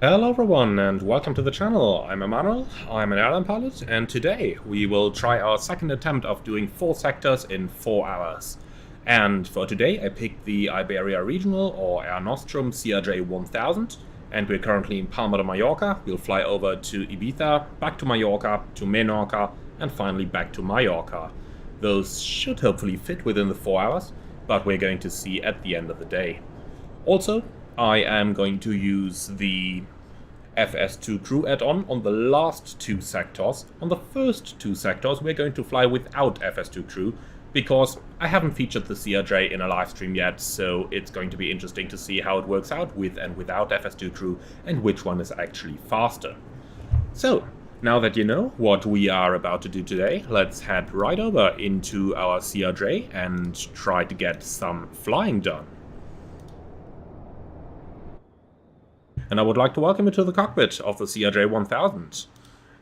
Hello everyone and welcome to the channel. I'm Emmanuel, I'm an airline pilot, and today we will try our second attempt of doing 4 sectors in 4 hours. And for today I picked the Iberia Regional or Air Nostrum CRJ1000, and we're currently in Palma de Mallorca. We'll fly over to Ibiza, back to Mallorca, to Menorca, and finally back to Mallorca. Those should hopefully fit within the 4 hours, but we're going to see at the end of the day. Also, I am going to use the FS2 crew add-on on the last 2 sectors. On the first 2 sectors we're going to fly without FS2 crew, because I haven't featured the CRJ in a live stream yet, so it's going to be interesting to see how it works out with and without FS2 crew and which one is actually faster. So, now that you know what we are about to do today, let's head right over into our CRJ and try to get some flying done. And I would like to welcome you to the cockpit of the CRJ1000.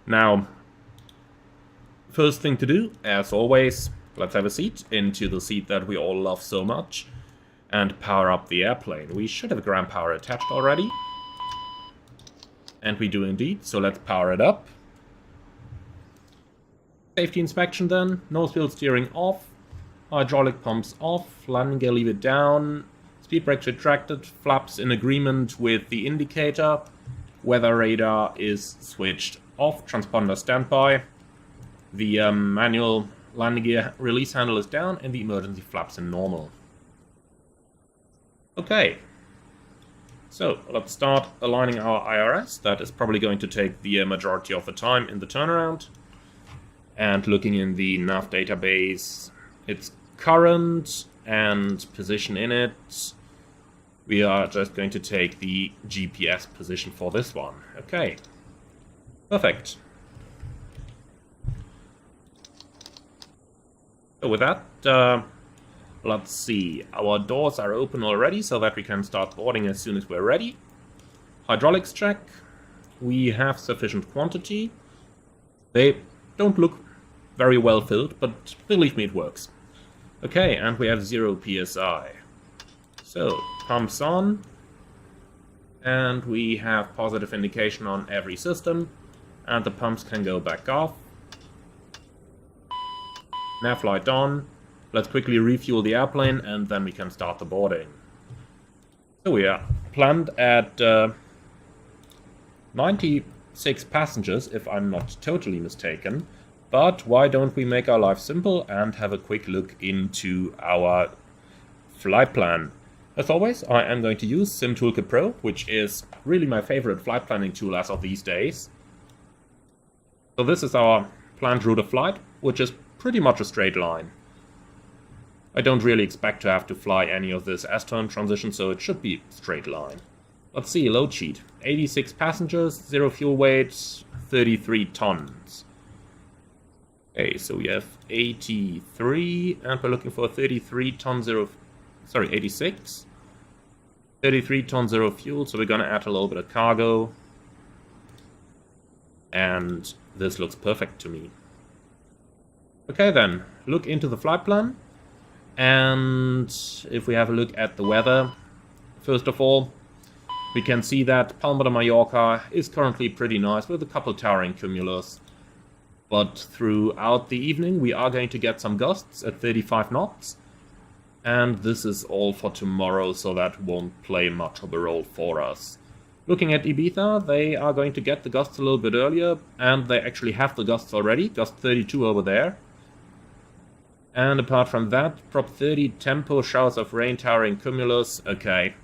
Now, first thing to do, as always, let's have a seat into the seat that we all love so much and power up the airplane. We should have ground power attached already. And we do indeed, so let's power it up. Safety inspection then, nose wheel steering off, hydraulic pumps off, landing gear lever down, speed brakes retracted, flaps in agreement with the indicator, weather radar is switched off, transponder standby, the manual landing gear release handle is down, and the emergency flaps in normal. Okay, so let's start aligning our IRS. That is probably going to take the majority of the time in the turnaround. And looking in the nav database, its current and position in it. We are just going to take the GPS position for this one. Okay, perfect. So with that, let's see. Our doors are open already so that we can start boarding as soon as we're ready. Hydraulics check. We have sufficient quantity. They don't look very well filled, but believe me, it works. Okay, and we have 0 PSI. So, pumps on, and we have positive indication on every system, and the pumps can go back off. Nav light on. Let's quickly refuel the airplane, and then we can start the boarding. So we are planned at 96 passengers, if I'm not totally mistaken. But why don't we make our life simple and have a quick look into our flight plan. As always, I am going to use SimToolkit Pro, which is really my favorite flight planning tool as of these days. So this is our planned route of flight, which is pretty much a straight line. I don't really expect to have to fly any of this S-turn transition, so it should be a straight line. Let's see, load sheet. 86 passengers, 0 fuel weight, 33 tons. Okay, so we have 83, and we're looking for 33 ton 86. 33 ton 0 fuel, so we're gonna add a little bit of cargo. And this looks perfect to me. Okay then, look into the flight plan. And if we have a look at the weather, first of all, we can see that Palma de Mallorca is currently pretty nice with a couple towering cumulus. But throughout the evening we are going to get some gusts at 35 knots. And this is all for tomorrow, so that won't play much of a role for us. Looking at Ibiza, they are going to get the gusts a little bit earlier, and they actually have the gusts already, gust 32 over there. And apart from that, prop 30, tempo, showers of rain, towering cumulus, okay.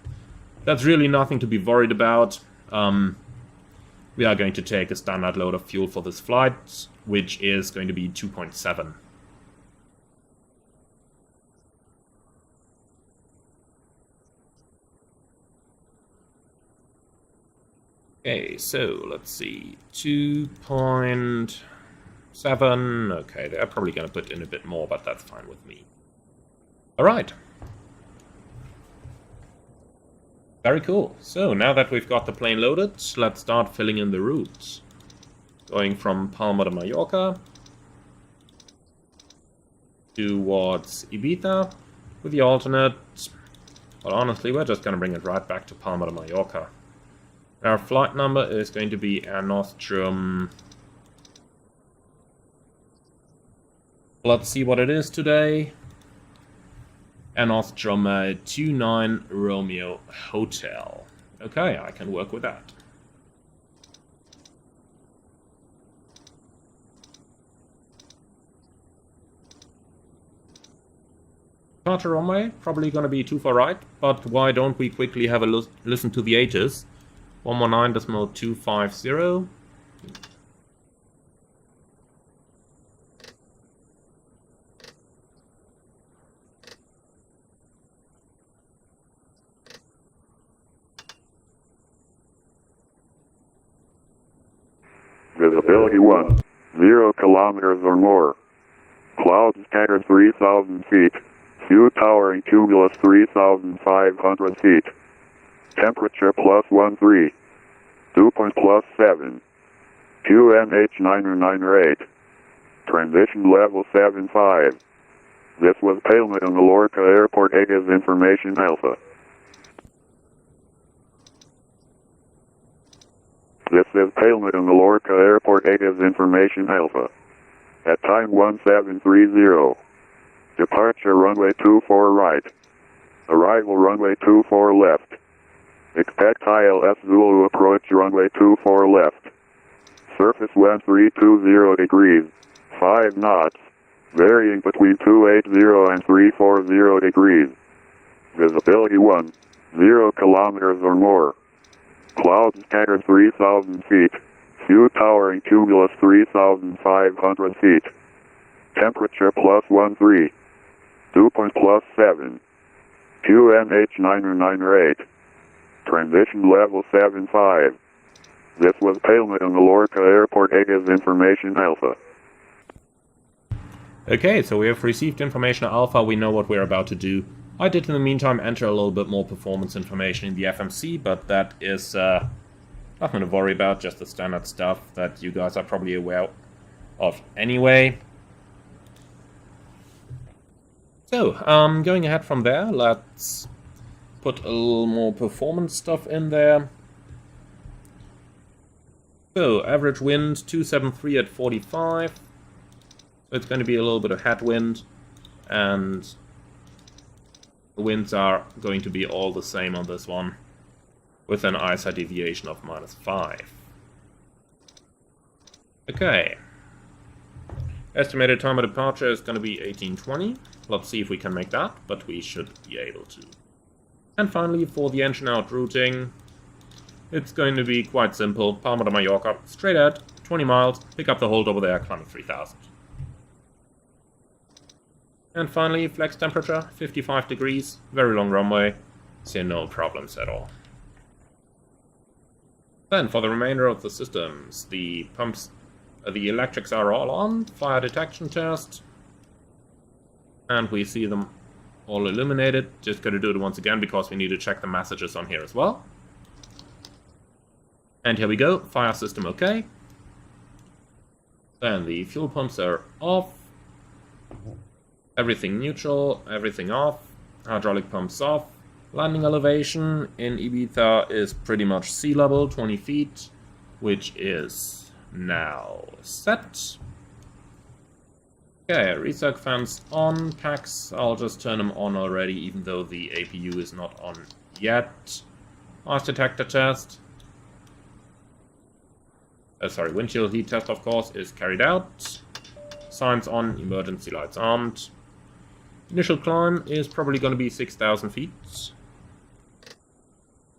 That's really nothing to be worried about. We are going to take a standard load of fuel for this flight, which is going to be 2.7. Okay, so let's see, 2.7, okay, they're probably going to put in a bit more, but that's fine with me. Alright. Very cool. So now that we've got the plane loaded, let's start filling in the routes. Going from Palma de Mallorca towards Ibiza with the alternate. But honestly, we're just going to bring it right back to Palma de Mallorca. Our flight number is going to be Air Nostrum. Let's see what it is today. Air Nostrum 29 Romeo Hotel. Okay, I can work with that. Departure runway, probably going to be too far right, but why don't we quickly have a listen to the HOTAS. 119.250. Visibility 1. 0 kilometers or more. Clouds scattered 3,000 feet. View towering cumulus 3,500 feet. Temperature +13. Dew point +7. QNH 998. Transition level 75. This was Palmet in Mallorca Airport HOTAS Information Alpha. This is Palmet in Mallorca Airport HOTAS Information Alpha. At time 1730. Departure runway 24 right. Arrival runway 24 left. Expect ILS Zulu approach runway 24 left. Surface wind 320 degrees, 5 knots, varying between 280 and 340 degrees. Visibility 1, 0 kilometers or more. Clouds scattered 3,000 feet. View towering cumulus 3,500 feet. Temperature +13. Dew point +7. QNH 998. Transition level 75. This was Palmet in Mallorca Airport HOTAS Information Alpha. Okay, so we have received information alpha, we know what we're about to do. I did in the meantime enter a little bit more performance information in the FMC, but that is nothing to worry about, just the standard stuff that you guys are probably aware of anyway. So, going ahead from there, let's put a little more performance stuff in there. So, average wind 273 at 45. So it's going to be a little bit of headwind, and the winds are going to be all the same on this one, with an ISA deviation of -5. Okay. Estimated time of departure is going to be 1820. Let's see if we can make that, but we should be able to. And finally, for the engine out routing, it's going to be quite simple. Palma de Mallorca, straight ahead, 20 miles, pick up the hold over there, climbing 3000. And finally, flex temperature, 55 degrees, very long runway, so no problems at all. Then, for the remainder of the systems, the pumps, the electrics are all on, fire detection test, and we see them all illuminated. Just gotta do it once again because we need to check the messages on here as well. And here we go, fire system okay. Then the fuel pumps are off. Everything neutral, everything off. Hydraulic pumps off. Landing elevation in Ibiza is pretty much sea level, 20 feet, which is now set. Okay, recirc fans on, packs, I'll just turn them on already, even though the APU is not on yet. Ice detector test. Sorry, windshield heat test, of course, is carried out. Signs on, emergency lights armed. Initial climb is probably going to be 6,000 feet.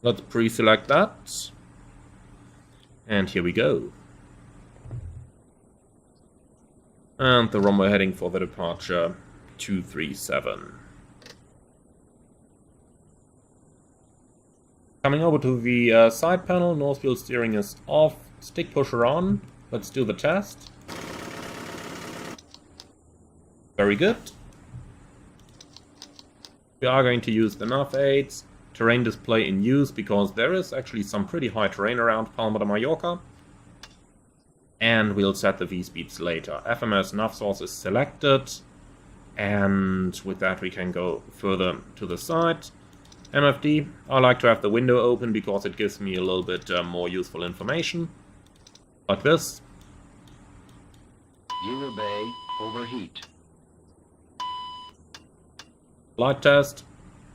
Let's pre-select that. And here we go. And the runway heading for the departure, 237. Coming over to the side panel, north wheel steering is off, stick pusher on. Let's do the test. Very good. We are going to use the nav aids, terrain display in use, because there is actually some pretty high terrain around Palma de Mallorca. And we'll set the V-speeds later. FMS nav source is selected, and with that we can go further to the side. MFD, I like to have the window open because it gives me a little bit more useful information. Like this. User bay overheat. Light test.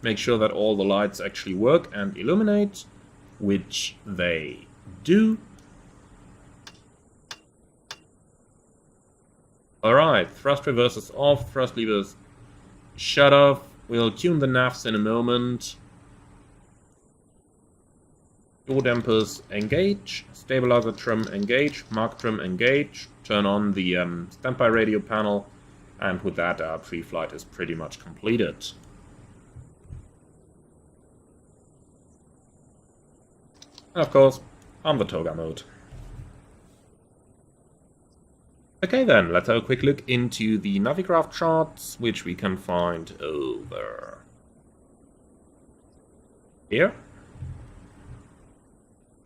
Make sure that all the lights actually work and illuminate, which they do. Alright, thrust reverse is off, thrust levers shut off. We'll tune the navs in a moment. Door dampers engage, stabilizer trim engage, mark trim engage, turn on the standby radio panel, and with that our pre-flight is pretty much completed. And of course, on the toga mode. Okay then, let's have a quick look into the Navigraph charts, which we can find over here.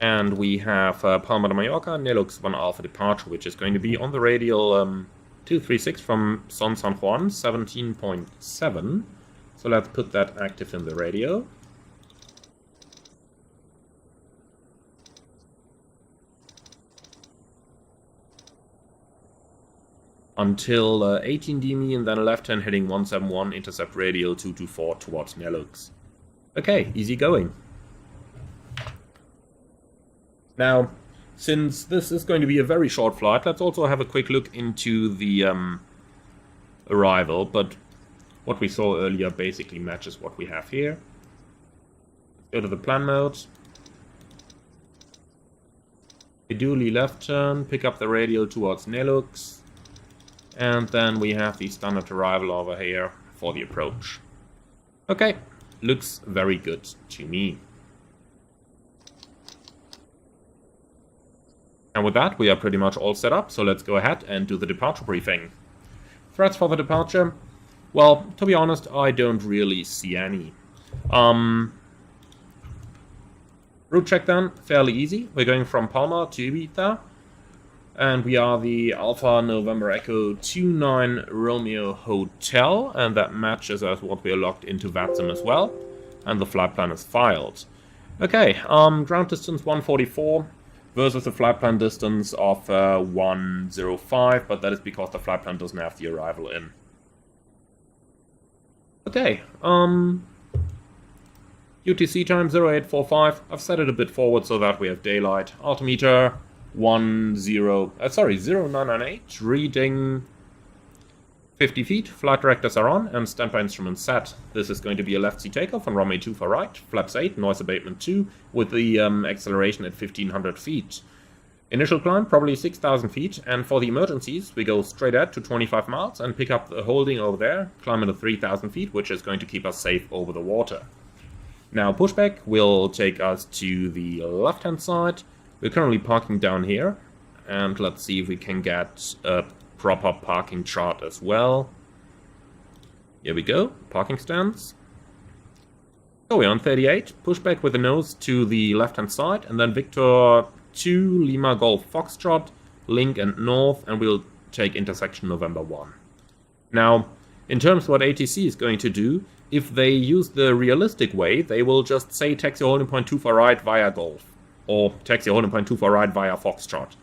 And we have Palma de Mallorca, Nelux 1 Alpha departure, which is going to be on the radial 236 from San Juan, 17.7. So let's put that active in the radio. Until 18 dmi and then a left hand heading 171, intercept radial 224 towards Nelux. Okay, easy going. Now, since this is going to be a very short flight, let's also have a quick look into the arrival, but what we saw earlier basically matches what we have here. Let's go to the plan mode. Ideally left turn, pick up the radial towards Nelux. And then we have the standard arrival over here for the approach. Okay, looks very good to me. And with that, we are pretty much all set up, so let's go ahead and do the departure briefing. Threats for the departure? Well, to be honest, I don't really see any. Route check then, fairly easy. We're going from Palma to Ibiza. And we are the Alpha November Echo 29 Romeo Hotel, and that matches as what we are logged into VATSIM as well. And the flight plan is filed. Okay, ground distance 144 versus a flight plan distance of 105, but that is because the flight plan doesn't have the arrival in. Okay, UTC time 0845. I've set it a bit forward so that we have daylight. Altimeter 0998, reading 50 feet. Flight directors are on and standby instruments set. This is going to be a left sea takeoff on runway 2 for right, flaps 8, noise abatement 2, with the acceleration at 1500 feet. Initial climb probably 6000 feet, and for the emergencies we go straight ahead to 25 miles and pick up the holding over there, climb into 3000 feet, which is going to keep us safe over the water. Now pushback will take us to the left hand side. We're currently parking down here, and let's see if we can get a proper parking chart as well. Here we go, parking stands. So we're on 38, pushback with the nose to the left-hand side, and then Victor 2, Lima Golf Foxtrot, link and north, and we'll take intersection November 1. Now, in terms of what ATC is going to do, if they use the realistic way, they will just say taxi holding point 2 for right via Golf. Or taxi holding point 2 for right via Foxtrot.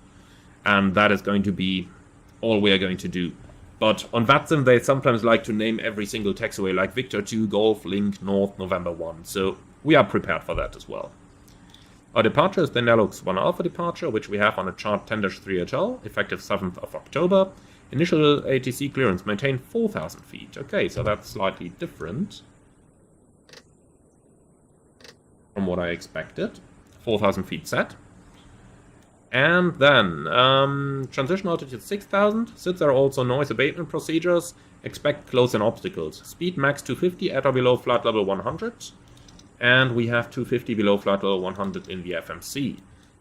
And that is going to be all we are going to do. But on VATSIM they sometimes like to name every single taxiway, like Victor 2, Golf, Link, North, November 1. So we are prepared for that as well. Our departure is the Nelux 1 Alpha departure, which we have on a chart 10-3 HL, effective 7th of October. Initial ATC clearance maintained 4000 feet. Okay, so that's slightly different from what I expected. 4000 feet set. And then, transition altitude 6000. Since there are also noise abatement procedures, expect close-in obstacles. Speed max 250 at or below flight level 100. And we have 250 below flight level 100 in the FMC.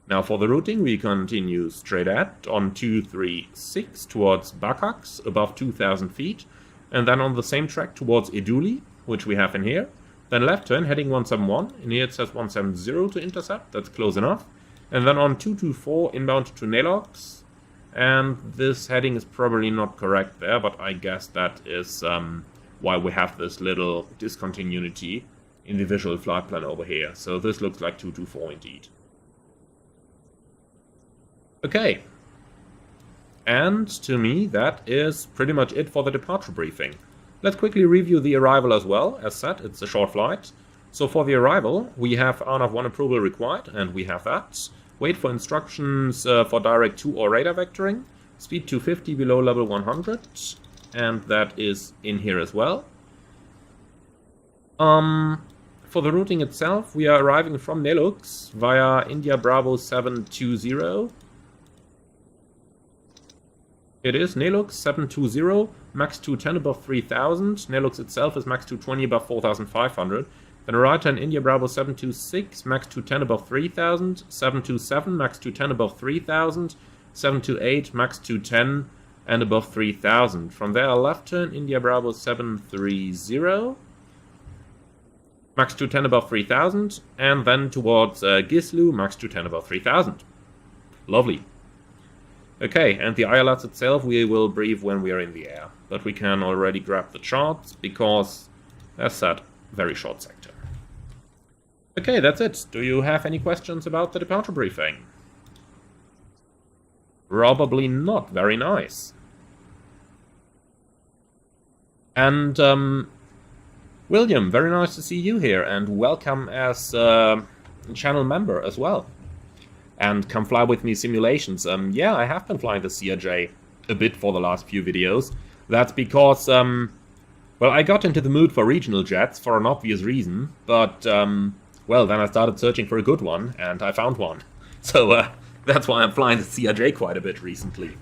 Now for the routing, we continue straight ahead on 236 towards Bakax, above 2000 feet. And then on the same track towards Iduli, which we have in here. Then left turn, heading 171. In here it says 170 to intercept. That's close enough. And then on 224, inbound to Nelux. And this heading is probably not correct there, but I guess that is why we have this little discontinuity. in the visual flight plan over here. So this looks like 224 indeed. Okay. And to me, that is pretty much it for the departure briefing. Let's quickly review the arrival as well. As said, it's a short flight. So for the arrival, we have RNAV 1 approval required, and we have that. Wait for instructions for direct 2 or radar vectoring. Speed 250 below level 100, and that is in here as well. For the routing itself, we are arriving from Nelux via India Bravo 720. It is Nelux 720, max 210 above 3000. Nelux itself is max 220 above 4500. Then a right turn India Bravo 726, max 210 above 3000. 727, max 210 above 3000. 728, max 210 and above 3000. From there, a left turn India Bravo 730. Max 210 above 3000, and then towards Gislu, max 210 above 3000. Lovely. Okay, and the ILS itself we will brief when we are in the air, but we can already grab the charts because, as said, very short sector. Okay, that's it. Do you have any questions about the departure briefing? Probably not. Very nice. And, William, very nice to see you here, and welcome as a channel member as well. And come fly with me simulations. Yeah, I have been flying the CRJ a bit for the last few videos. That's because, well, I got into the mood for regional jets for an obvious reason, but, well, then I started searching for a good one, and I found one. So, that's why I'm flying the CRJ quite a bit recently.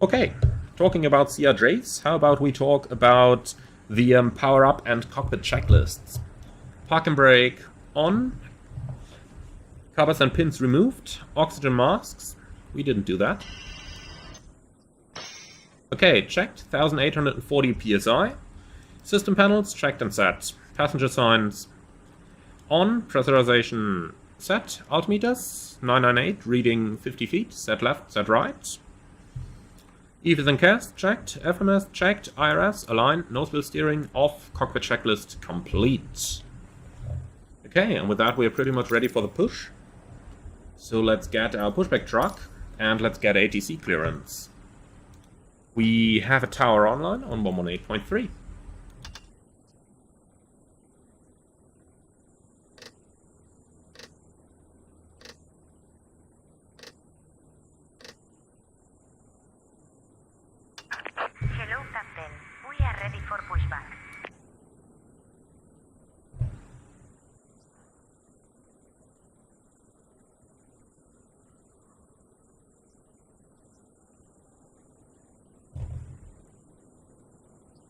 Okay, talking about CRJs, how about we talk about the power-up and cockpit checklists. Park and brake on. Covers and pins removed. Oxygen masks. We didn't do that. Okay, checked. 1840 psi. System panels checked and set. Passenger signs on. Pressurization set. Altimeters 998 reading 50 feet. Set left, set right. EVs and CAS checked, FMS checked, IRS aligned, nose wheel steering off, cockpit checklist complete. Okay, and with that we are pretty much ready for the push. So let's get our pushback truck and let's get ATC clearance. We have a tower online on 118.3.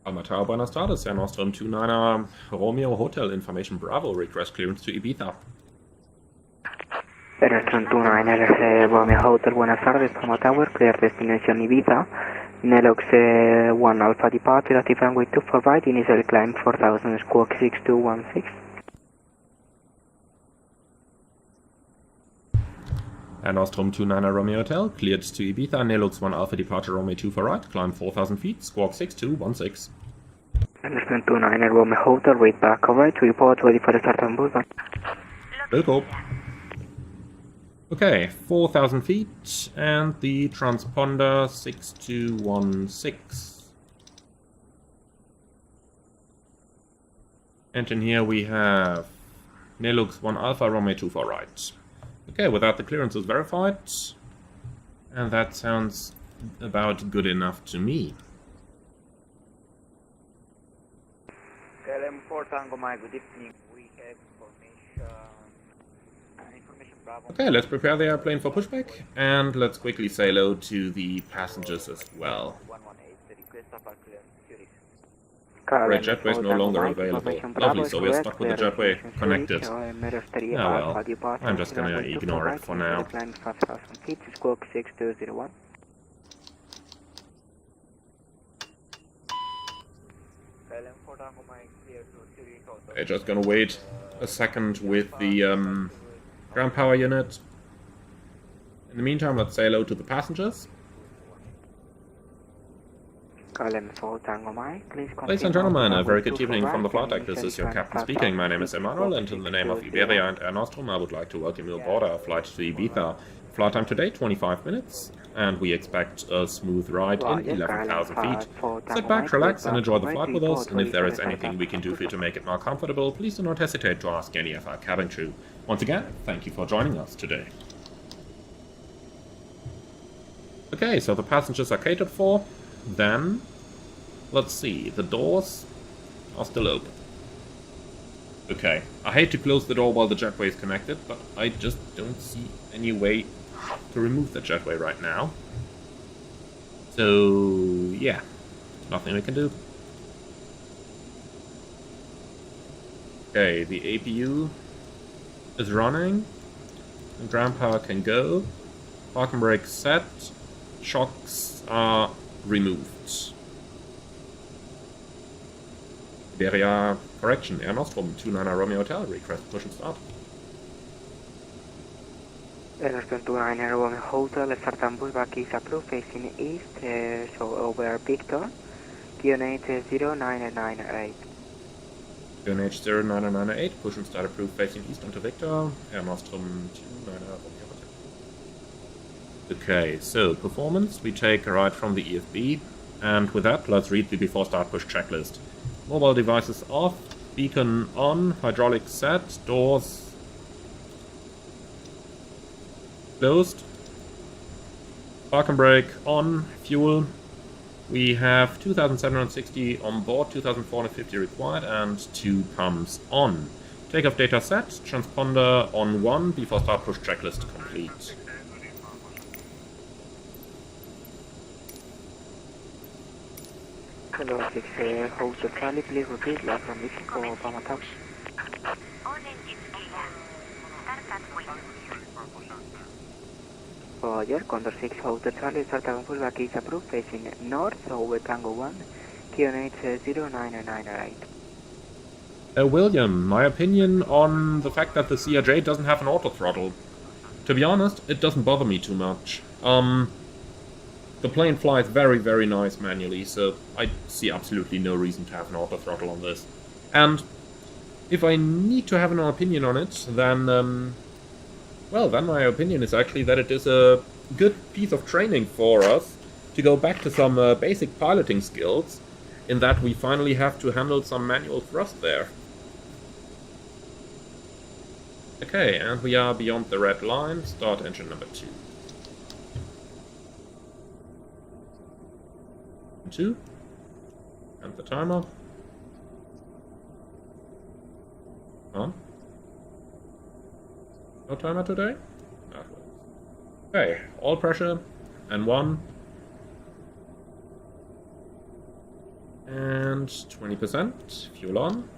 Alma Tower, buenas tardes, Air Nostrum 29er Romeo Hotel Information Bravo, request clearance to Ibiza. Air Nostrum 29er Romeo Hotel, buenas tardes, Alma Tower, clear destination Ibiza, Nelux 1 Alpha departure, active runway 24 right, initial climb 4000, squawk 6216. Air Nostrum 29er Romeo Hotel, cleared to Ibiza, Nelux 1 Alpha departure, Romeo 2 for right, climb 4000 feet, squawk 6216. Air Nostrum 29er Romeo Hotel, read back alright, report ready for the start on board. Wilco. Okay, 4000 feet, and the transponder 6216. And in here we have Nelux 1 Alpha, Romeo 2 for right. Okay, with that the clearance is verified, and that sounds about good enough to me. LM4 Tango Mike, good evening, we have information Bravo. Okay, let's prepare the airplane for pushback, and let's quickly say hello to the passengers as well. 118, the request of our clearance. Red jetway is no longer available. Lovely, so we're stuck with the jetway connected. Oh well, I'm just gonna ignore it for now. Okay, just gonna wait a second with the ground power unit. In the meantime, let's say hello to the passengers. LM4 Tango Mike, please Ladies and gentlemen, a very good evening from the flight deck. This is your captain speaking. My name is Emanuel, and in the name of Iberia and Air Nostrum, I would like to welcome you aboard our flight to Ibiza. Flight time today, 25 minutes, and we expect a smooth ride in 11,000 feet. Sit back, relax, and enjoy the flight with us, and if there is anything we can do for you to make it more comfortable, please do not hesitate to ask any of our cabin crew. Once again, thank you for joining us today. Okay, so the passengers are catered for. Then, let's see, the doors are still open. Okay, I hate to close the door while the jetway is connected, but I just don't see any way to remove the jetway right now. So, yeah, nothing we can do. Okay, the APU is running, and ground power can go. Parking brake set, shocks are removed. Iberia, correction, Air Nostrum, 29 Romeo Hotel, request push and start. Air Nostrum 29 Romeo Hotel, start and pushback is approved, facing east, so over Victor, QNH 0998. QNH 0998, push and start approved, facing east onto Victor, Air Nostrum 29 Romeo Hotel. Okay, so performance, we take a ride from the EFB, and with that, let's read the before start push checklist. Mobile devices off, beacon on, hydraulic set, doors closed, park and brake on, fuel. We have 2,760 on board, 2,450 required, and 2 pumps on. Takeoff data set, transponder on 1, before start push checklist complete. Hello, 6 Hotel Charlie, please repeat last from Mexico, Obama Tower. Roger, Condor 6 Hotel Charlie, start and pushback is approved, facing north over Tango 1, QNH 0998. William, my opinion on the fact that the CRJ doesn't have an auto throttle. To be honest, it doesn't bother me too much. The plane flies very, very nice manually, so I see absolutely no reason to have an auto throttle on this. And if I need to have an opinion on it, then, well, then my opinion is actually that it is a good piece of training for us to go back to some basic piloting skills, in that we finally have to handle some manual thrust there. Okay, and we are beyond the red line. Start engine number 2. 2, and the timer on. No timer today? That works. Okay, all pressure and 1 and 20%. Fuel on.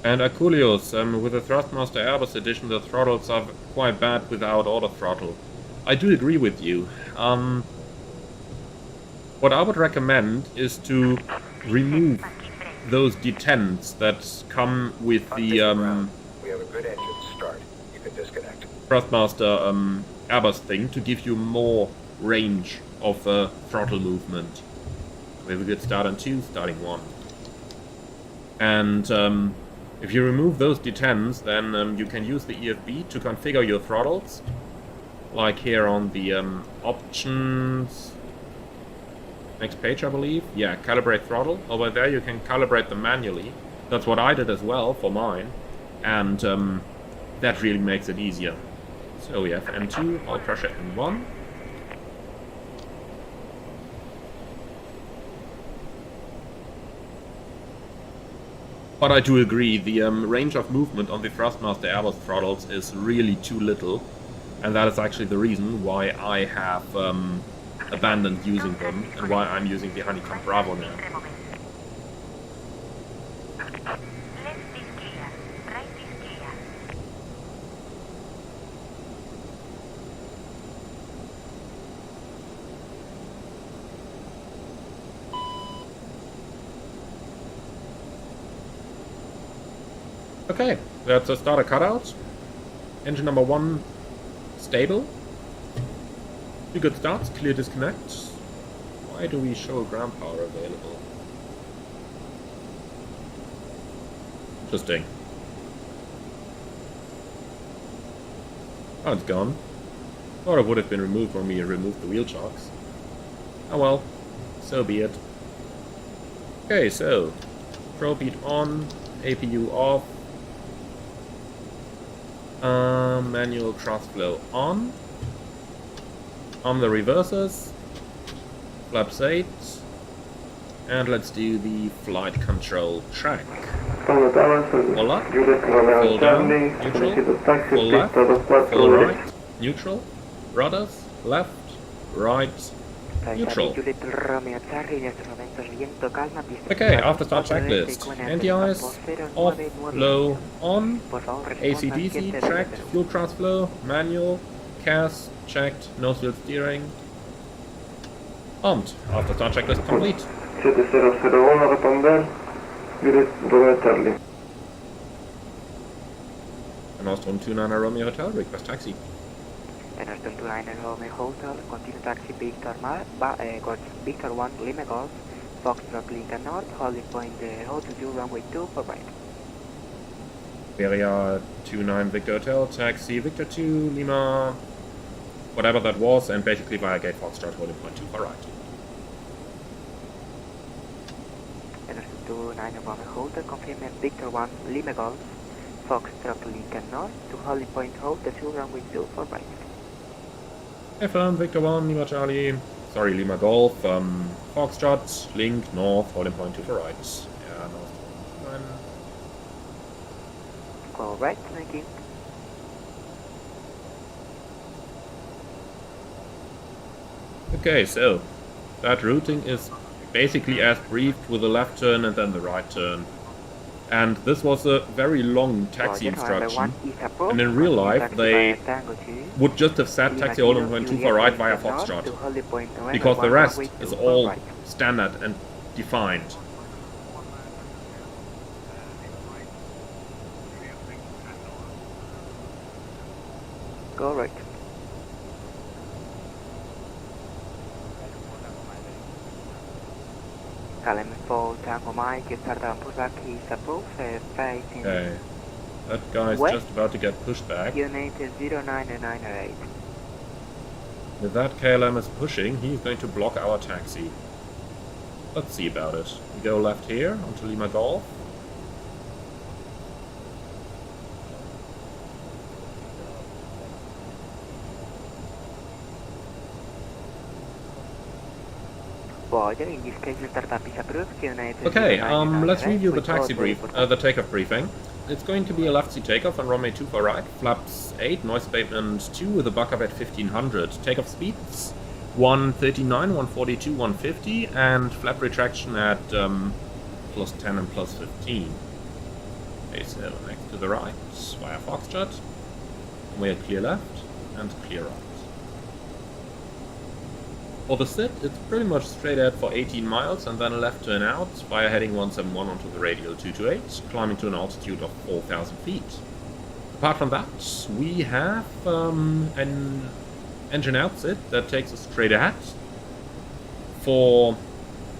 And Akulios, with the Thrustmaster Airbus edition, the throttles are quite bad without auto throttle. I do agree with you. What I would recommend is to remove those detents that come with the We have a good engine start. You can disconnect. Thrustmaster Airbus thing to give you more range of throttle movement. We have a good start on 2, starting 1. And if you remove those detents, then you can use the EFB to configure your throttles. Like here on the options, next page I believe. Yeah, calibrate throttle. Over there you can calibrate them manually. That's what I did as well for mine. And that really makes it easier. So we have N2, all pressure N1. But I do agree, the range of movement on the Thrustmaster Airbus throttles is really too little, and that is actually the reason why I have abandoned using them, and why I'm using the Honeycomb Bravo now. Okay, that's a starter cutout. Engine number 1 stable. 2 good starts, clear disconnect. Why do we show ground power available? Interesting. Oh, it's gone. Thought it would have been removed when we removed the wheel chocks. Oh well, so be it. Okay, so throw beat on, APU off, manual thrust flow on the reversers, flaps 8, and let's do the flight control track. Voila, full down, neutral, full left, full right, neutral, rudders, left, right, neutral. Okay, after start checklist. Anti-ice, off, low, on, AC/DC, checked, fuel thrust flow, manual, CAS, checked, nose wheel steering, armed. After start checklist complete. 7001 responder, unit Romeo Charlie. And Nostrum 29 Romeo Hotel, request taxi. And Nostrum 29 Romeo Hotel, continue taxi Victor 1 Lima Golf, Foxtrot Lincoln North, holding point Hotel 2 runway 2 for right. Area 29 Victor Hotel, taxi Victor 2 Lima, whatever that was, and basically via gate Foxtrot holding point 2 for right. And Nostrum 29 Romeo Hotel, confirm Victor 1 Lima Golf, Foxtrot Lincoln North, to holding point Hotel 2 runway 2 for right. FM, Victor 1, Lima Charlie, sorry, Lima Golf, Foxtrot, Link, North, holding point 2 for right. Yeah, North. Go right, thank you. Okay, so that routing is basically as briefed with the left turn and then the right turn. And this was a very long taxi instruction, and in real life they would just have said taxi holding point 2 for right via Foxtrot, because the rest is all standard and defined. Go right. LM4 Tango Mike, you start on pushback, he's approved, facing. Okay, that guy's just about to get pushed back. Unit 09908. If that KLM is pushing, he's going to block our taxi. Let's see about it. We go left here onto Lima Golf. In this case, the startup is approved. Okay, let's review the taxi brief, the takeoff briefing. It's going to be a left seat takeoff on runway 2 for right, flaps 8, noise abatement 2 with a buck-up at 1500. Takeoff speeds 139, 142, 150, and flap retraction at plus 10 and plus 15. Okay, so next to the right, via Foxtrot. We're clear left and clear right. For the sit, it's pretty much straight ahead for 18 miles and then a left turn out via heading 171 onto the radial 228, climbing to an altitude of 4,000 feet. Apart from that, we have an engine outset that takes us straight ahead for,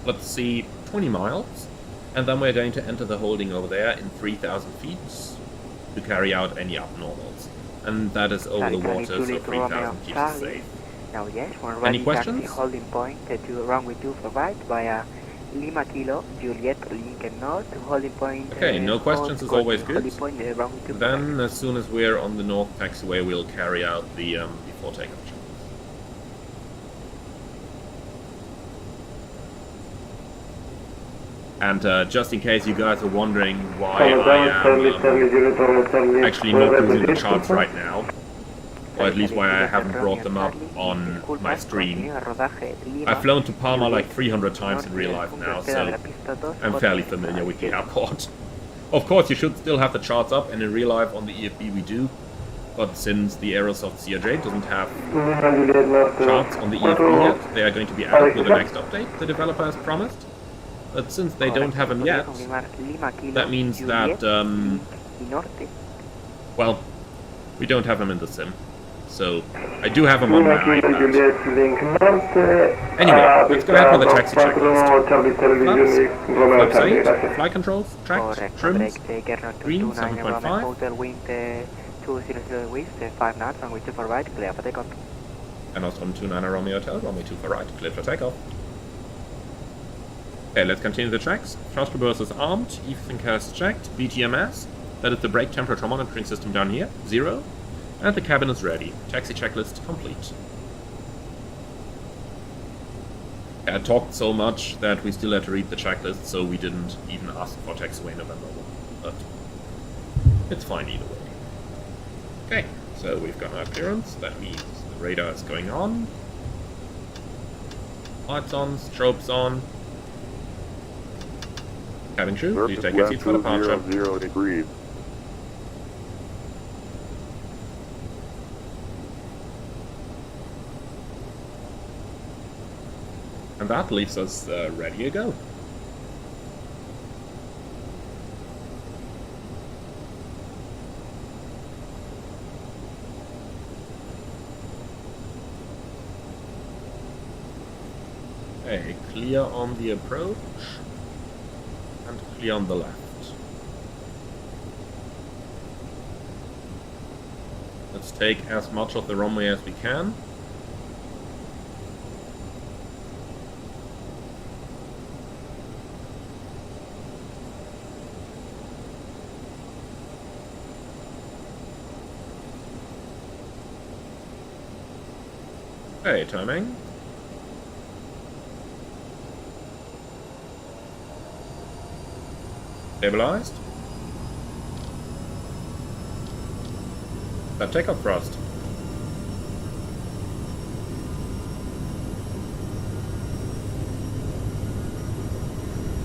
let's see, 20 miles, and then we're going to enter the holding over there in 3,000 feet to carry out any abnormals. And that is over the water, so 3,000 keeps us safe. Now yes, we're Any ready questions? taxi holding point to runway 2 for right via Lima Kilo, Juliet, Lincoln North, to holding point. Okay, no questions is always good. Point, runway 2 Then, as soon as we're on the north taxiway, we'll carry out the before takeoff check. And just in case you guys are wondering why I am actually not using the charts right now, or at least why I haven't brought them up on my stream. I've flown to Palma like 300 times in real life now, so I'm fairly familiar with the airport. Of course, you should still have the charts up, and in real life on the EFB we do, but since the Aerosoft CRJ doesn't have charts on the EFB yet, they are going to be added with the next update the developer has promised. But since they don't have them yet, that means that I norte. Well, we don't have him in the sim. So, I do have him on my Lima Kilo iPad. Juliet Link Norte. Anyway, let's go ahead with the taxi Patron, checklist. Charlie Television, Romeo Flaps Charlie, 8, gracias. flight controls, tracks, Correcto, trims, break taker not green, 229 Romeo 7.5. Hotel wind 200 west 5 knots runway 2 for right, clear for takeoff. and also on 29 Romeo Hotel, runway 2 for right, clear for takeoff. Okay, let's continue the checks. Thrust reverse is armed, everything has checked, BTMS, that is the brake temperature monitoring system down here, 0, and the cabin is ready. Taxi checklist complete. I talked so much that we still had to read the checklist, so we didn't even ask for taxiway November 1, but it's fine either way. Okay, so we've got our clearance, that means the radar is going on. Lights on, strobes on. Cabin crew, please Surface take your wind seats for departure. 200 degrees. And that leaves us ready to go. Okay, clear on the approach and clear on the left. Let's take as much of the runway as we can. Okay, timing. Stabilized. That takeoff thrust.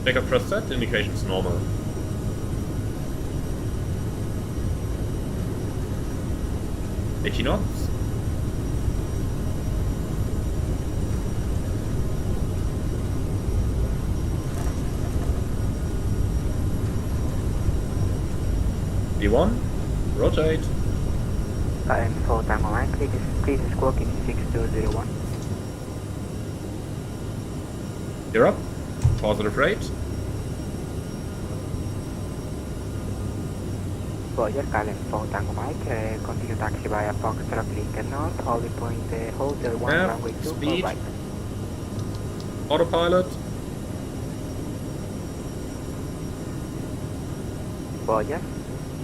Takeoff thrust set, indications normal. $80 knots. D1, rotate. And for Tango 9, please squawk in 6201. You're up. Positive rate. Voyager, Calent for Tango Mike, continue taxi via Foxtrot Lincoln North, holding point, hotel 1, Yeah, runway 2 speed. for right. Autopilot. Voyager,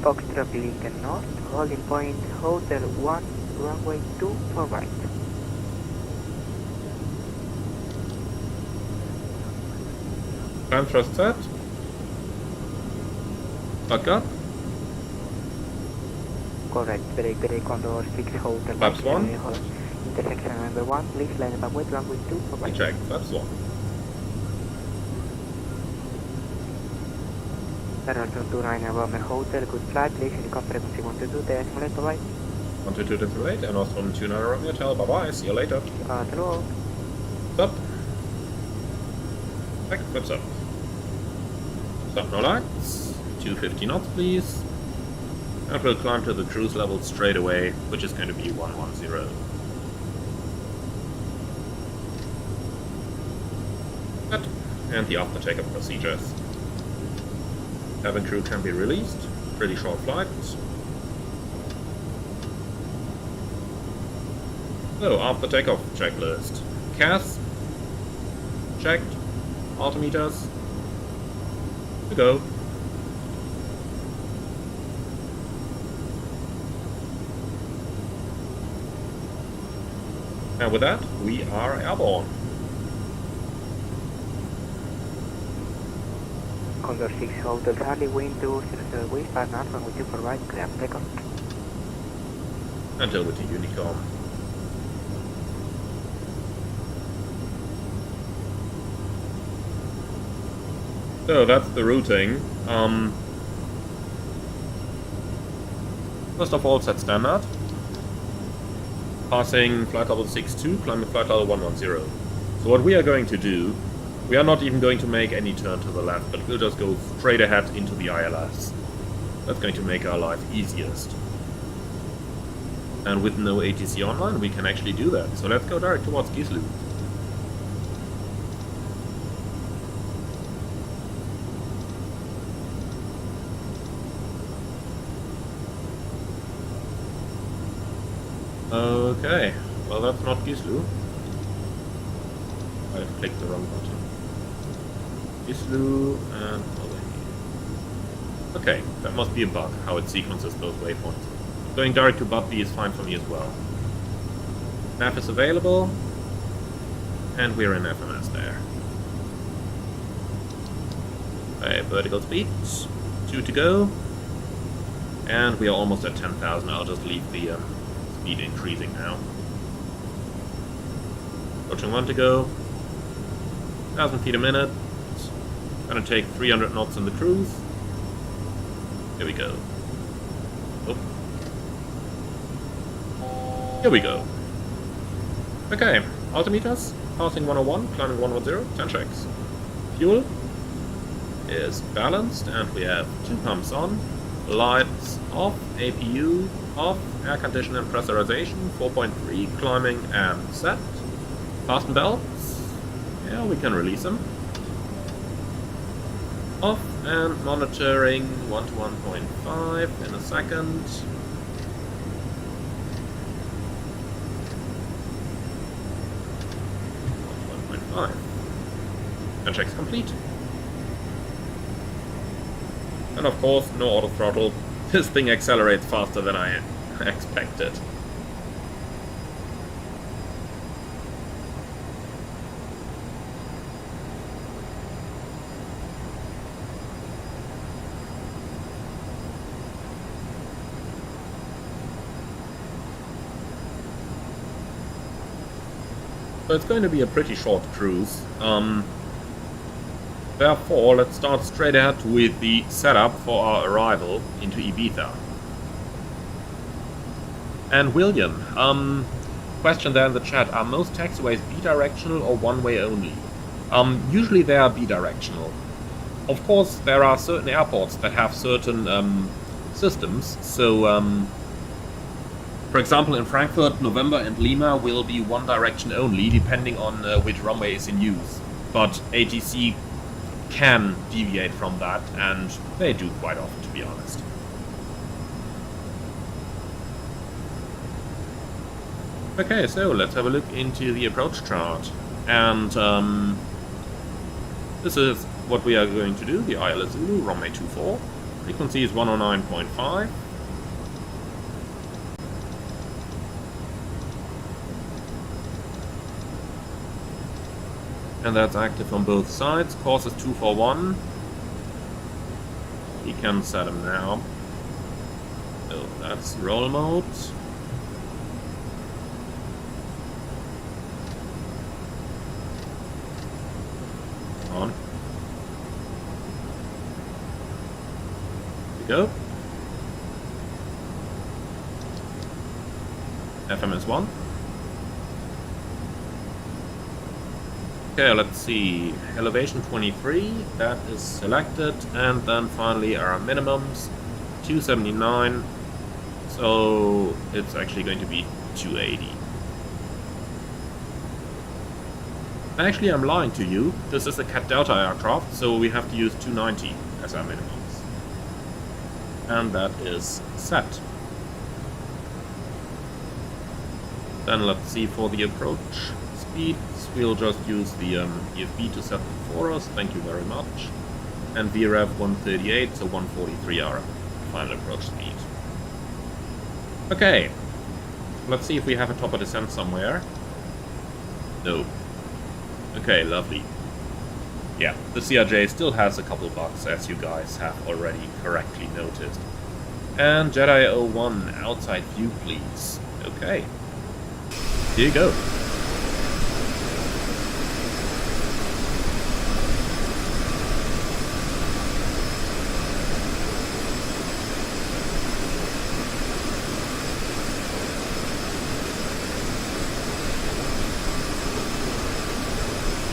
Foxtrot Lincoln North, holding point, hotel 1, runway 2 for right. Time thrust set. Back up. Correct, break Condor 6 hotel. Flaps 1. Intersection number 1, please line up with runway 2 for right. Check. Flaps 1. Return to 9 Romeo Hotel, good flight, please helicopter frequency 122, decimate, bye-bye. 122 decimate, and also on 29 Romeo Hotel. Bye bye. See you later. Hello. Stop. Back. Flaps up. Stop. No lights. 250 knots, please. And we'll climb to the cruise level straight away, which is going to be 110. That. And the after takeoff procedures. Cabin crew can be released. Pretty short flight. So, after takeoff checklist. CAS. Checked. Altimeters. To go. And with that, we are airborne. Condor 6 Hotel Charlie, wind 200 west, 5 knots, runway 2 for right, clear for takeoff. Until with the Unicom. So that's the routing. First of all, set standard. Passing flight level 62, climbing flight level 110. So what we are going to do, we are not even going to make any turn to the left, but we'll just go straight ahead into the ILS. That's going to make our life easiest. And with no ATC online, we can actually do that. So let's go direct towards Gislu. Okay, well that's not Gislu. I've clicked the wrong button. Gislu and over here. Okay, that must be a bug, how it sequences those waypoints. Going direct to Budby is fine for me as well. Map is available, and we're in FMS there. Okay, vertical speed, 2 to go, and we are almost at 10,000. I'll just leave the speed increasing now. Approaching 1 to go, 1,000 feet a minute. Gonna take 300 knots in the cruise. Here we go. Oh. Here we go. Okay, altimeters, passing 101, climbing 110, 10 checks. Fuel is balanced, and we have 2 pumps on. Lights off, APU off, air conditioning and pressurization, 4.3, climbing and set. Fasten belts, yeah, we can release them. Off and monitoring 1 to 1.5 in a second. 1.5. And checks complete. And of course, no auto throttle. This thing accelerates faster than I expected. So it's going to be a pretty short cruise. Therefore, let's start straight ahead with the setup for our arrival into Ibiza. And William, question there in the chat, are most taxiways bidirectional or one-way only? Usually they are bidirectional. Of course, there are certain airports that have certain systems, so for example, in Frankfurt, November and Lima will be one direction only, depending on which runway is in use. But ATC can deviate from that, and they do quite often, to be honest. Okay, so let's have a look into the approach chart. And this is what we are going to do, the ILS Zulu, runway 24. Frequency is 109.5. And that's active on both sides. Course is 241. We can set them now. So that's roll mode. On. Here we go. FMS 1. Okay, let's see, elevation 23, that is selected, and then finally our minimums, 279, so it's actually going to be 280. Actually, I'm lying to you, this is a Cat Delta aircraft, so we have to use 290 as our minimums. And that is set. Then let's see for the approach speed. We'll just use the EFB to set them for us, thank you very much. And VREV 138, so 143 our final approach speed. Okay, let's see if we have a top of descent somewhere. No. Okay, lovely. Yeah, the CRJ still has a couple bugs, as you guys have already correctly noticed. And Jedi 01, outside view please. Okay. Here you go.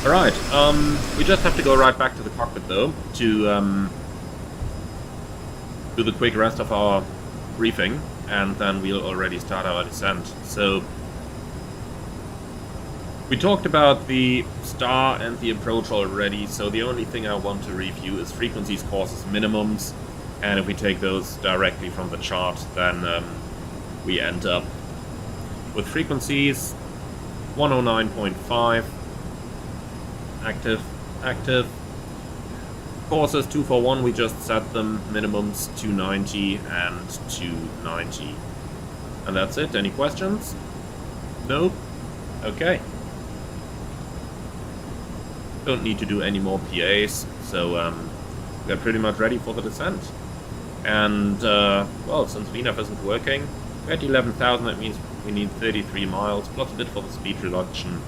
Alright, we just have to go right back to the cockpit though, to do the quick rest of our briefing, and then we'll already start our descent. So we talked about the star and the approach already, so the only thing I want to review is frequencies, courses, minimums, and if we take those directly from the chart, then we end up with frequencies 109.5, active, courses 241, we just set them, minimums 290 and 290. And that's it. Any questions? Nope. Okay. Don't need to do any more PAs, so we're pretty much ready for the descent. And, well, since VNAV isn't working, we're at 11,000, that means we need 33 miles, plus a bit for the speed reduction.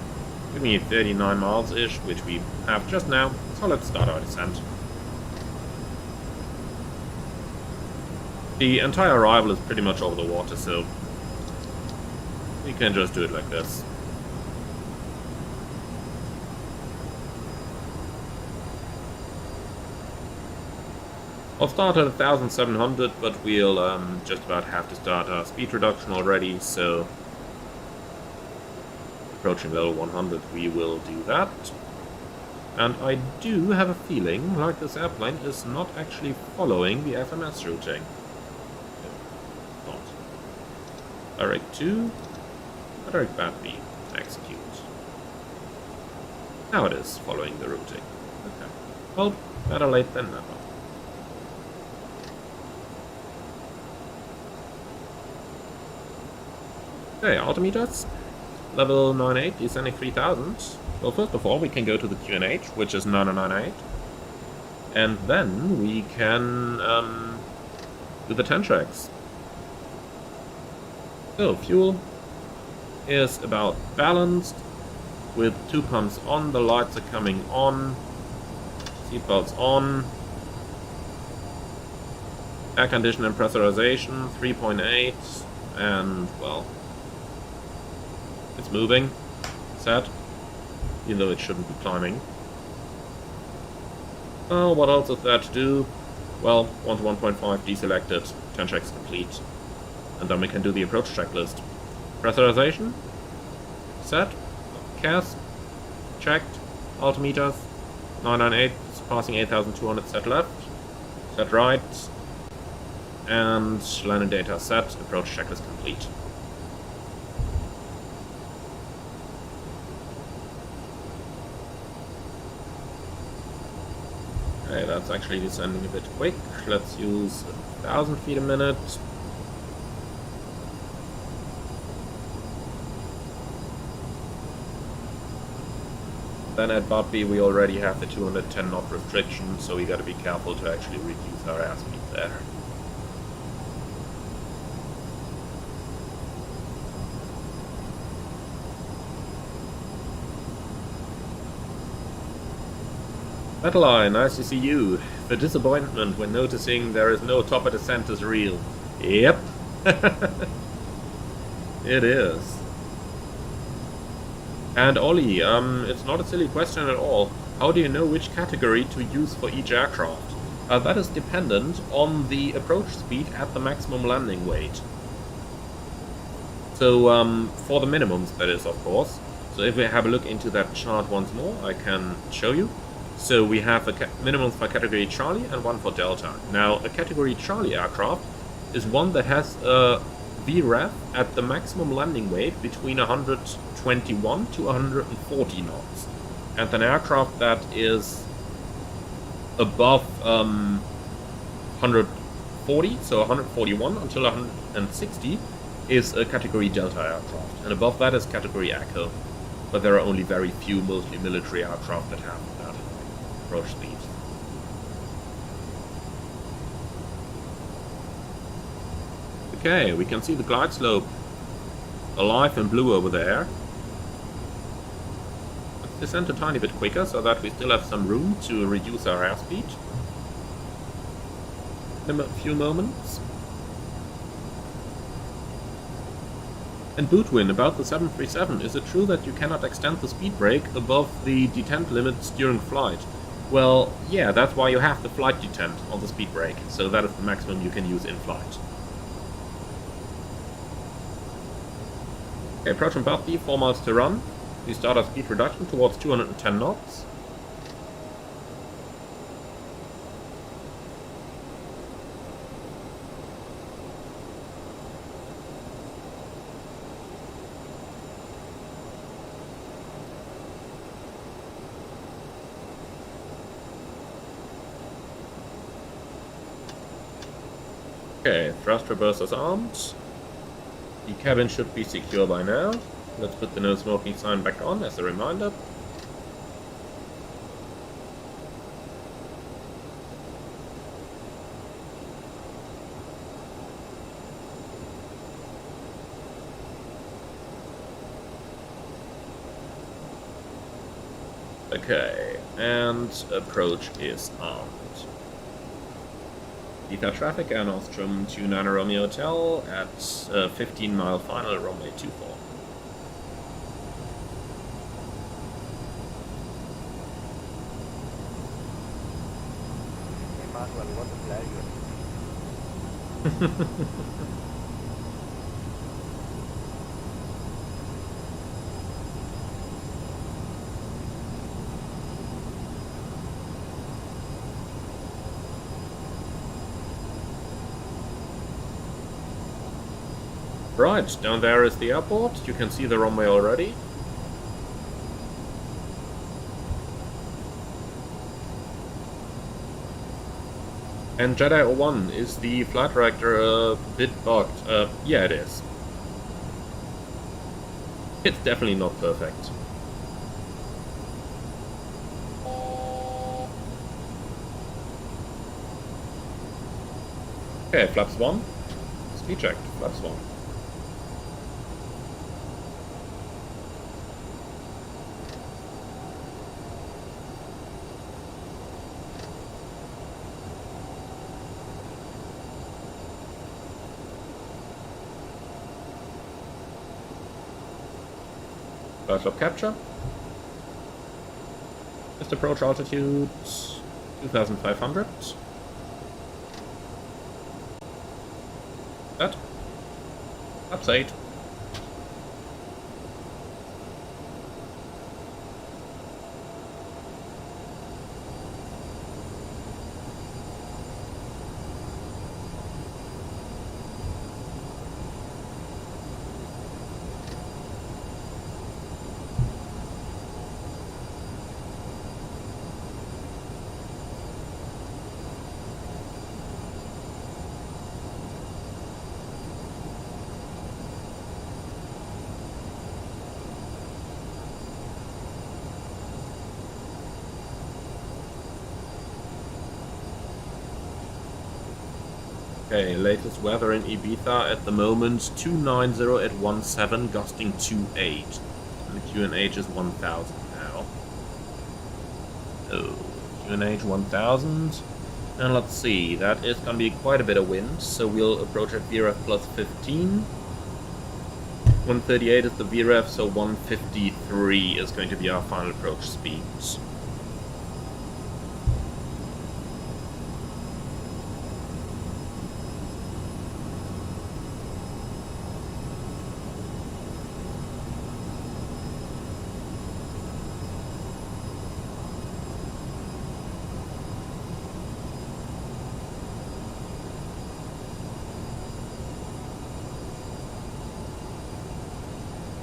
We need 39 miles-ish, which we have just now, so let's start our descent. The entire arrival is pretty much over the water, so we can just do it like this. I'll start at 1,700, but we'll just about have to start our speed reduction already, so approaching level 100 we will do that. And I do have a feeling like this airplane is not actually following the FMS routing. No, not. Direct 2, direct bad B, execute. Now it is following the routing. Okay. Well, better late than never. Okay, altimeters, level 98, descending 3000. Well, first of all, we can go to the QNH, which is 9098. And then we can do the 10 tracks. So, fuel is about balanced, with 2 pumps on, the lights are coming on, seatbelts on, air condition and pressurization, 3.8, and, well, it's moving, set, even though it shouldn't be climbing. Oh, what else is there to do? Well, 1 to 1.5 deselected, 10 checks complete. And then we can do the approach checklist. Pressurization, set, CAS, checked, altimeters, 998, passing 8,200, set left, set right, and landing data set, approach checklist complete. Okay, that's actually descending a bit quick. Let's use 1,000 feet a minute. Then at Budby we already have the 210 knot restriction, so we gotta be careful to actually reduce our airspeed there. Satellite, nice to see you. The disappointment when noticing there is no top at descent is real. Yep. It is. And Ollie, it's not a silly question at all. How do you know which category to use for each aircraft? That is dependent on the approach speed at the maximum landing weight. So, for the minimums, that is, of course. So if we have a look into that chart once more, I can show you. So we have a minimums for category Charlie and one for Delta. Now, a category Charlie aircraft is one that has a VREF at the maximum landing weight between 121 to 140 knots. And an aircraft that is above 140, so 141 until 160, is a category Delta aircraft. And above that is category Echo. But there are only very few, mostly military aircraft that have that approach speed. Okay, we can see the glide slope alive in blue over there. Let's descend a tiny bit quicker so that we still have some room to reduce our airspeed. In a few moments. And Bootwin, about the 737, is it true that you cannot extend the speed brake above the detent limits during flight? Well, yeah, that's why you have the flight detent on the speed brake, so that is the maximum you can use in flight. Okay, approaching Basti, 4 miles to run. We start our speed reduction towards 210 knots. Okay, thrust reversers armed. The cabin should be secure by now. Let's put the no smoking sign back on as a reminder. Okay, and approach is armed. Lita traffic Air Nostrum to Nana Romeo Hotel at 15 mile final runway 24. Right, down there is the airport. You can see the runway already. And Jedi 01, is the flight director a bit bugged? Yeah, it is. It's definitely not perfect. Okay, flaps 1. Speed checked, flaps 1. First up capture. Just approach altitude 2,500. That. Ups 8. Okay, latest weather in Ibiza at the moment, 290 at 17, gusting 28. And the QNH is 1000 now. Oh, QNH 1000. And let's see, that is going to be quite a bit of wind, so we'll approach at VREF plus 15. 138 is the VREF, so 153 is going to be our final approach speed.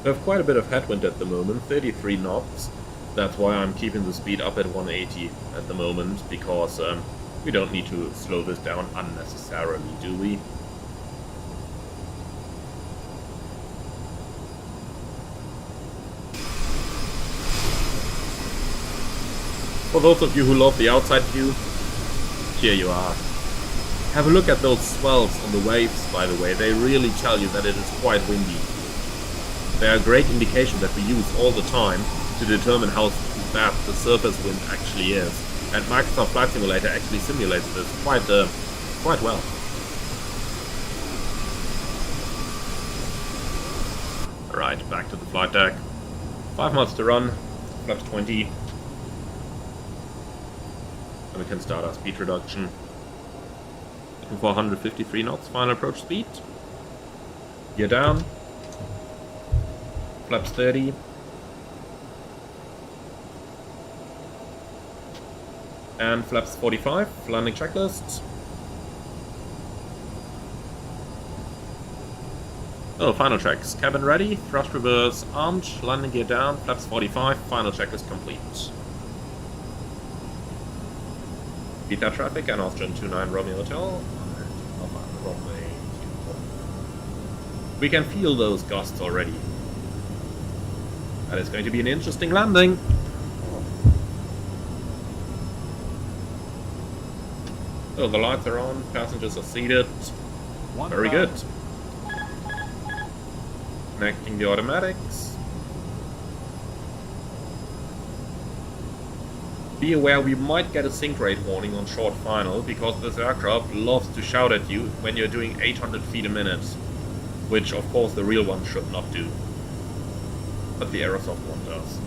We have quite a bit of headwind at the moment, 33 knots. That's why I'm keeping the speed up at 180 at the moment, because we don't need to slow this down unnecessarily, do we? For those of you who love the outside view, here you are. Have a look at those swells on the waves, by the way. They really tell you that it is quite windy. They are a great indication that we use all the time to determine how bad the surface wind actually is. And Microsoft Flight Simulator actually simulates this quite well. Alright, back to the flight deck. 5 miles to run, flaps 20. We can start our speed reduction. Looking for 153 knots, final approach speed. Gear down. Flaps 30. And flaps 45, landing checklist. Oh, final checks. Cabin ready, thrust reverse armed, landing gear down, flaps 45, final checklist complete. Beat that traffic and Austrian 29 Romeo Hotel. We can feel those gusts already. That is going to be an interesting landing. So the lights are on, passengers are seated. Very good. Connecting the automatics. Be aware we might get a sink rate warning on short final, because this aircraft loves to shout at you when you're doing 800 feet a minute. Which of course the real one should not do. But the Aerosoft one does.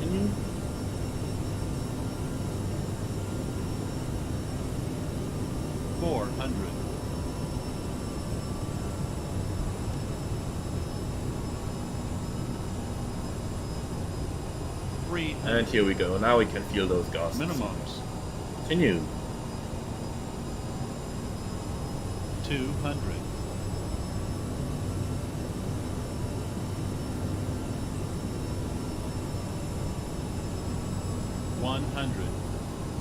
Continue. 400. 300. And here we go. Now we can feel those gusts. Minimums. Continue. 200. 100.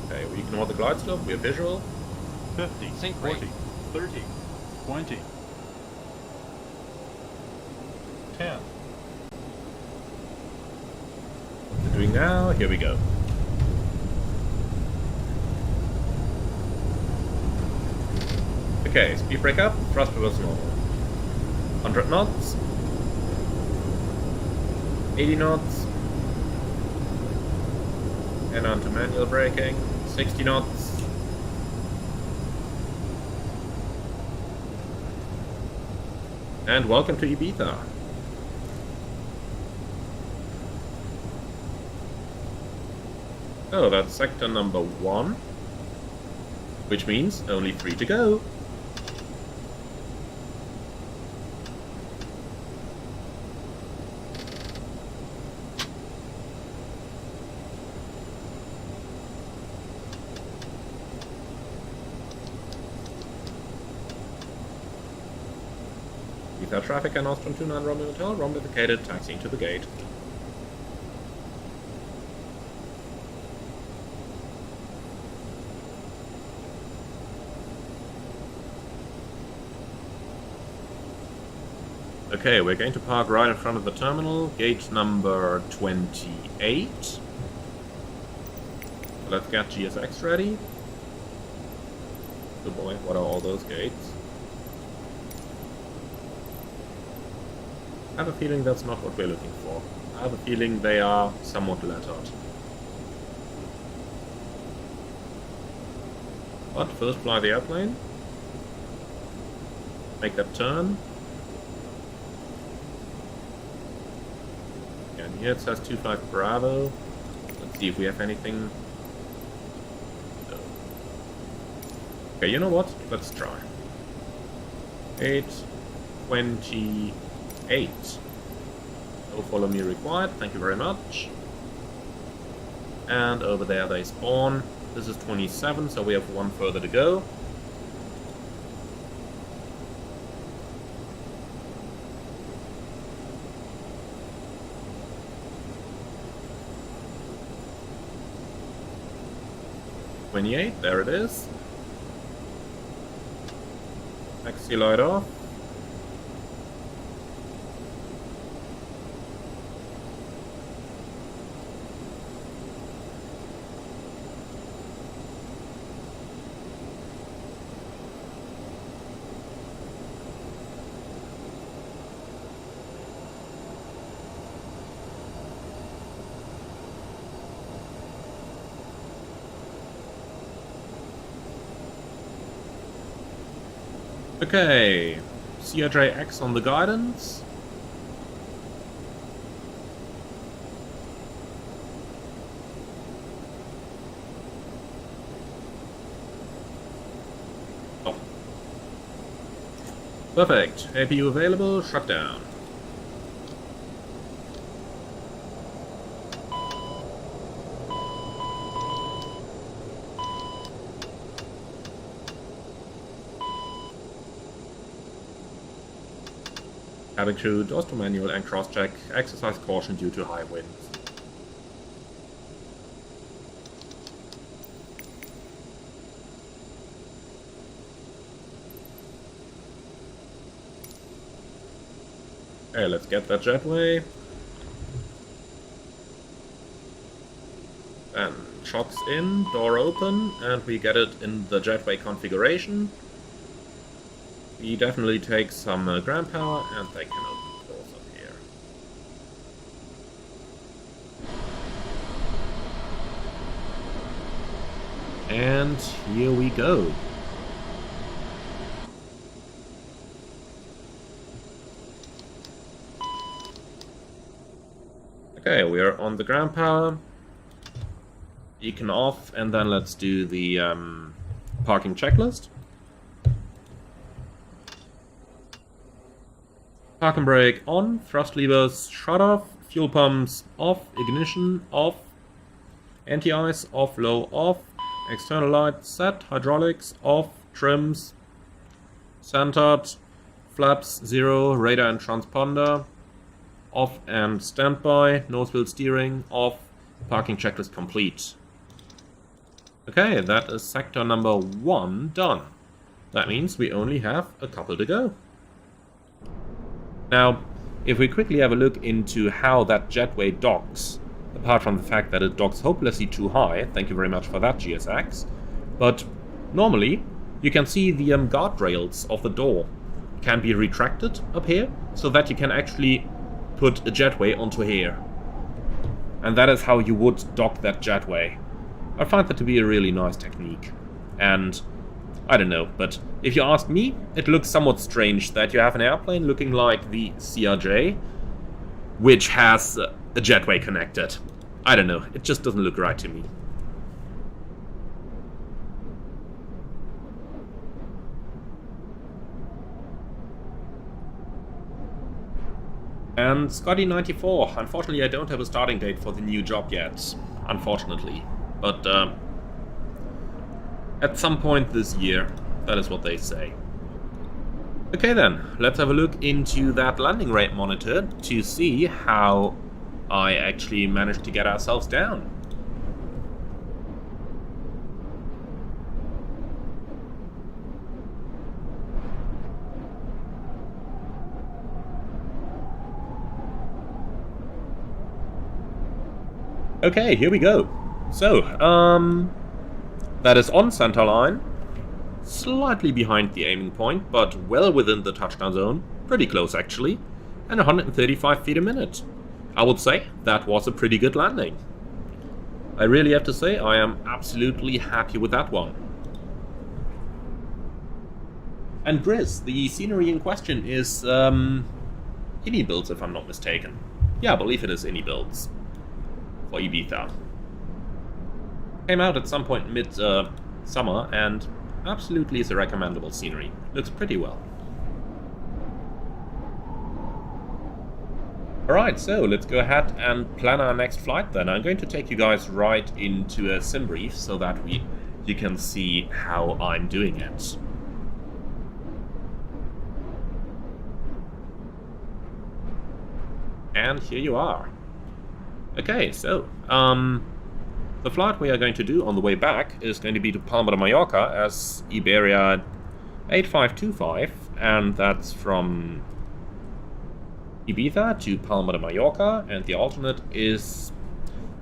Okay, we ignore the glide slope. We are visual. 50. Sync 40. rate. 30. 20. 10. What we're doing now? Here we go. Okay, speed brake up. Thrust reverse normal. 100 knots. 80 knots. And on to manual braking. 60 knots. And welcome to Ibiza. Oh, that's sector number 1. Which means only 3 to go. Ibiza traffic and Austrian 29 Romeo Hotel, Romeo vacated, taxiing to the gate. Okay, we're going to park right in front of the terminal, gate number 28. Let's get GSX ready. Oh boy, what are all those gates? I have a feeling that's not what we're looking for. I have a feeling they are somewhat lettered. But first fly the airplane. Make that turn. And here it says 25 Bravo. Let's see if we have anything. No. Okay, you know what? Let's try. 828. No follow me required. Thank you very much. And over there they spawn. This is 27, so we have one further to go. There it is. Taxi light off. Okay, CRJ1000 on the guidance. Oh. Perfect. APU available, shut down. Cabin crew, doors to manual and cross-check. Exercise caution due to high winds. Okay, let's get that jetway. And shocks in, door open, and we get it in the jetway configuration. We definitely take some ground power, and they can open the doors up here. And here we go. Okay, we are on the ground power. Beacon off, and then let's do the parking checklist. Parking brake on, thrust levers shut off, fuel pumps off, ignition off, anti-ice off, low off, external lights set, hydraulics off, trims centered, flaps 0, radar and transponder off and standby, nose wheel steering off, parking checklist complete. Okay, that is sector number 1 done. That means we only have a couple to go. Now, if we quickly have a look into how that jetway docks, apart from the fact that it docks hopelessly too high, thank you very much for that, GSX, but normally you can see the guardrails of the door can be retracted up here, so that you can actually put a jetway onto here. And that is how you would dock that jetway. I find that to be a really nice technique, and I don't know, but if you ask me, it looks somewhat strange that you have an airplane looking like the CRJ, which has a jetway connected. I don't know, it just doesn't look right to me. And Scotty94, unfortunately I don't have a starting date for the new job yet, unfortunately. But at some point this year, that is what they say. Okay then, let's have a look into that landing rate monitor to see how I actually managed to get ourselves down. Okay, here we go. So, that is on center line, slightly behind the aiming point, but well within the touchdown zone, pretty close actually, and 135 feet a minute. I would say that was a pretty good landing. I really have to say I am absolutely happy with that one. And Grizz, the scenery in question is Ini builds if I'm not mistaken. Yeah, I believe it is Ini builds for Ibiza. Came out at some point mid-summer, and absolutely is a recommendable scenery. Looks pretty well. Alright, so let's go ahead and plan our next flight then. I'm going to take you guys right into a sim brief so that you can see how I'm doing it. And here you are. Okay, so, the flight we are going to do on the way back is going to be to Palma de Mallorca as Iberia 8525, and that's from Ibiza to Palma de Mallorca, and the alternate is,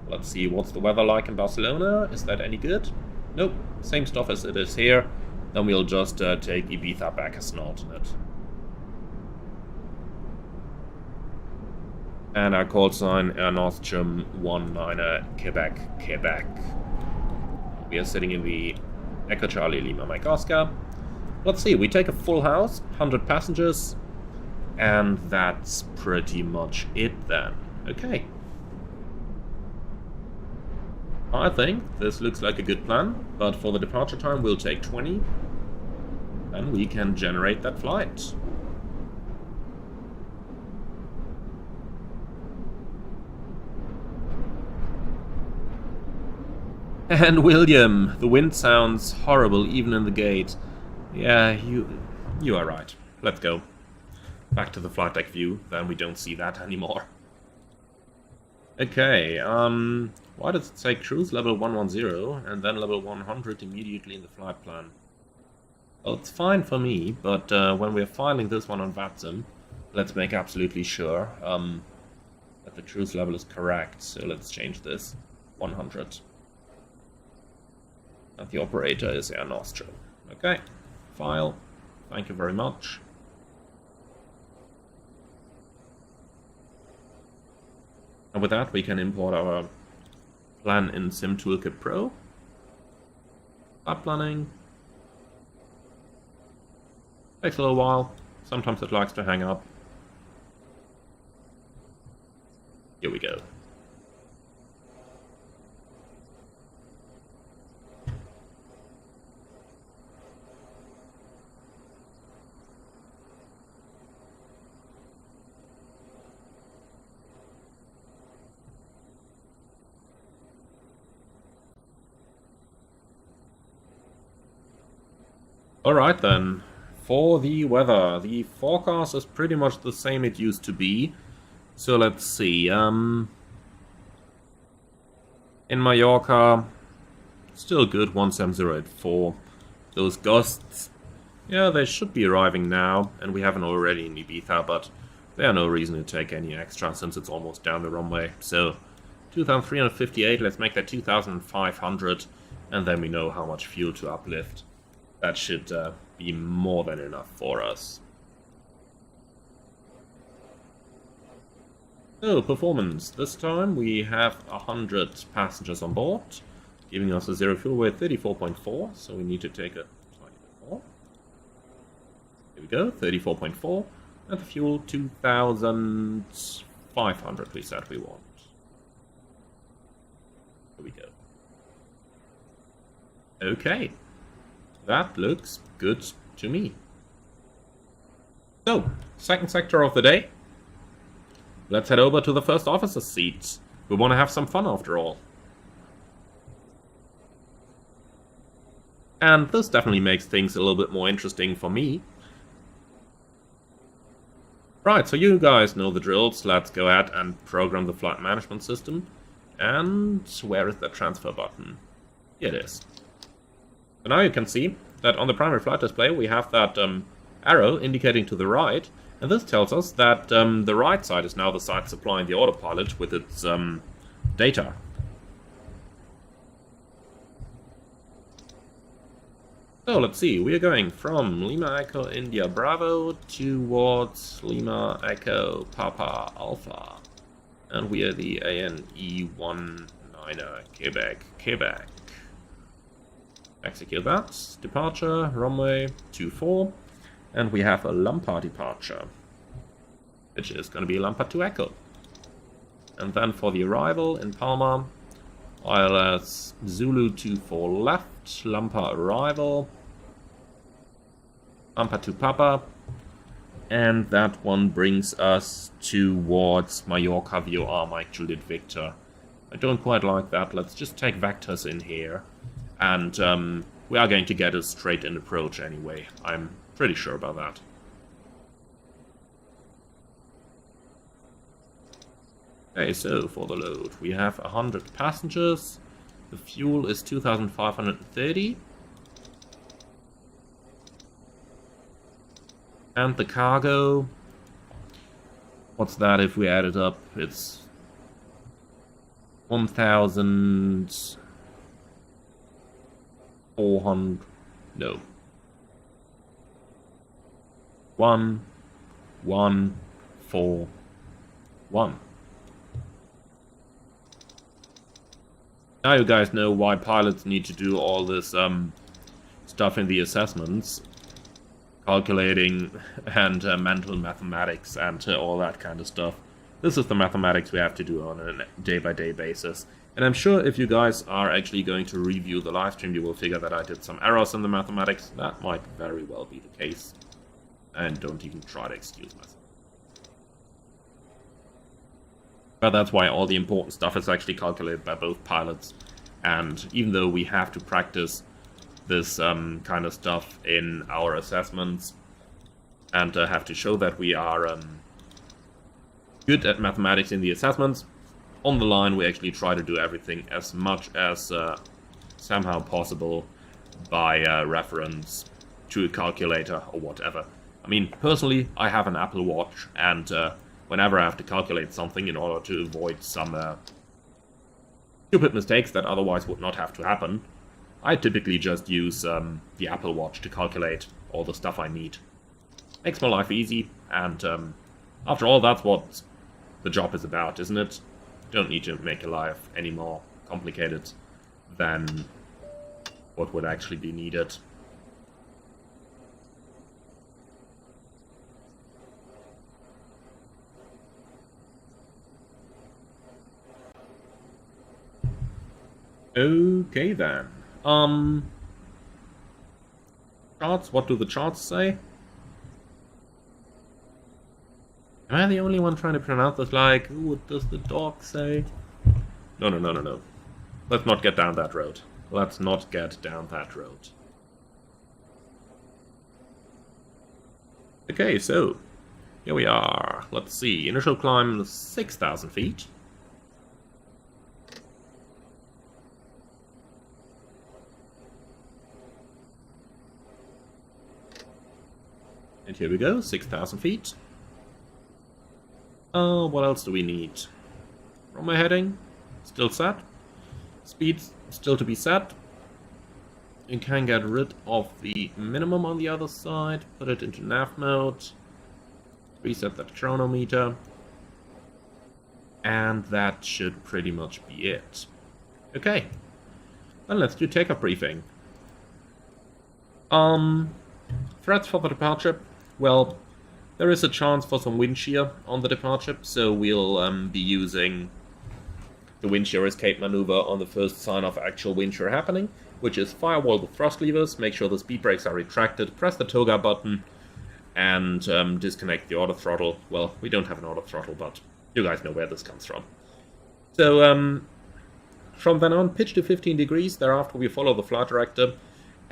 let's see, what's the weather like in Barcelona? Is that any good? Nope, same stuff as it is here. Then we'll just take Ibiza back as an alternate. And our call sign Air North Chum 19 Quebec, Quebec. We are sitting in the Echo Charlie Lima Mike Oscar. Let's see, we take a full house, 100 passengers, and that's pretty much it then. Okay. I think this looks like a good plan, but for the departure time we'll take 20, and we can generate that flight. And William, the wind sounds horrible even in the gate. Yeah, you are right. Let's go. Back to the flight deck view, then we don't see that anymore. Okay, why does it say cruise level 110 and then level 100 immediately in the flight plan? Well, it's fine for me, but when we're filing this one on VATSIM, let's make absolutely sure that the cruise level is correct. So let's change this 100. And the operator is Air Nostrum. Okay, file. Thank you very much. And with that, we can import our plan in Sim Toolkit Pro. Flight planning. Takes a little while. Sometimes it likes to hang up. Here we go. Alright then, for the weather, the forecast is pretty much the same it used to be. So let's see, in Mallorca, still good, 17084. Those gusts, yeah, they should be arriving now, and we haven't already in Ibiza, but there's no reason to take any extra since it's almost down the runway. So, 2,358, let's make that 2,500, and then we know how much fuel to uplift. That should be more than enough for us. So, performance. This time we have 100 passengers on board, giving us a zero fuel weight 34.4, so we need to take a tiny bit more. Here we go, 34.4, and the fuel 2,500 we said we want. Here we go. Okay. That looks good to me. So, second sector of the day. Let's head over to the first officer's seat. We want to have some fun after all. And this definitely makes things a little bit more interesting for me. Right, so you guys know the drills. Let's go ahead and program the flight management system. And where is the transfer button? Here it is. So now you can see that on the primary flight display we have that arrow indicating to the right, and this tells us that the right side is now the side supplying the autopilot with its data. So let's see, we are going from Lima Echo India Bravo towards Lima Echo Papa Alpha, and we are the ANE19er Quebec. Execute that. Departure, runway 24. And we have a Lampa departure, which is going to be Lampa to Echo. And then for the arrival in Palma, ILS Zulu 24 left, Lampa arrival, Lampa to Papa, and that one brings us towards Mallorca VOR Mike Juliet Victor. I don't quite like that. Let's just take vectors in here. And we are going to get a straight-in approach anyway. I'm pretty sure about that. Okay, so for the load, we have 100 passengers. The fuel is 2,530. And the cargo, what's that if we add it up? It's 1,400, no. 1,141. Now you guys know why pilots need to do all this stuff in the assessments. calculating and mental mathematics and all that kind of stuff. This is the mathematics we have to do on a day-by-day basis. And I'm sure if you guys are actually going to review the live stream, you will figure that I did some errors in the mathematics. That might very well be the case. And don't even try to excuse myself. But that's why all the important stuff is actually calculated by both pilots. And even though we have to practice this kind of stuff in our assessments and have to show that we are good at mathematics in the assessments, on the line we actually try to do everything as much as somehow possible by reference to a calculator or whatever. I mean, personally, I have an Apple Watch, and whenever I have to calculate something in order to avoid some stupid mistakes that otherwise would not have to happen, I typically just use the Apple Watch to calculate all the stuff I need. Makes my life easy, and after all, that's what the job is about, isn't it? Don't need to make a life any more complicated than what would actually be needed. Okay then. Charts, what do the charts say? Am I the only one trying to pronounce this like, what does the dog say? No. Let's not get down that road. Let's not get down that road. Okay, so, here we are. Let's see, initial climb 6,000 feet. And here we go, 6,000 feet. What else do we need? Runway heading, still set. Speed, still to be set. You can get rid of the minimum on the other side, put it into nav mode, reset that chronometer, and that should pretty much be it. Okay, then let's do takeoff briefing. Threats for the departure. Well, there is a chance for some wind shear on the departure, so we'll be using the wind shear escape maneuver on the first sign of actual wind shear happening, which is firewall the thrust levers, make sure the speed brakes are retracted, press the toga button, and disconnect the auto throttle. Well, we don't have an auto throttle, but you guys know where this comes from. So, from then on, pitch to 15 degrees, thereafter we follow the flight director,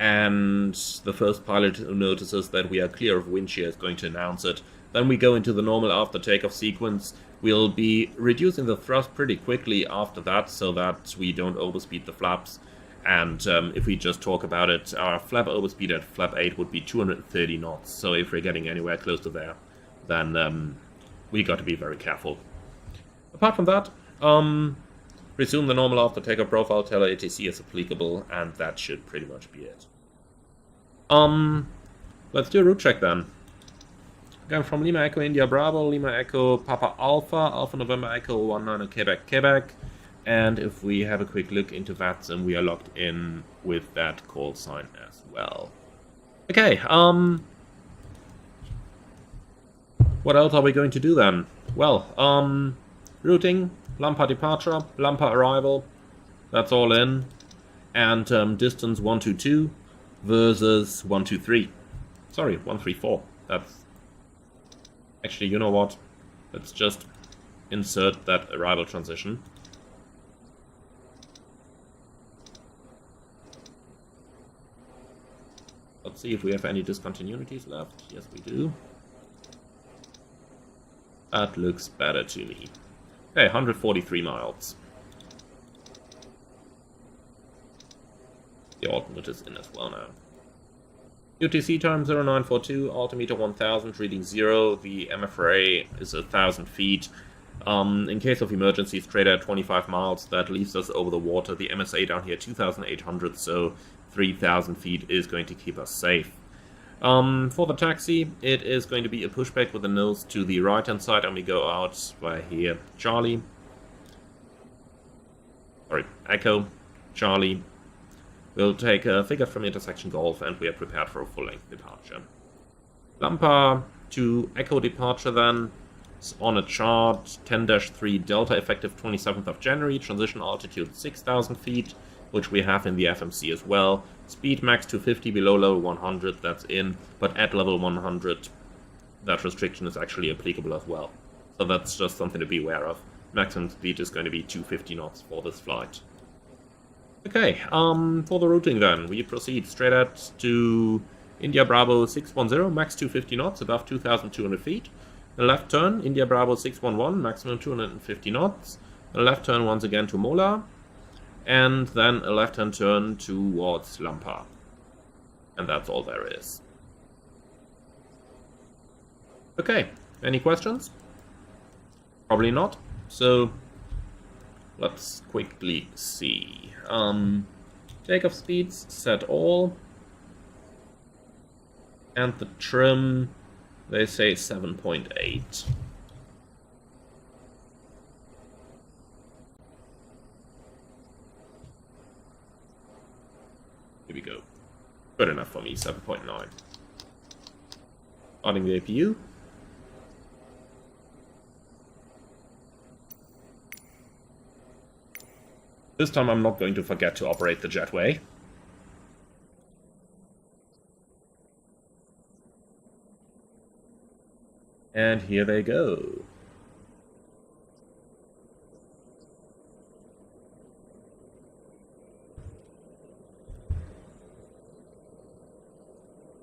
and the first pilot who notices that we are clear of wind shear is going to announce it. Then we go into the normal after takeoff sequence. We'll be reducing the thrust pretty quickly after that, so that we don't overspeed the flaps. And if we just talk about it, our flap overspeed at flap 8 would be 230 knots. So if we're getting anywhere close to there, then we got to be very careful. Apart from that, resume the normal after takeoff profile, tell ATC is applicable, and that should pretty much be it. Let's do a route check then. Going from Lima Echo India Bravo, Lima Echo Papa Alpha, Alpha November Echo 19 Quebec, Quebec. And if we have a quick look into that, then we are locked in with that call sign as well. Okay, what else are we going to do then? Well, routing, Lampa departure, Lampa arrival, that's all in. And distance 122 versus 123. Sorry, 134. That's... Actually, you know what? Let's just insert that arrival transition. Let's see if we have any discontinuities left. Yes, we do. That looks better to me. Okay, 143 miles. The alternate is in as well now. UTC time 0942, altimeter 1000, reading 0. The MFRA is 1000 feet. In case of emergency, straight at 25 miles, that leaves us over the water. The MSA down here 2800, so 3000 feet is going to keep us safe. For the taxi, it is going to be a pushback with the nose to the right hand side, and we go out by here. Charlie. Sorry, Echo. Charlie. We'll take a figure from intersection Golf, and we are prepared for a full-length departure. Lampa to Echo departure then. It's on a chart 10-3 Delta effective 27th of January. Transition altitude 6,000 feet, which we have in the FMC as well. Speed max 250 below level 100, that's in. But at level 100, that restriction is actually applicable as well. So that's just something to be aware of. Maximum speed is going to be 250 knots for this flight. Okay, for the routing then, we proceed straight out to India Bravo 610, max 250 knots, above 2,200 feet. A left turn, India Bravo 611, maximum 250 knots. A left turn once again to Mola. And then a left-hand turn towards Lampa. And that's all there is. Okay, any questions? Probably not. So, let's quickly see. Takeoff speeds, set all. And the trim, they say 7.8. Here we go. Good enough for me, 7.9. Starting the APU. This time I'm not going to forget to operate the jetway. And here they go.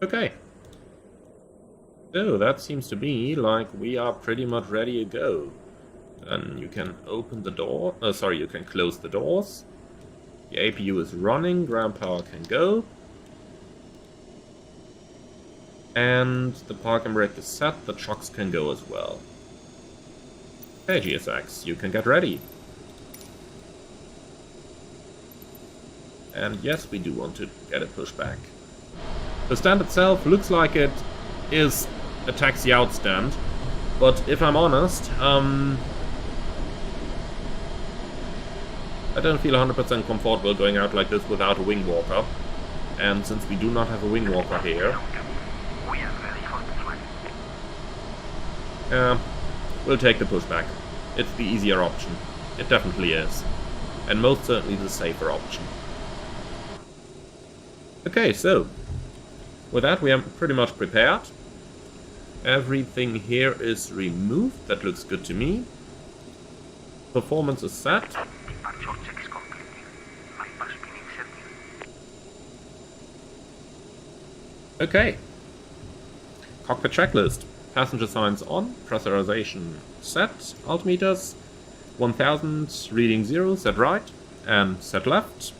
Okay. So that seems to be like we are pretty much ready to go. Then you can open the door. Sorry, you can close the doors. The APU is running. Ground power can go. And the parking brake is set. The shocks can go as well. Okay, GSX, you can get ready. And yes, we do want to get a pushback. The stand itself looks like it is a taxi out stand, but if I'm honest, I don't feel 100% comfortable going out like this without a wing walker. And since we do not have a wing walker here, we'll take the pushback. It's the easier option. It definitely is. And most certainly the safer option. Okay, so with that we are pretty much prepared. Everything here is removed. That looks good to me. Performance is set. Okay. Cockpit checklist. Passenger signs on. Pressurization set. Altimeters 1000, reading 0, set right and set left.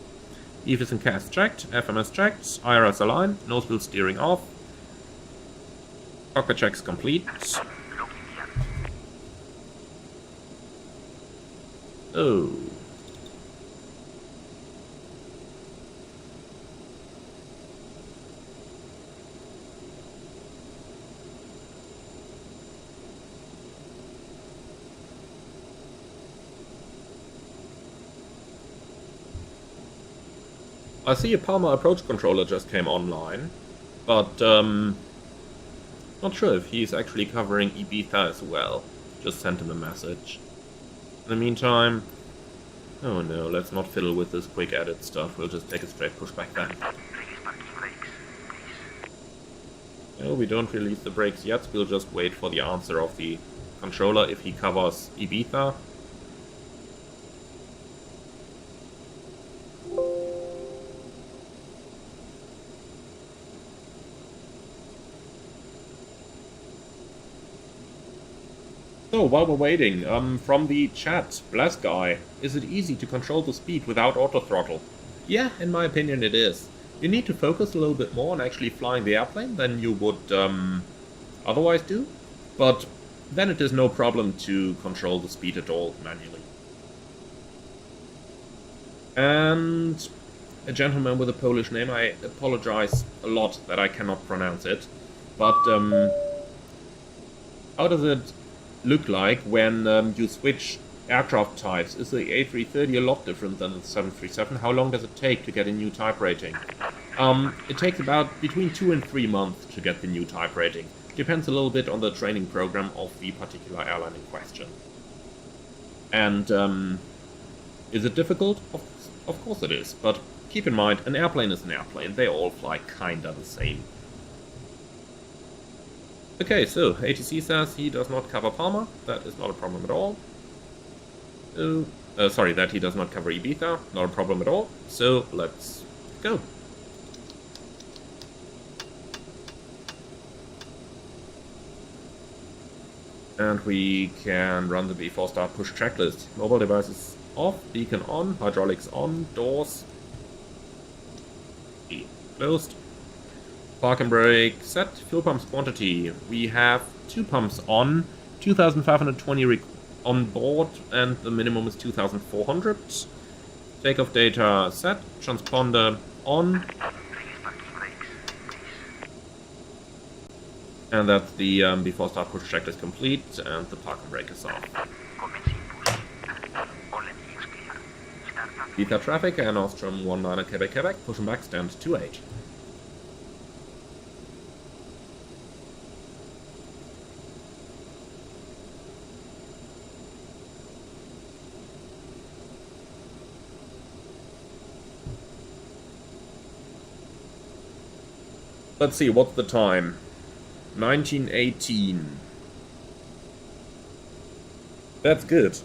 EFIS and CAS checked, FMS checked, IRS aligned, nose wheel steering off. Cockpit checks complete. Oh. I see a Palmer approach controller just came online, but not sure if he's actually covering Ibiza as well. Just sent him a message. In the meantime, oh no, let's not fiddle with this quick edit stuff. We'll just take a straight pushback then. No, we don't release the brakes yet. We'll just wait for the answer of the controller if he covers Ibiza. So, while we're waiting, from the chat, Blast Guy, is it easy to control the speed without auto-throttle? Yeah, in my opinion it is. You need to focus a little bit more on actually flying the airplane than you would otherwise do, but then it is no problem to control the speed at all manually. And a gentleman with a Polish name, I apologize a lot that I cannot pronounce it, but how does it look like when you switch aircraft types? Is the A330 a lot different than the 737? How long does it take to get a new type rating? It takes about between 2 and 3 months to get the new type rating. depends a little bit on the training program of the particular airline in question. And is it difficult? Of course it is, but keep in mind, an airplane is an airplane. They all fly kinda the same. Okay, so ATC says he does not cover Palma. That is not a problem at all. Sorry, that he does not cover Ibiza. Not a problem at all. So let's go. And we can run the V4 start push checklist. Mobile devices off, beacon on, hydraulics on, doors closed. Park and brake set, fuel pumps quantity. We have 2 pumps on, 2,520 on board, and the minimum is 2,400. Takeoff data set, transponder on. And that's the before start push checklist complete, and the park and brake is off. Beta traffic, and Ostrom 19 Quebec, Quebec, pushing back, stand 28. Let's see, what's the time? 1918. That's good.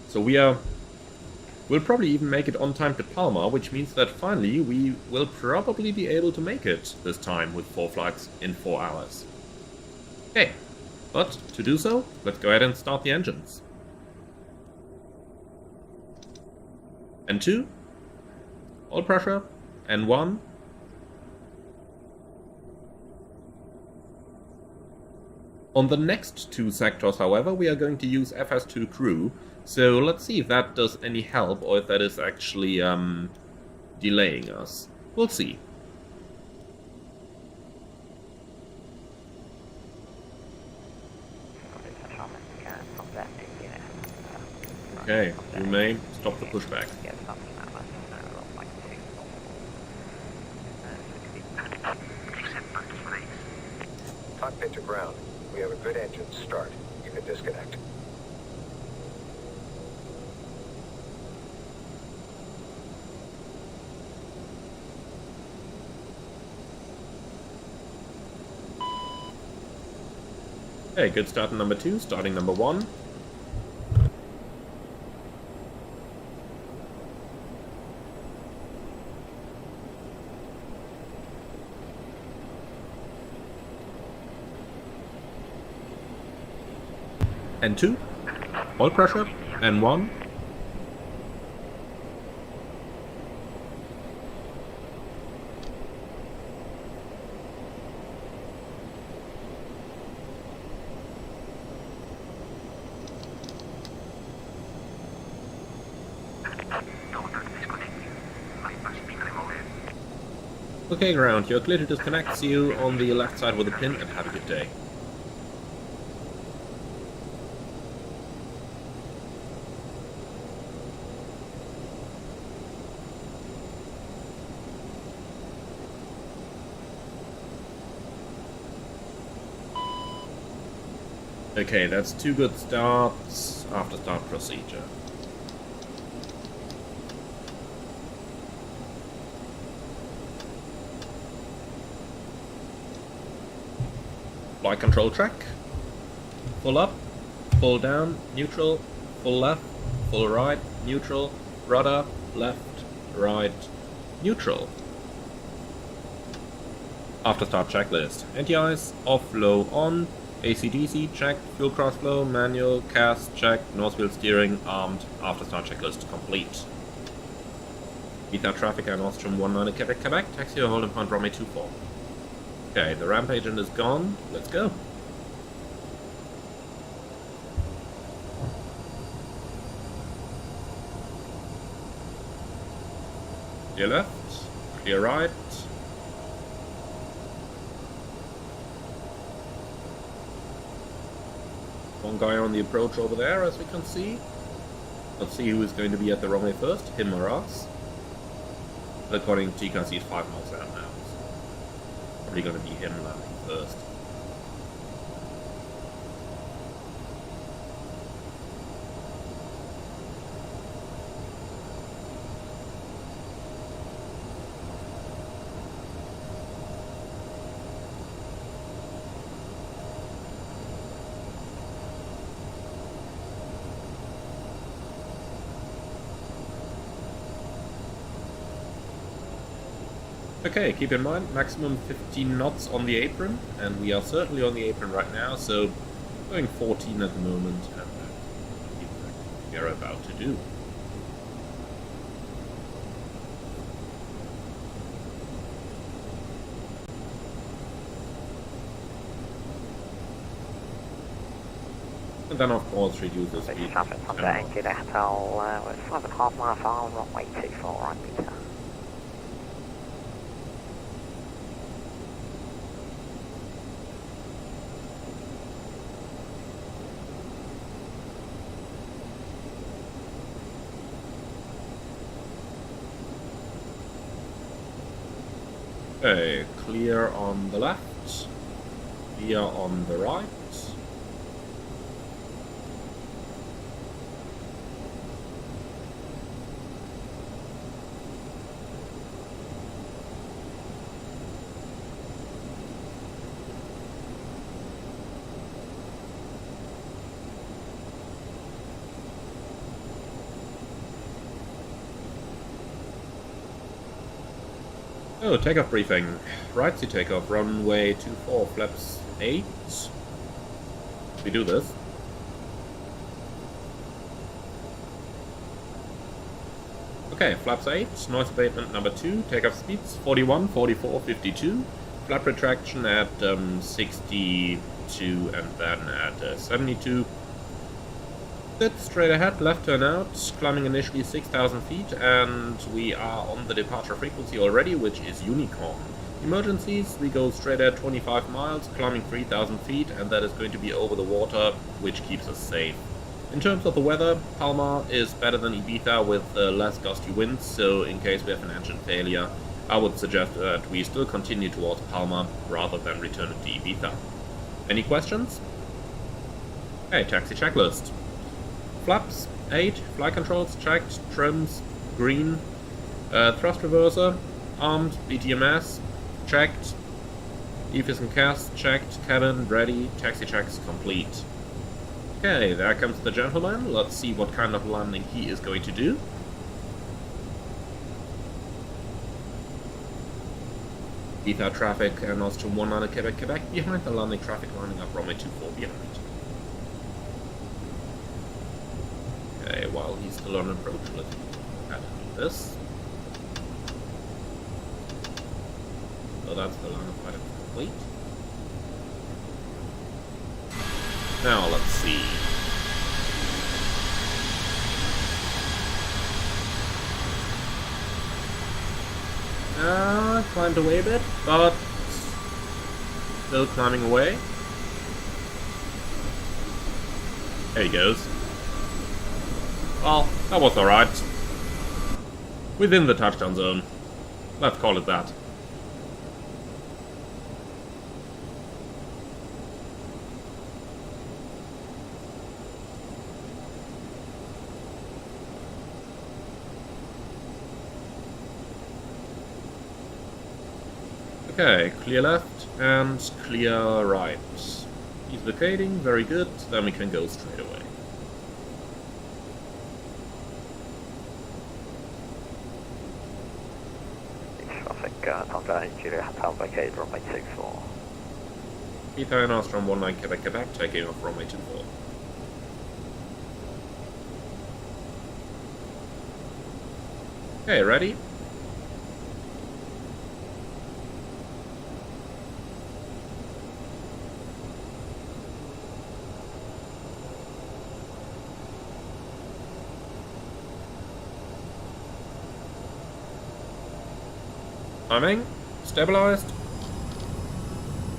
So we'll probably even make it on time to Palma, which means that finally we will probably be able to make it this time with 4 flights in 4 hours. Okay, but to do so, let's go ahead and start the engines. N2, all pressure, N1. On the next 2 sectors, however, we are going to use FS2 crew, so let's see if that does any help or if that is actually delaying us. We'll see. Okay, you may stop the pushback. Cockpit to ground. We have a good engine start. You can disconnect. Okay, good start in number 2, starting number 1. N2, oil pressure, N1. Okay, ground, you're clear to disconnect. See you on the left side with a pin, and have a good day. Okay, that's 2 good starts after start procedure. Flight control track. Full up, full down, neutral, full left, full right, neutral, rudder, left, right, neutral. After start checklist. Anti-ice, off, low, on. AC/DC, check. Fuel cross flow, manual, CAS, check. North wheel steering, armed. After start checklist complete. Beta traffic and Ostrom 19 Quebec, Quebec. Taxi or hold and point runway 24. Okay, the ramp agent is gone. Let's go. Clear left, clear right. One guy on the approach over there, as we can see. Let's see who is going to be at the runway first, him or us. According to TCAS, he's 5 miles out now. Probably going to be him landing first. Okay, keep in mind, maximum 15 knots on the apron, and we are certainly on the apron right now, so going 14 at the moment, and that's what we are about to do. And then, of course, reduce the speed. Traffic from the engine hotel, we're 5.5 miles on runway 24 right meter. Okay, clear on the left, clear on the right. Oh, takeoff briefing. Right to takeoff, runway 24, flaps 8. We do this. Okay, flaps 8, noise abatement number 2, takeoff speeds 41, 44, 52. Flap retraction at 62 and then at 72. Sit straight ahead, left turn out, climbing initially 6,000 feet, and we are on the departure frequency already, which is Unicorn. Emergencies, we go straight at 25 miles, climbing 3,000 feet, and that is going to be over the water, which keeps us safe. In terms of the weather, Palma is better than Ibiza with less gusty winds, so in case we have an engine failure, I would suggest that we still continue towards Palma rather than return it to Ibiza. Any questions? Okay, taxi checklist. Flaps, 8, flight controls, checked, trims, green, thrust reverser, armed, BTMS, checked, EFIS and CAS, checked, cabin, ready, taxi checks complete. Okay, there comes the gentleman, let's see what kind of landing he is going to do. Ibiza traffic and Nostrum 19 Quebec, Quebec, behind the landing traffic lining up runway 24 behind. Okay, while he's still on approach, let's add this. So that's the line of flight complete. Now let's see. Climbed away a bit, but still climbing away. There he goes. Well, that was alright. Within the touchdown zone. Let's call it that. Okay, clear left and clear right. He's vacating, very good, then we can go straight away. Contact Julia Hotel vacated runway 24. Ibiza and Nostrum 19 Quebec, Quebec, taking off runway 24. Okay, ready? Timing, stabilized.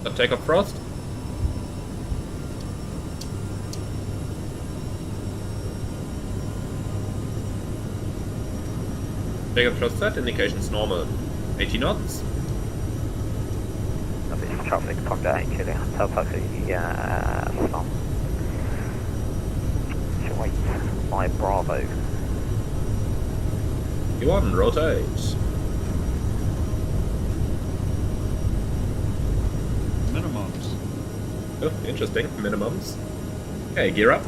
Let's take off thrust. Take off thrust set, indications normal. 80 knots. This traffic contact Julia Hotel taxi from Choice by Bravo. You1, rotate. Minimums. Oh, interesting. Minimums. Okay, gear up.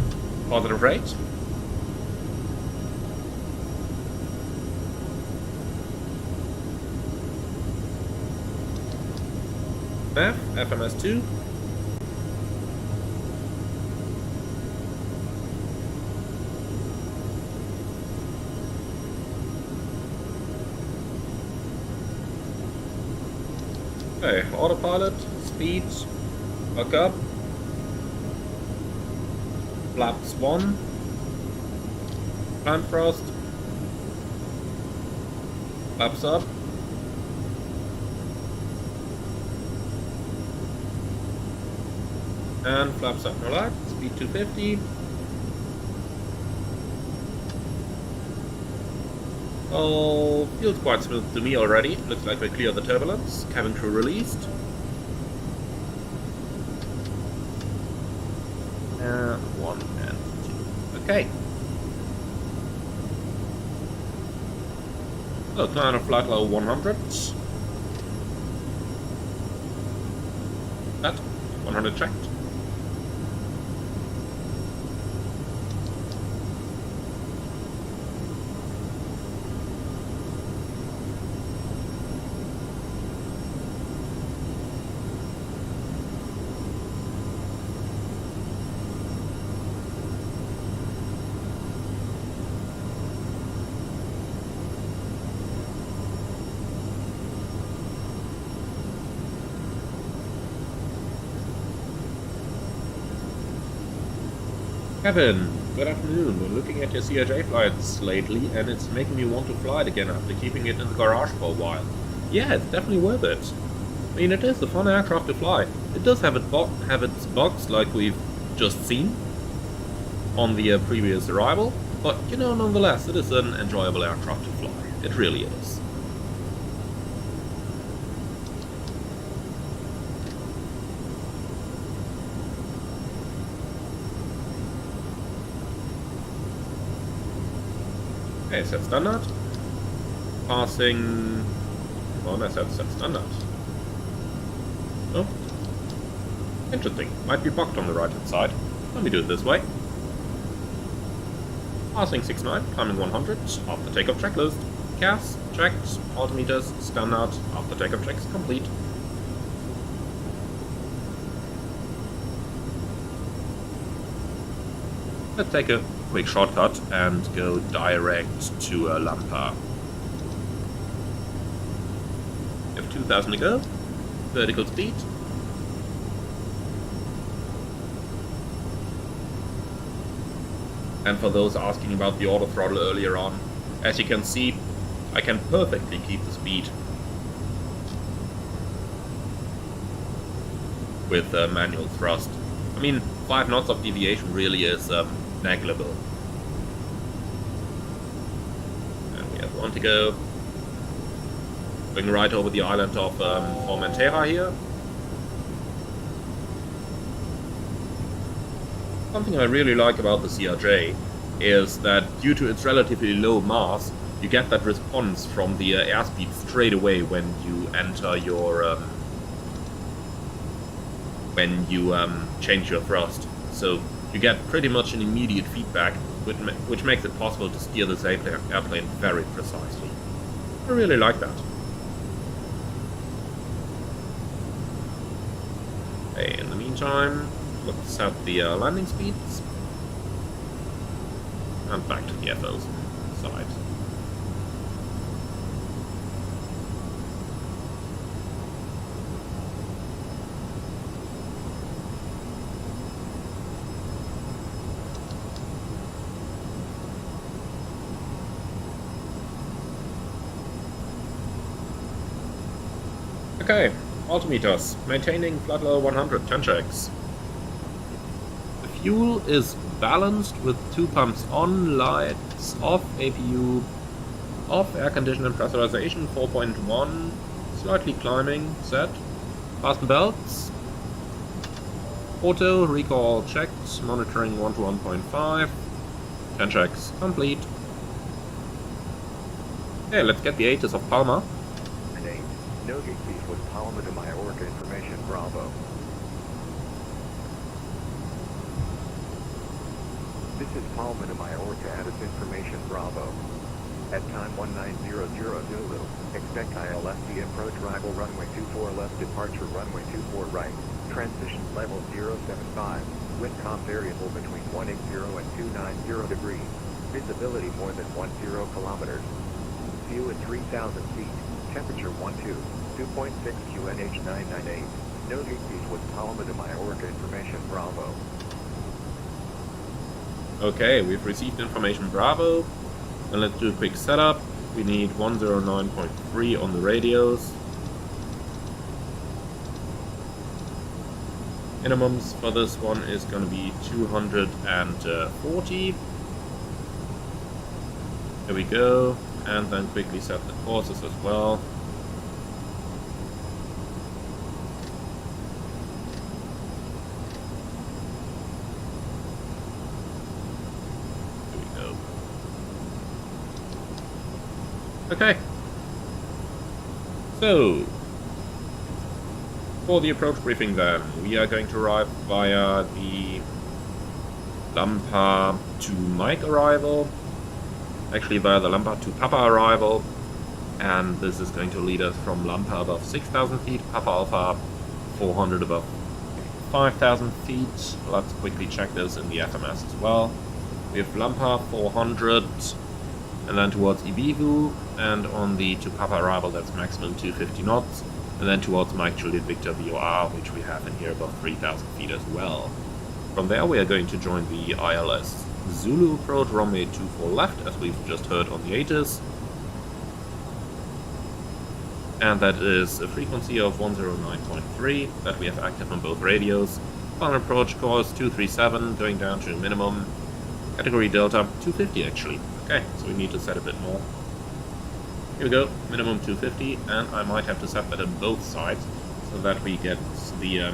Positive rate. FMS2. Okay, autopilot, speed, lock up, flaps 1, climb thrust, flaps up, and flaps up, relax, speed 250. Oh, feels quite smooth to me already. Looks like we cleared the turbulence. Cabin crew released. One and two. Okay. So, climb to flight level 100. That 100 checked. Kevin, good afternoon. We're looking at your CRJ flights lately, and it's making me want to fly it again after keeping it in the garage for a while. Yeah, it's definitely worth it. I mean, it is a fun aircraft to fly. It does have its bugs, like we've just seen on the previous arrival, but, you know, nonetheless, it is an enjoyable aircraft to fly. It really is. Okay, set standard. Passing. Oh, no, set standard. Oh. Interesting. Might be bugged on the right hand side. Let me do it this way. Passing 69, climbing 100, after takeoff checklist. CAS, checked, altimeters, standard, after takeoff checks complete. Let's take a quick shortcut and go direct to LEPA. We have 2,000 to go. Vertical speed. And for those asking about the auto throttle earlier on, as you can see, I can perfectly keep the speed with manual thrust. I mean, 5 knots of deviation really is negligible. And we have 1 to go. Going right over the island of Formentera here. Something I really like about the CRJ is that due to its relatively low mass, you get that response from the airspeed straight away when you enter your change your thrust. So you get pretty much an immediate feedback, which makes it possible to steer this airplane very precisely. I really like that. Okay, in the meantime, let's set the landing speeds. And back to the FO's side. Okay, altimeters, maintaining flight level 100, 10 checks. The fuel is balanced with 2 pumps on, lights off, APU off, air condition and pressurization 4.1, slightly climbing, set, fasten belts, auto, recall checked, monitoring 1 to 1.5, 10 checks complete. Okay, let's get the HOTAS of Palma. No gate piece with Palma to Mallorca information, Bravo. This is Palma to Mallorca at its information, Bravo. At time 1900 Zulu, expect ILFC approach arrival runway 24 left, departure runway 24 right, transition level 075, wind calm variable between 180 and 290 degrees, visibility more than 10 kilometers, view at 3,000 feet, temperature 2.6 QNH 998, no decrease with Palma de Mallorca information Bravo. Okay, we've received information Bravo. And let's do a quick setup. We need 109.3 on the radios. Minimums for this one is going to be 240. There we go. And then quickly set the courses as well. Okay, so for the approach briefing then, we are going to arrive via the Lampa to Mike arrival, actually via the Lampa to Papa arrival, and this is going to lead us from Lampa above 6,000 feet, Papa Alpha 400 above 5,000 feet. Let's quickly check this in the FMS as well. We have Lampa 400, and then towards Ibiza, and on the to Papa arrival that's maximum 250 knots, and then towards Mike Juliet Victor VOR, which we have in here above 3,000 feet as well. From there we are going to join the ILS Zulu approach runway 24 left, as we've just heard on the HOTAS, and that is a frequency of 109.3 that we have active on both radios. Final approach course 237, going down to a minimum, category Delta 250 actually. Okay, so we need to set a bit more. Here we go, minimum 250, and I might have to set that on both sides so that we get the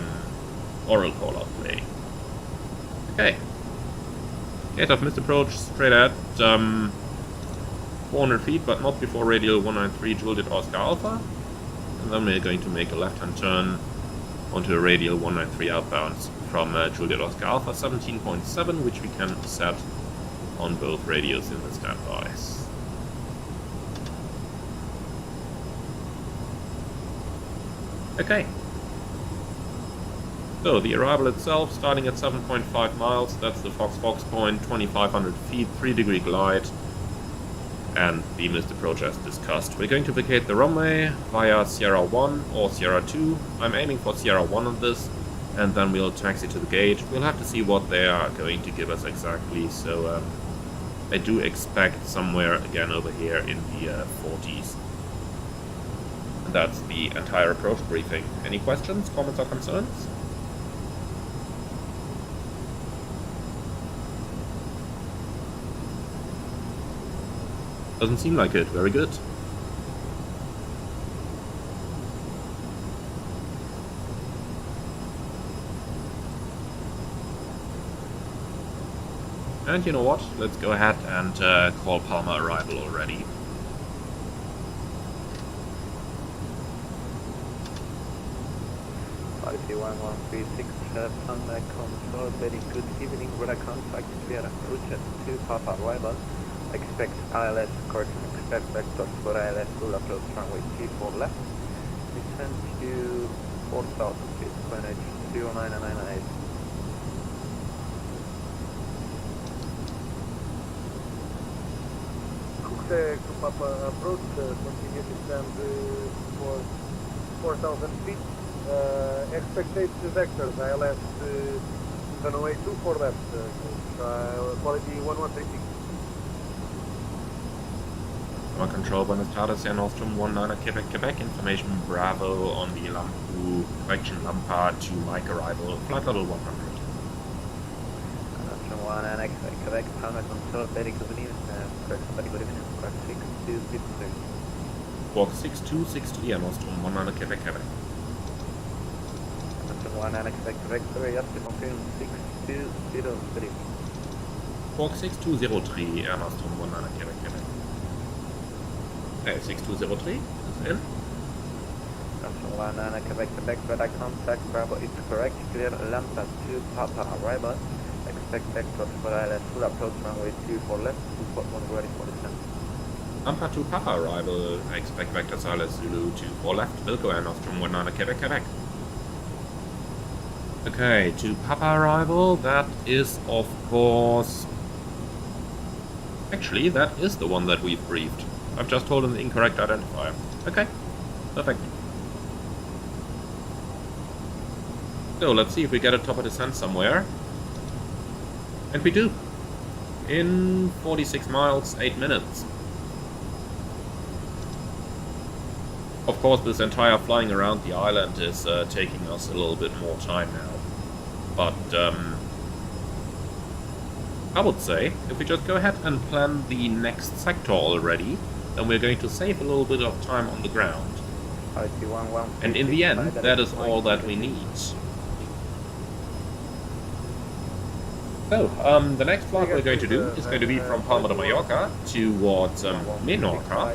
oral call out play. Okay. Gate of missed approach, straight at 400 feet, but not before radial 193 Juliet Oscar Alpha. And then we're going to make a left-hand turn onto a radial 193 outbound from Juliet Oscar Alpha 17.7, which we can set on both radios in the standbys. Okay. So the arrival itself, starting at 7.5 miles, that's the Fox point, 2,500 feet, 3-degree glide, and the missed approach as discussed. We're going to vacate the runway via Sierra 1 or Sierra 2. I'm aiming for Sierra 1 on this, and then we'll taxi to the gate. We'll have to see what they are going to give us exactly, so I do expect somewhere again over here in the 40s. And that's the entire approach briefing. Any questions, comments, or concerns? Doesn't seem like it. Very good. And you know what? Let's go ahead and call Palma arrival already. Palma control, very good evening. Radar contact, we are approach at 2 Papa arrival. Expect ILS course, expect vectors for ILS full approach runway 24 left. Descend to 4,000 feet, QNH 0998. To Papa approach, continue to descend for 4,000 feet. Expected vectors, ILS runway 24 left, quality 1136. Our control, Buenos Aires, Air Nostrum 19 Quebec, Quebec. Information Bravo on the Lampu, correction Lampa to Mike arrival, flight level 100. Nostrum 19 Quebec, Palma control, very good evening. Very good evening. Squawk 6263. Squawk 6263, Air Nostrum 19 Quebec, Quebec. Nostrum 19 Quebec, Quebec, sorry, just to confirm 6203. Squawk 6203, Air Nostrum 19 Quebec, Quebec. 6203 is in. Nostrum 19 Quebec, Quebec, radar contact, Bravo is correct, clear, Lampa 2 Papa arrival. Expect vectors for ILS full approach runway 24 left, 2.1 ready for descent. Alpha to Papa arrival. I expect Vector Silas Zulu 24 left, Wilco and Nostrum 19 Quebec, Quebec. Okay, to Papa arrival, that is of course... Actually, that is the one that we've briefed. I've just told him the incorrect identifier. Okay, perfect. So, let's see if we get a top of descent somewhere. And we do. In 46 miles, 8 minutes. Of course, this entire flying around the island is taking us a little bit more time now. But, I would say, if we just go ahead and plan the next sector already, then we're going to save a little bit of time on the ground. And in the end, that is all that we need. So, the next flight we're going to do is going to be from Palma de Mallorca towards Menorca.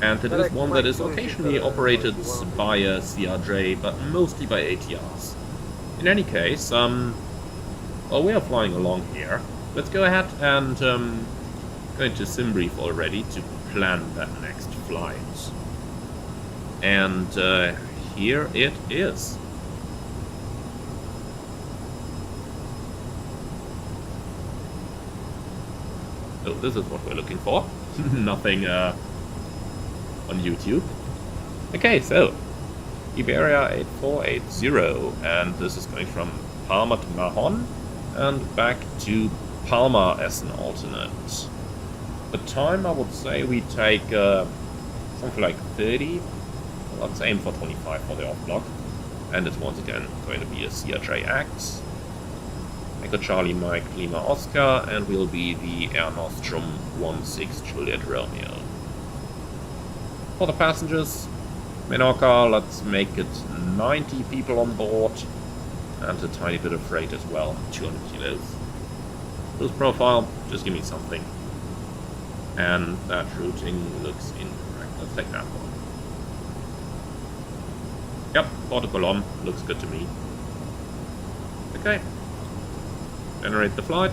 And it is one that is occasionally operated by a CRJ, but mostly by ATRs. In any case, while we are flying along here, let's go ahead and go into SimBrief already to plan that next flight. And here it is. So this is what we're looking for. Nothing on YouTube. Okay, so Iberia 8480, and this is going from Palma to Mahon and back to Palma as an alternate. The time, I would say we take something like 30. Well, let's aim for 25 for the off block. And it's once again going to be a CRJ Axe. Echo Charlie Mike Lima Oscar, and we'll be the Air Nostrum 16 Juliet Romeo. For the passengers, Menorca, let's make it 90 people on board, and a tiny bit of freight as well, 200 kilos. Cruise profile, just give me something. And that routing looks incorrect. Let's take that one. Yep, Porto Colom, looks good to me. Okay. Generate the flight.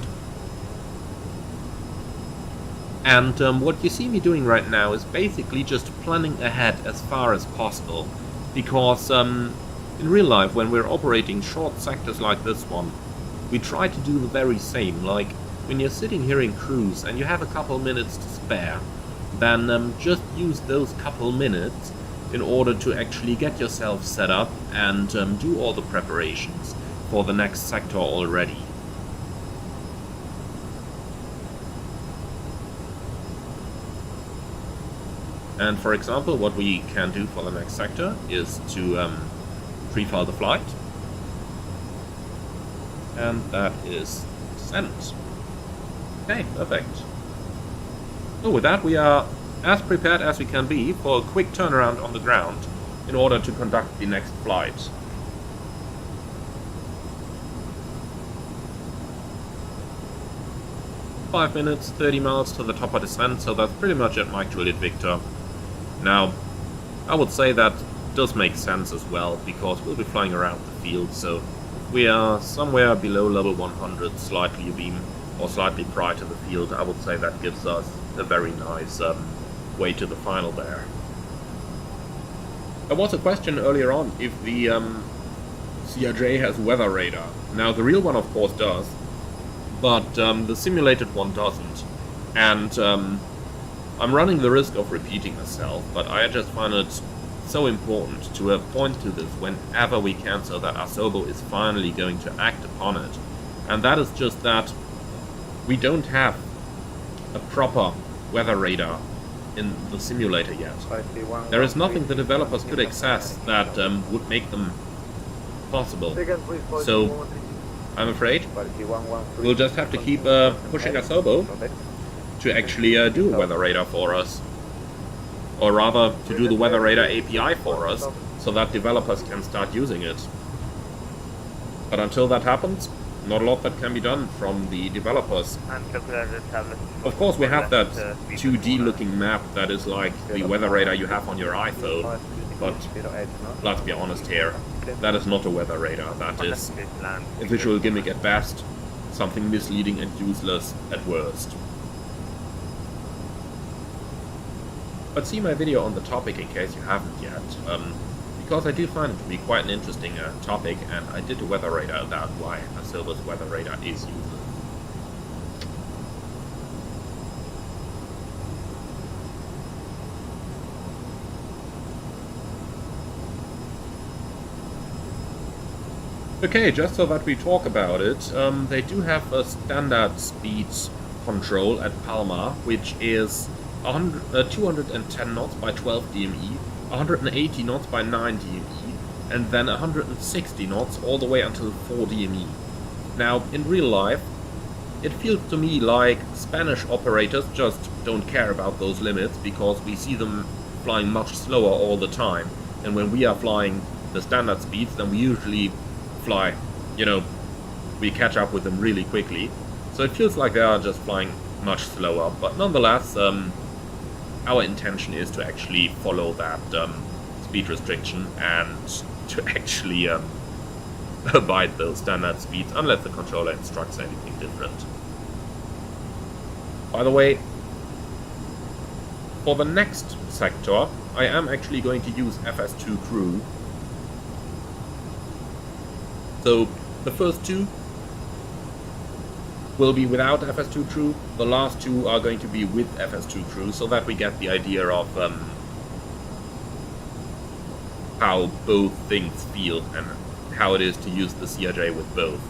And what you see me doing right now is basically just planning ahead as far as possible. Because in real life, when we're operating short sectors like this one, we try to do the very same. Like, when you're sitting here in cruise and you have a couple minutes to spare, then just use those couple minutes in order to actually get yourself set up and do all the preparations for the next sector already. And for example, what we can do for the next sector is to pre-file the flight. And that is sent. Okay, perfect. So with that, we are as prepared as we can be for a quick turnaround on the ground in order to conduct the next flight. "5 minutes, 30 miles to the top of descent, so that's pretty much at Mike Juliet Victor. Now, I would say that does make sense as well, because we'll be flying around the field, so we are somewhere below level 100, slightly abeam, or slightly prior to the field. I would say that gives us a very nice way to the final there. There was a question earlier on if the CRJ has weather radar. Now, the real one of course does, but the simulated one doesn't. And I'm running the risk of repeating myself, but I just find it so important to point to this whenever we can, so that Asobo is finally going to act upon it. And that is just that we don't have a proper weather radar in the simulator yet. There is nothing the developers could access that would make them possible. So I'm afraid we'll just have to keep pushing Asobo to actually do a weather radar for us. Or rather, to do the weather radar API for us, so that developers can start using it. But until that happens, not a lot that can be done from the developers. Of course, we have that 2D looking map that is like the weather radar you have on your iPhone, but let's be honest here, that is not a weather radar, that is a visual gimmick at best, something misleading and useless at worst. But see my video on the topic in case you haven't yet, because I do find it to be quite an interesting topic, and I did a weather radar about why a Silver's weather radar is useful. Okay, just so that we talk about it, they do have a standard speed control at Palma, which is 210 knots by 12 DME, 180 knots by 9 DME, and then 160 knots all the way until 4 DME. Now, in real life, it feels to me like Spanish operators just don't care about those limits, because we see them flying much slower all the time, and when we are flying the standard speeds, then we usually fly, we catch up with them really quickly. So it feels like they are just flying much slower, but nonetheless, our intention is to actually follow that speed restriction and to actually abide those standard speeds, unless the controller instructs anything different. By the way, for the next sector, I am actually going to use FS2 crew. So the first two will be without FS2 crew, the last two are going to be with FS2 crew, so that we get the idea of how both things feel and how it is to use the CRJ with both.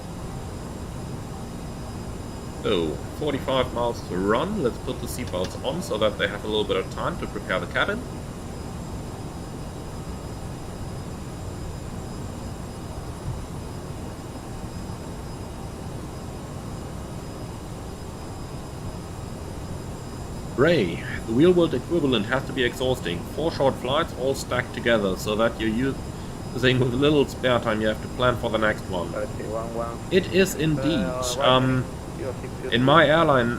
So, 45 miles to run, let's put the seatbelts on so that they have a little bit of time to prepare the cabin. Ray, the real world equivalent has to be exhausting. 4 short flights all stacked together so that you're using with little spare time you have to plan for the next one. It is indeed. In my airline,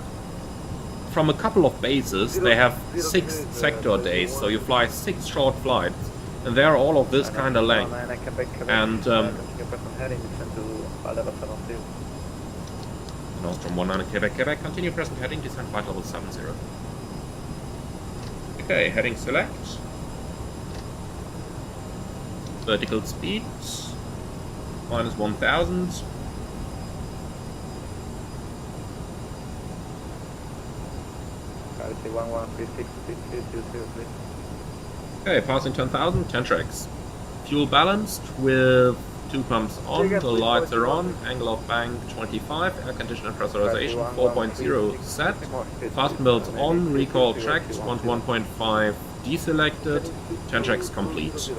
from a couple of bases, they have 6 sector days, so you fly 6 short flights, and they are all of this kind of length. And Nostrum 19 Quebec, continue present heading, descent flight level 70. Okay, heading select. Vertical speed, minus 1000. Okay, passing 10,000, 10 tracks. Fuel balanced with 2 pumps on, the lights are on, angle of bank 25, air conditioner pressurization 4.0 set, fasten belts on, recall checked, 1.5 deselected, 10 checks complete.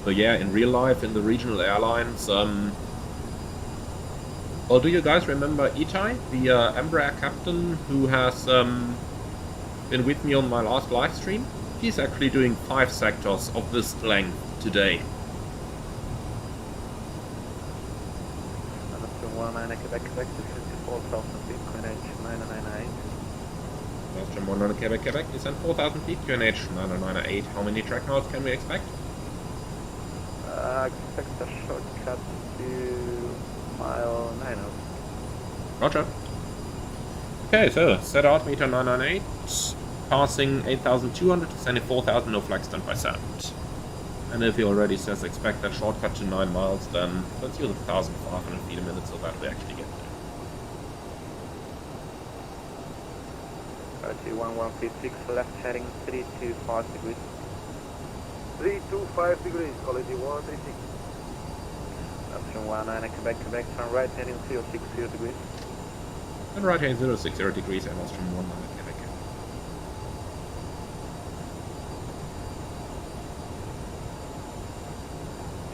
So yeah, in real life, in the regional airlines, well, do you guys remember Itai, the Embraer captain who has been with me on my last live stream? He's actually doing 5 sectors of this length today. Nostrum 19 Quebec, descent 4,000 feet, QNH 998. How many track miles can we expect? Expect a shortcut to mile 90. Roger. Okay, so set altimeter 998, passing 8,200, descending 4,000, no flag standby set. And if he already says expect that shortcut to 9 miles, then let's use 1,500 feet a minute so that we actually get there. 1156 left heading 325 degrees. 325 degrees, quality 136. Option 19 Quebec, turn right heading 060 degrees. And right heading 060 degrees and Nostrum 19 Quebec.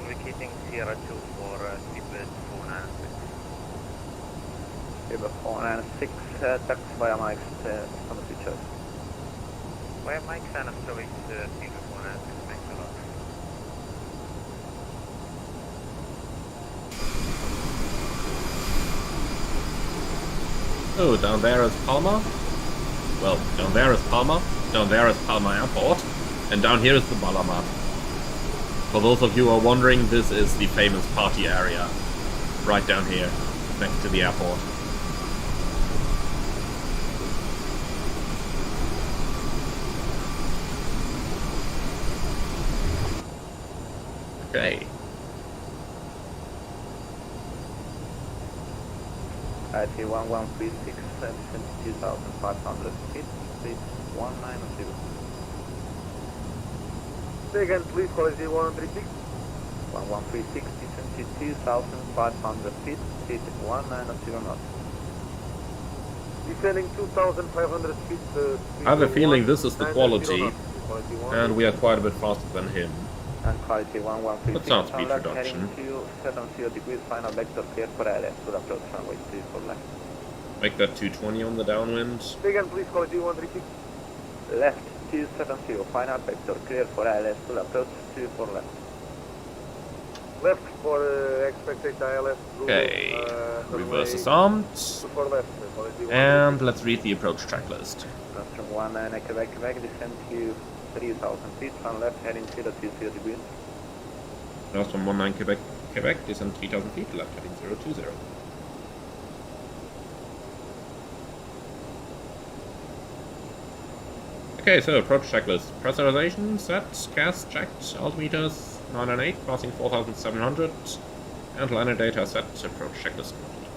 Indicating CRJ2 for seatbelt 496. Seatbelt 496, taxi via Mike's on the features. Via Mike's and Astoix, seatbelt 496. Oh, down there is Palma. Well, down there is Palma. Down there is Palma Airport. And down here is the Ballermann. For those of you who are wondering, this is the famous party area. Right down here, next to the airport. Okay. IT1136, 22,500 feet, speed 190. Say again, please, quality 136. 1136, 22,500 feet, speed 190 knots. Descending 2,500 feet. I have a feeling this is the quality, Quality and we are quite a bit faster than him. And quality 1136. That sounds speed left, reduction. heading to 70 degrees, final vector clear for ILS to approach runway 24 left. Make that 220 on the downwind. Say again, please, quality 136. Left 270, final vector clear for ILS to approach 24 left. Left for expected ILS. Okay, reverse is armed. 24 left, quality And let's read the approach checklist. From 19 Quebec, descend to 3,000 feet, turn left, heading 020 degrees. Last from 19 Quebec, descend 3,000 feet, left heading 020. Okay, so approach checklist. Pressurization set, gas checked, altimeters 998, passing 4,700, and liner data set, approach checklist complete.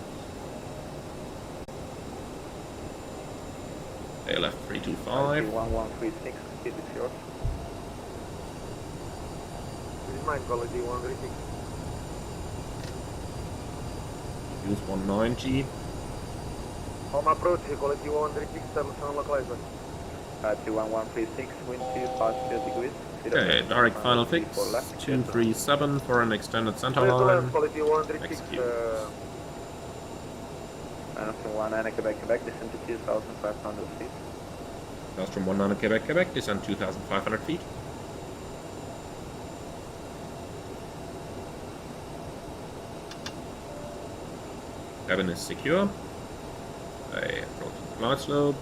They left 325. 1136, speed is yours. This is mine, quality 136. Use 190. Home approach, quality 136, sound localizer. 1136, wind 250 degrees. Okay, direct final fix. 237 for an extended center line. Quality 136. Execute. From 19 Quebec, descend to 2,500 feet. Last from 19 Quebec, descend 2,500 feet. Cabin is secure. I approach the flight slope.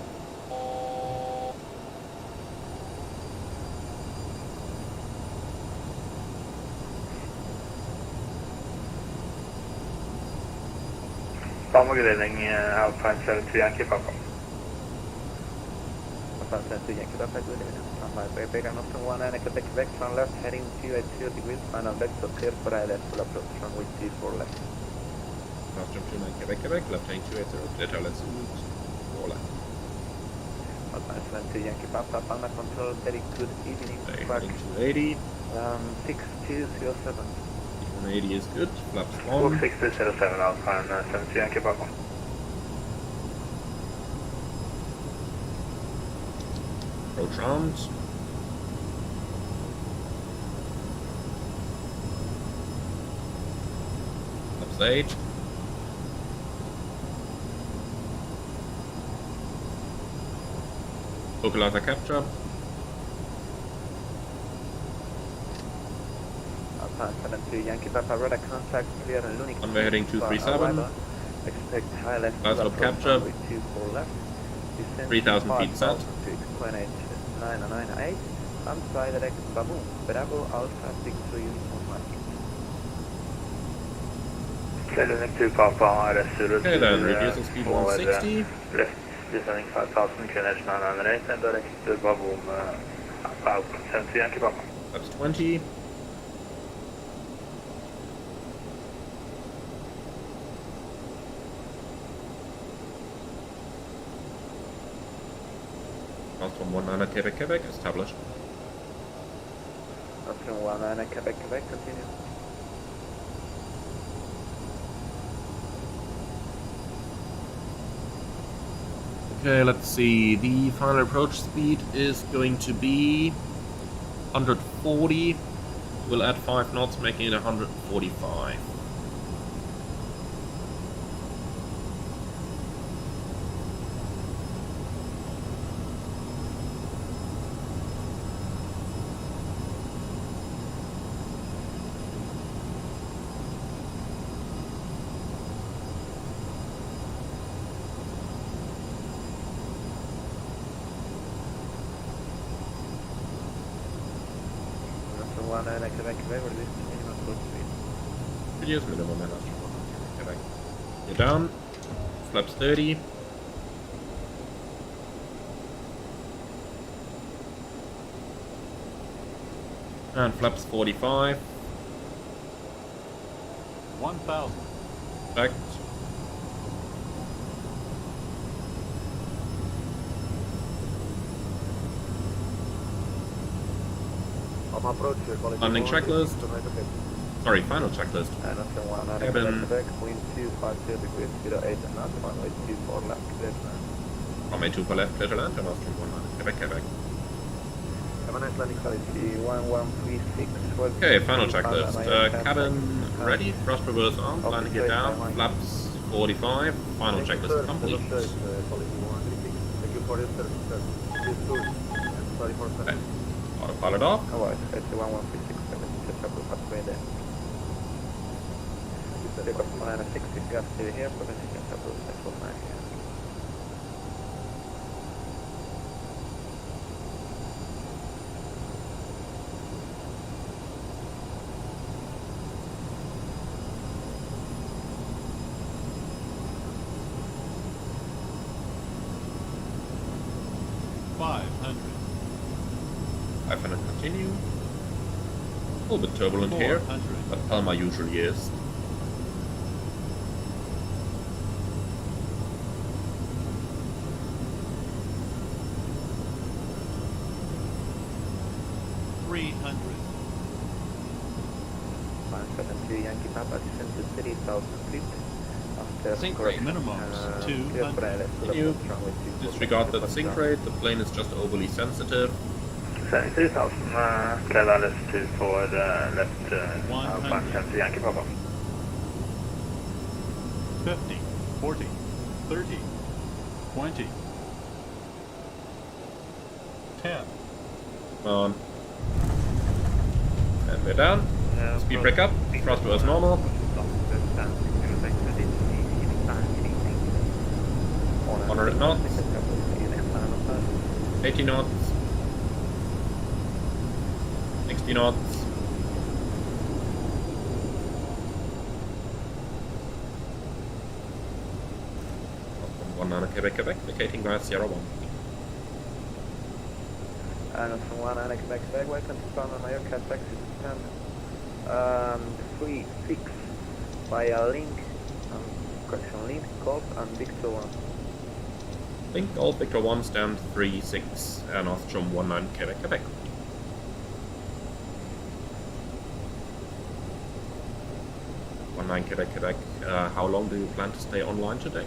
Palma grading Alpine 72 Yankee Papa. Alpine 72 Yankee Papa, good evening. Quebec, I'm from 19 Quebec, turn left, heading 280 degrees, final vector clear for ILS to approach runway 24 left. Last from 29 Quebec, left heading 280, clear to altitude 4 left. Alpine 72 Yankee Papa, Palma control, very good evening. Heading 280. 6207. 180 is good. Flaps Walk on. 6207 Alpine 72 Yankee Papa. Approach armed. Flaps 8. Localizer capture. Alpine 72 Yankee Papa, radar contact clear and Lunik. Runway heading 237. Expect high left. Last stop capture. 24 left. Descend 3,000 feet set. to explain 998. Outside direct Babu. Bravo Alpha Victor Uniform Mike. Lunik 2 Papa, RS 02. Okay then, reducing speed 160. Left descending 5,000, QNH 998 and direct Baboom Alpine 72 Yankee Papa. That's 20. Last from 19 Quebec, established. From 19 Quebec, continue. Okay, let's see. The final approach speed is going to be 140. We'll add 5 knots, making it 145. 19 Quebec, Quebec, what is this minimum approach speed? Reduce minimum and Astro 100 Quebec. You're down. Flaps 30. And flaps 45. 1,000. Back. I'm approach quality. Landing checklist. Sorry, final checklist. Nothing 19 Cabin. Quebec, wind 250 degrees, 08 and not runway 24 left, clear to land. Runway 2 for left, clear to land, and Astro 100 Quebec, Quebec. Have a nice landing. Quality 1136. Okay, final checklist. Cabin ready, thrust reverse on, landing it down, flaps 45, final checklist complete. Quality 136. Thank you for your service, sir. Please good. Sorry for that. Okay. Autopilot off. Alright, it's 1136, catch up with halfway there. Take off 960, gas still here, preventing catch up with central 9 here. $500. 500 continue. A little bit turbulent here, 400. but Palma usually is. $300. 572 Yankee Papa, descend to 30,000 feet. After Sink correction, rate minimums, clear for 200. ILS to Can you approach runway 24 disregard that left, sink down. rate? The plane is just overly sensitive. 72,000, clear ILS to forward, left, 100. 570 Yankee Papa. 50, 40, 30, 20, 10. Come on. And we're down. Speed break up. Thrust reverse normal. 100 knots. 80 knots. 60 knots. From 19 Quebec, Quebec, vacating via Sierra 1. From 19 Quebec, Quebec, welcome to Palma, Mallorca, taxi to stand 36 via link, correction link, Golf and Victor 1. Link Golf Victor 1, stand 36, and Ostrom 19 Quebec, Quebec. Quebec, Quebec. How long do you plan to stay online today?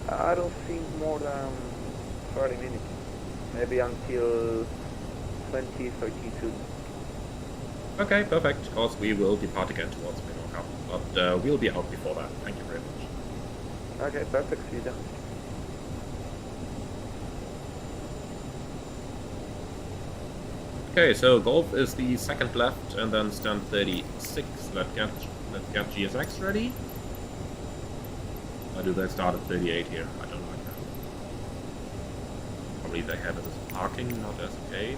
I don't think more than 30 minutes, maybe until 2032. Okay, perfect, because we will depart again towards Menorca, but we'll be out before that. Thank you very much. Okay, perfect, see you then. Okay, so Golf is the second left, and then stand 36. Let's get GSX ready. Why do they start at 38 here? I don't like that. Probably they have it as parking, not as a gate.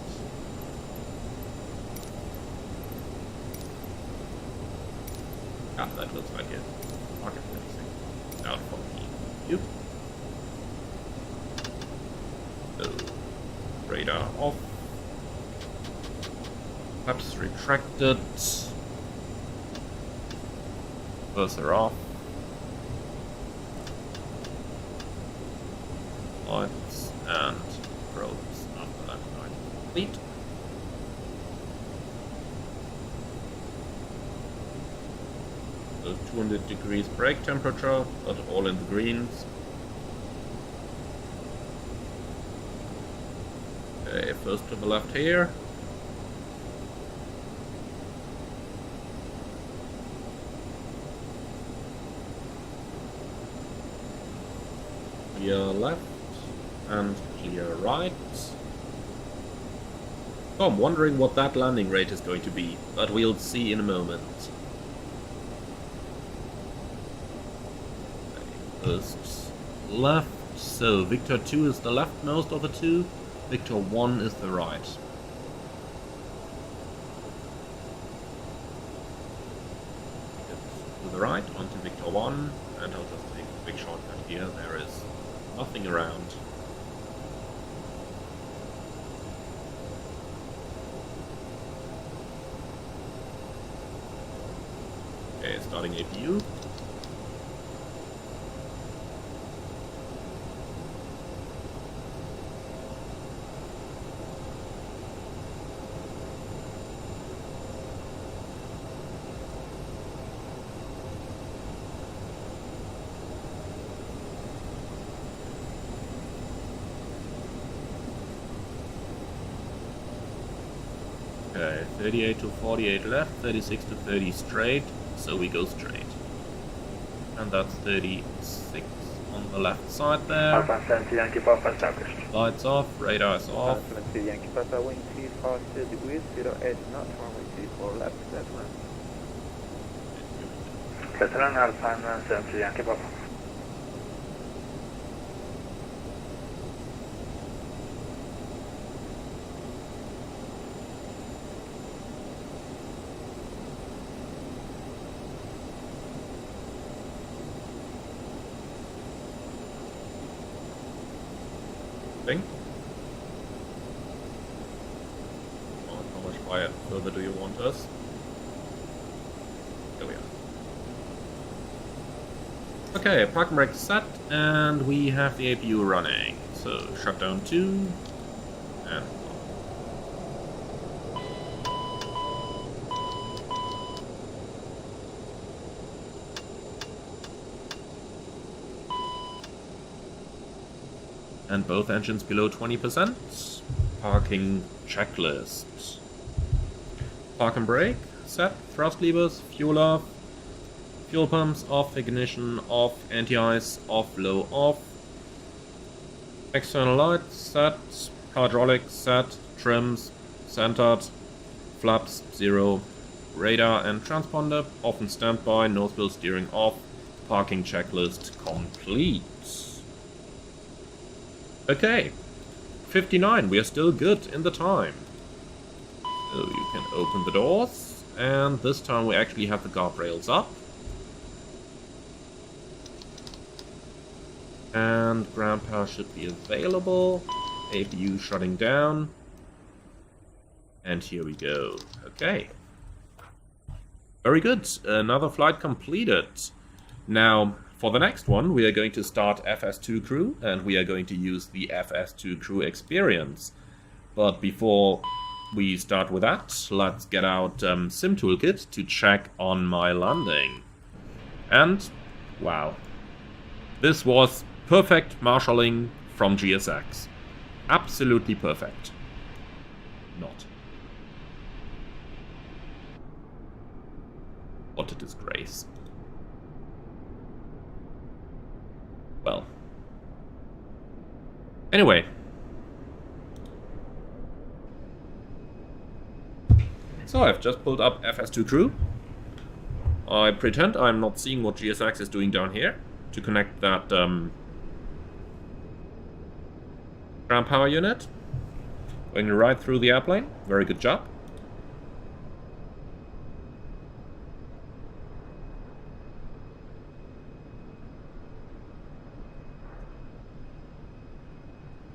Ah, that looks like it. Market 26. Down 14. Yep. So, radar off. Flaps retracted. Cursor off. Lights and probes after that night complete. So 200 degrees brake temperature, but all in the greens. Okay, first to the left here. Clear left and clear right. So I'm wondering what that landing rate is going to be, but we'll see in a moment. First left, so Victor 2 is the leftmost of the two, Victor 1 is the right. the right onto Victor 1, and I'll just take a big shortcut here. There is nothing around. Okay, starting APU. Okay, 38 to 48 left, 36 to 30 straight, so we go straight. And that's 36 on the left side there. Alpha 70 Yankee Papa established. Lights off, radars off. Alpha 2 Yankee Papa, wind 2 degrees, 08 knots, runway 24 left, dead man. Veteran Alpha 70 Yankee Papa. Thing. How much further do you want us? There we are. Okay, park and brake set, and we have the APU running. So shutdown 2, and both engines below 20%. Parking checklist. Park and brake, set, thrust levers, fuel off, fuel pumps off, ignition off, anti-ice off, low off. External lights set, hydraulics set, trims centered, flaps 0, radar and transponder off and standby, nose wheel steering off, parking checklist complete. Okay, 59, we are still good in the time. So you can open the doors, and this time we actually have the guardrails up. And ground power should be available. APU shutting down. And here we go. Okay. Very good, another flight completed. Now, for the next one, we are going to start FS2 crew, and we are going to use the FS2 crew experience. But before we start with that, let's get out Sim Toolkit to check on my landing. And, wow. This was perfect marshalling from GSX. Absolutely perfect. Not. What a disgrace. Well. Anyway. So I've just pulled up FS2 crew. I pretend I'm not seeing what GSX is doing down here to connect that ground power unit. Going right through the airplane. Very good job.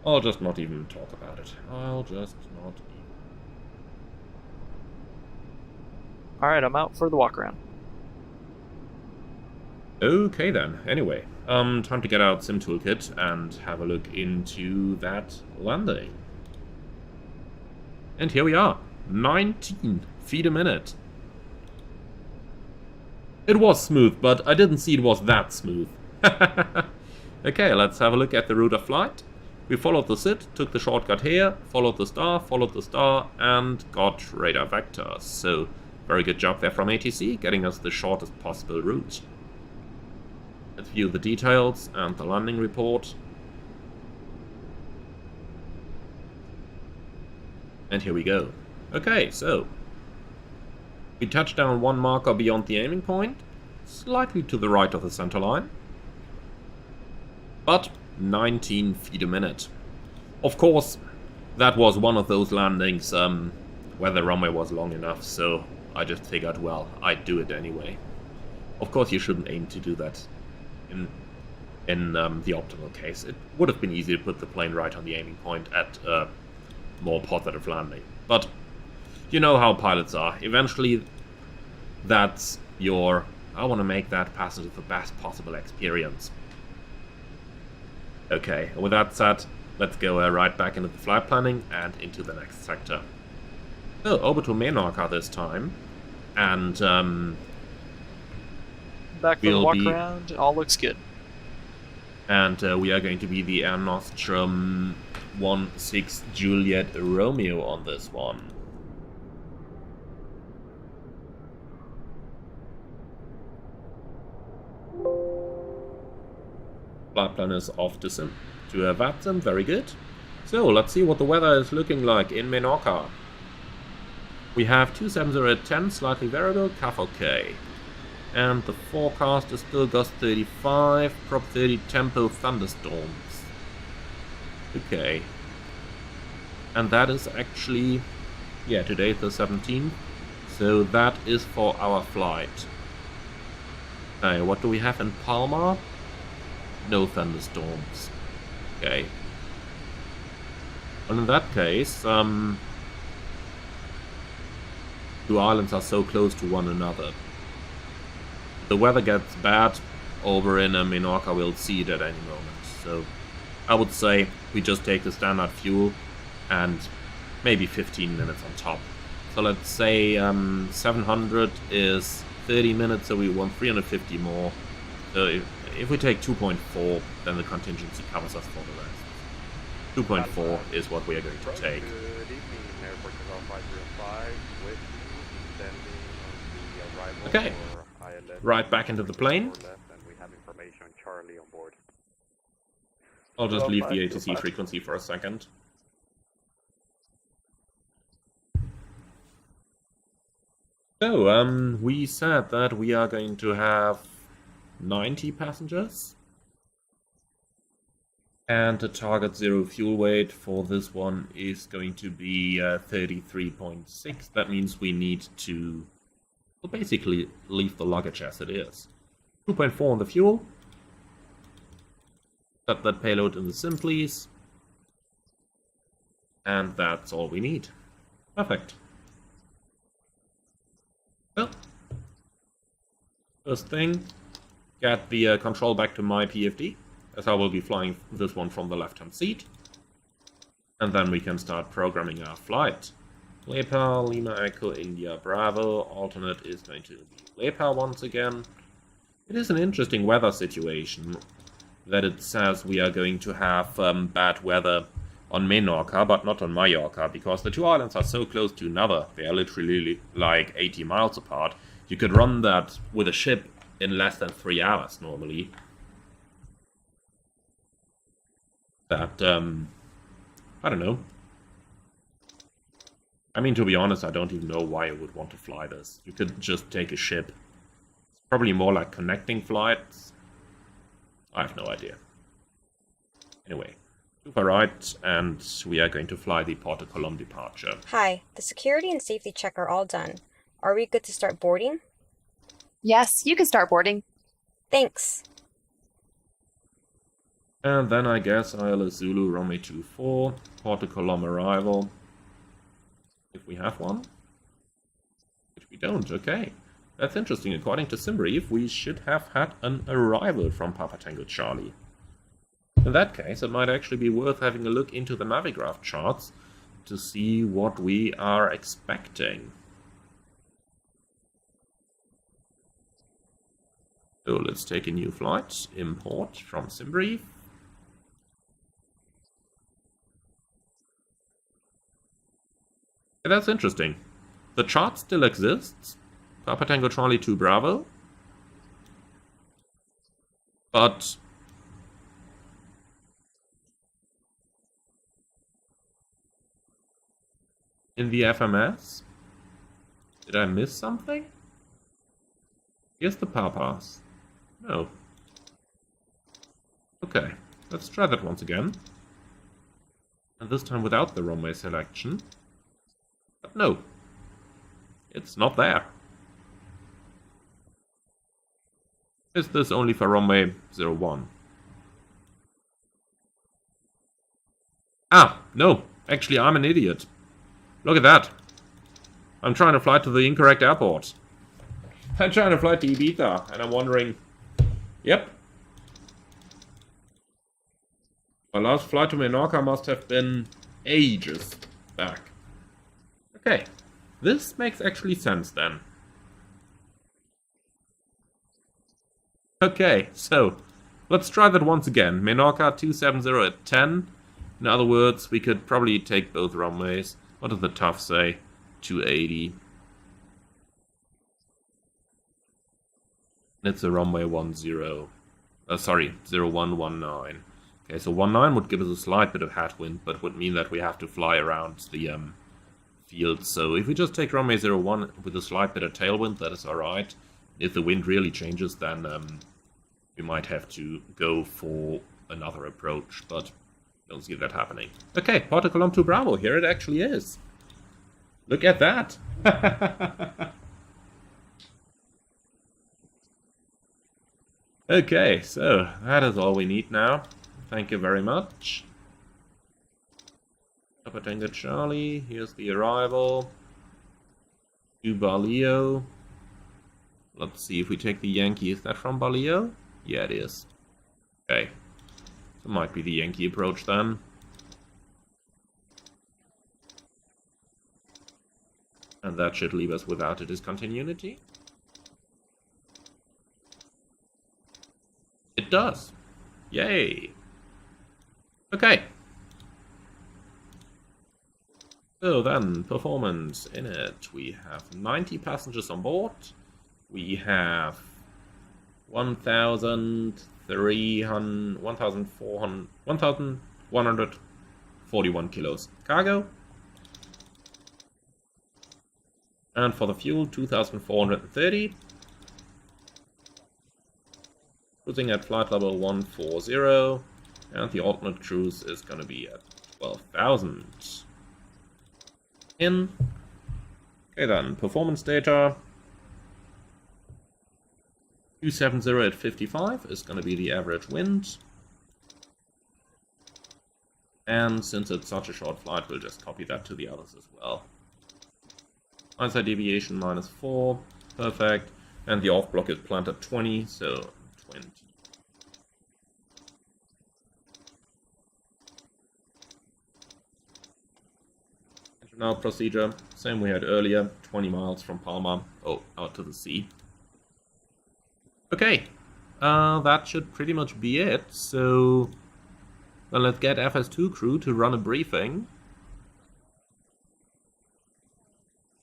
I'll just not even talk about it. I'll just not even. Alright, I'm out for the walk around. Okay then, anyway. Time to get out Sim Toolkit and have a look into that landing. And here we are. 19 feet a minute. It was smooth, but I didn't see it was that smooth. Okay, let's have a look at the route of flight. We followed the SID, took the shortcut here, followed the star, and got radar vectors. So, very good job there from ATC, getting us the shortest possible route. Let's view the details and the landing report. And here we go. Okay, so we touched down one marker beyond the aiming point, slightly to the right of the center line. But 19 feet a minute. Of course, that was one of those landings where the runway was long enough, so I just figured, well, I'd do it anyway. Of course, you shouldn't aim to do that in the optimal case. It would have been easy to put the plane right on the aiming point at a more positive landing. But you know how pilots are. Eventually, that's your... I want to make that passenger the best possible experience. Okay, with that said, let's go right back into the flight planning and into the next sector. So, over to Menorca this time. And Back for the walk around, all looks good. And we are going to be the Air Nostrum 16 Juliet Romeo on this one. Flight plan is off to VATSIM, very good. So, let's see what the weather is looking like in Menorca. We have 270 at 10, slightly variable, CAF OK. And the forecast is still gust 35, prop 30, tempo thunderstorms. Okay. And that is actually, yeah, today the 17th. So that is for our flight. Okay, what do we have in Palma? No thunderstorms. Okay. Well, in that case, two islands are so close to one another. The weather gets bad over in Menorca, we'll see it at any moment. So I would say we just take the standard fuel and maybe 15 minutes on top. So let's say 700 is 30 minutes, so we want 350 more. So if we take 2.4, then the contingency covers us for the rest. 2.4 is what we are going to take. Good evening, Airport 505 with you, standing on the arrival. Okay. Right back into the plane. I'll just leave the ATC frequency for a second. So, we said that we are going to have 90 passengers. And the target zero fuel weight for this one is going to be 33.6. That means we need to... we'll basically leave the luggage as it is. 2.4 on the fuel. Set that payload in the sim, please. And that's all we need. Perfect. Well, first thing, get the control back to my PFD, as I will be flying this one from the left-hand seat. And then we can start programming our flight. LEPA, Lima Echo, India Bravo, alternate is going to be LEPA once again. It is an interesting weather situation that it says we are going to have bad weather on Menorca, but not on Mallorca, because the two islands are so close to another. They are literally like 80 miles apart. You could run that with a ship in less than 3 hours normally. That, I don't know. I mean, to be honest, I don't even know why I would want to fly this. You could just take a ship. It's probably more like connecting flights. I have no idea. Anyway, super right, and we are going to fly the Port of Colombe departure. Hi, the security and safety check are all done. Are we good to start boarding? Yes, you can start boarding. Thanks. And then I guess ILS Zulu runway 24, Port of Colombe arrival. If we have one. Which we don't, okay. That's interesting. According to SimBrief, we should have had an arrival from Papa Tango Charlie. In that case, it might actually be worth having a look into the Navigraph charts to see what we are expecting. So let's take a new flight, import from SimBrief. Yeah, that's interesting. The chart still exists. Papa Tango Charlie 2 Bravo. But in the FMS, did I miss something? Here's the Papas. No. Okay, let's try that once again. And this time without the runway selection. But no, it's not there. Is this only for runway 01? Ah, no. Actually, I'm an idiot. Look at that. I'm trying to fly to the incorrect airport. I'm trying to fly to Ibiza, and I'm wondering... Yep. My last flight to Menorca must have been ages back. Okay. This makes actually sense then. Okay, so let's try that once again. Menorca 270 at 10. In other words, we could probably take both runways. What does the TUF say? 280. It's a runway 10. Sorry, 0119. Okay, so 19 would give us a slight bit of headwind, but would mean that we have to fly around the field. So if we just take runway 01 with a slight bit of tailwind, that is alright. If the wind really changes, then we might have to go for another approach, but don't see that happening. Okay, Porto Colombo to Bravo, here it actually is. Look at that! Okay, so that is all we need now. Thank you very much. Papa Tango Charlie, here's the arrival. To Balio. Let's see if we take the Yankee. Is that from Balio? Yeah, it is. Okay. So it might be the Yankee approach then. And that should leave us without a discontinuity. It does. Yay. Okay. So then, performance in it. We have 90 passengers on board. We have 1,141 kilos cargo. And for the fuel, 2,430. Cruising at flight level 140. And the alternate cruise is going to be at 12,000. In. Okay then, performance data. 270 at 55 is going to be the average wind. And since it's such a short flight, we'll just copy that to the others as well. Outside deviation -4, perfect. And the off block is planned at 20, so 20. Now procedure, same we had earlier, 20 miles from Palma, out to the sea. Okay, that should pretty much be it, so then let's get FS2 crew to run a briefing.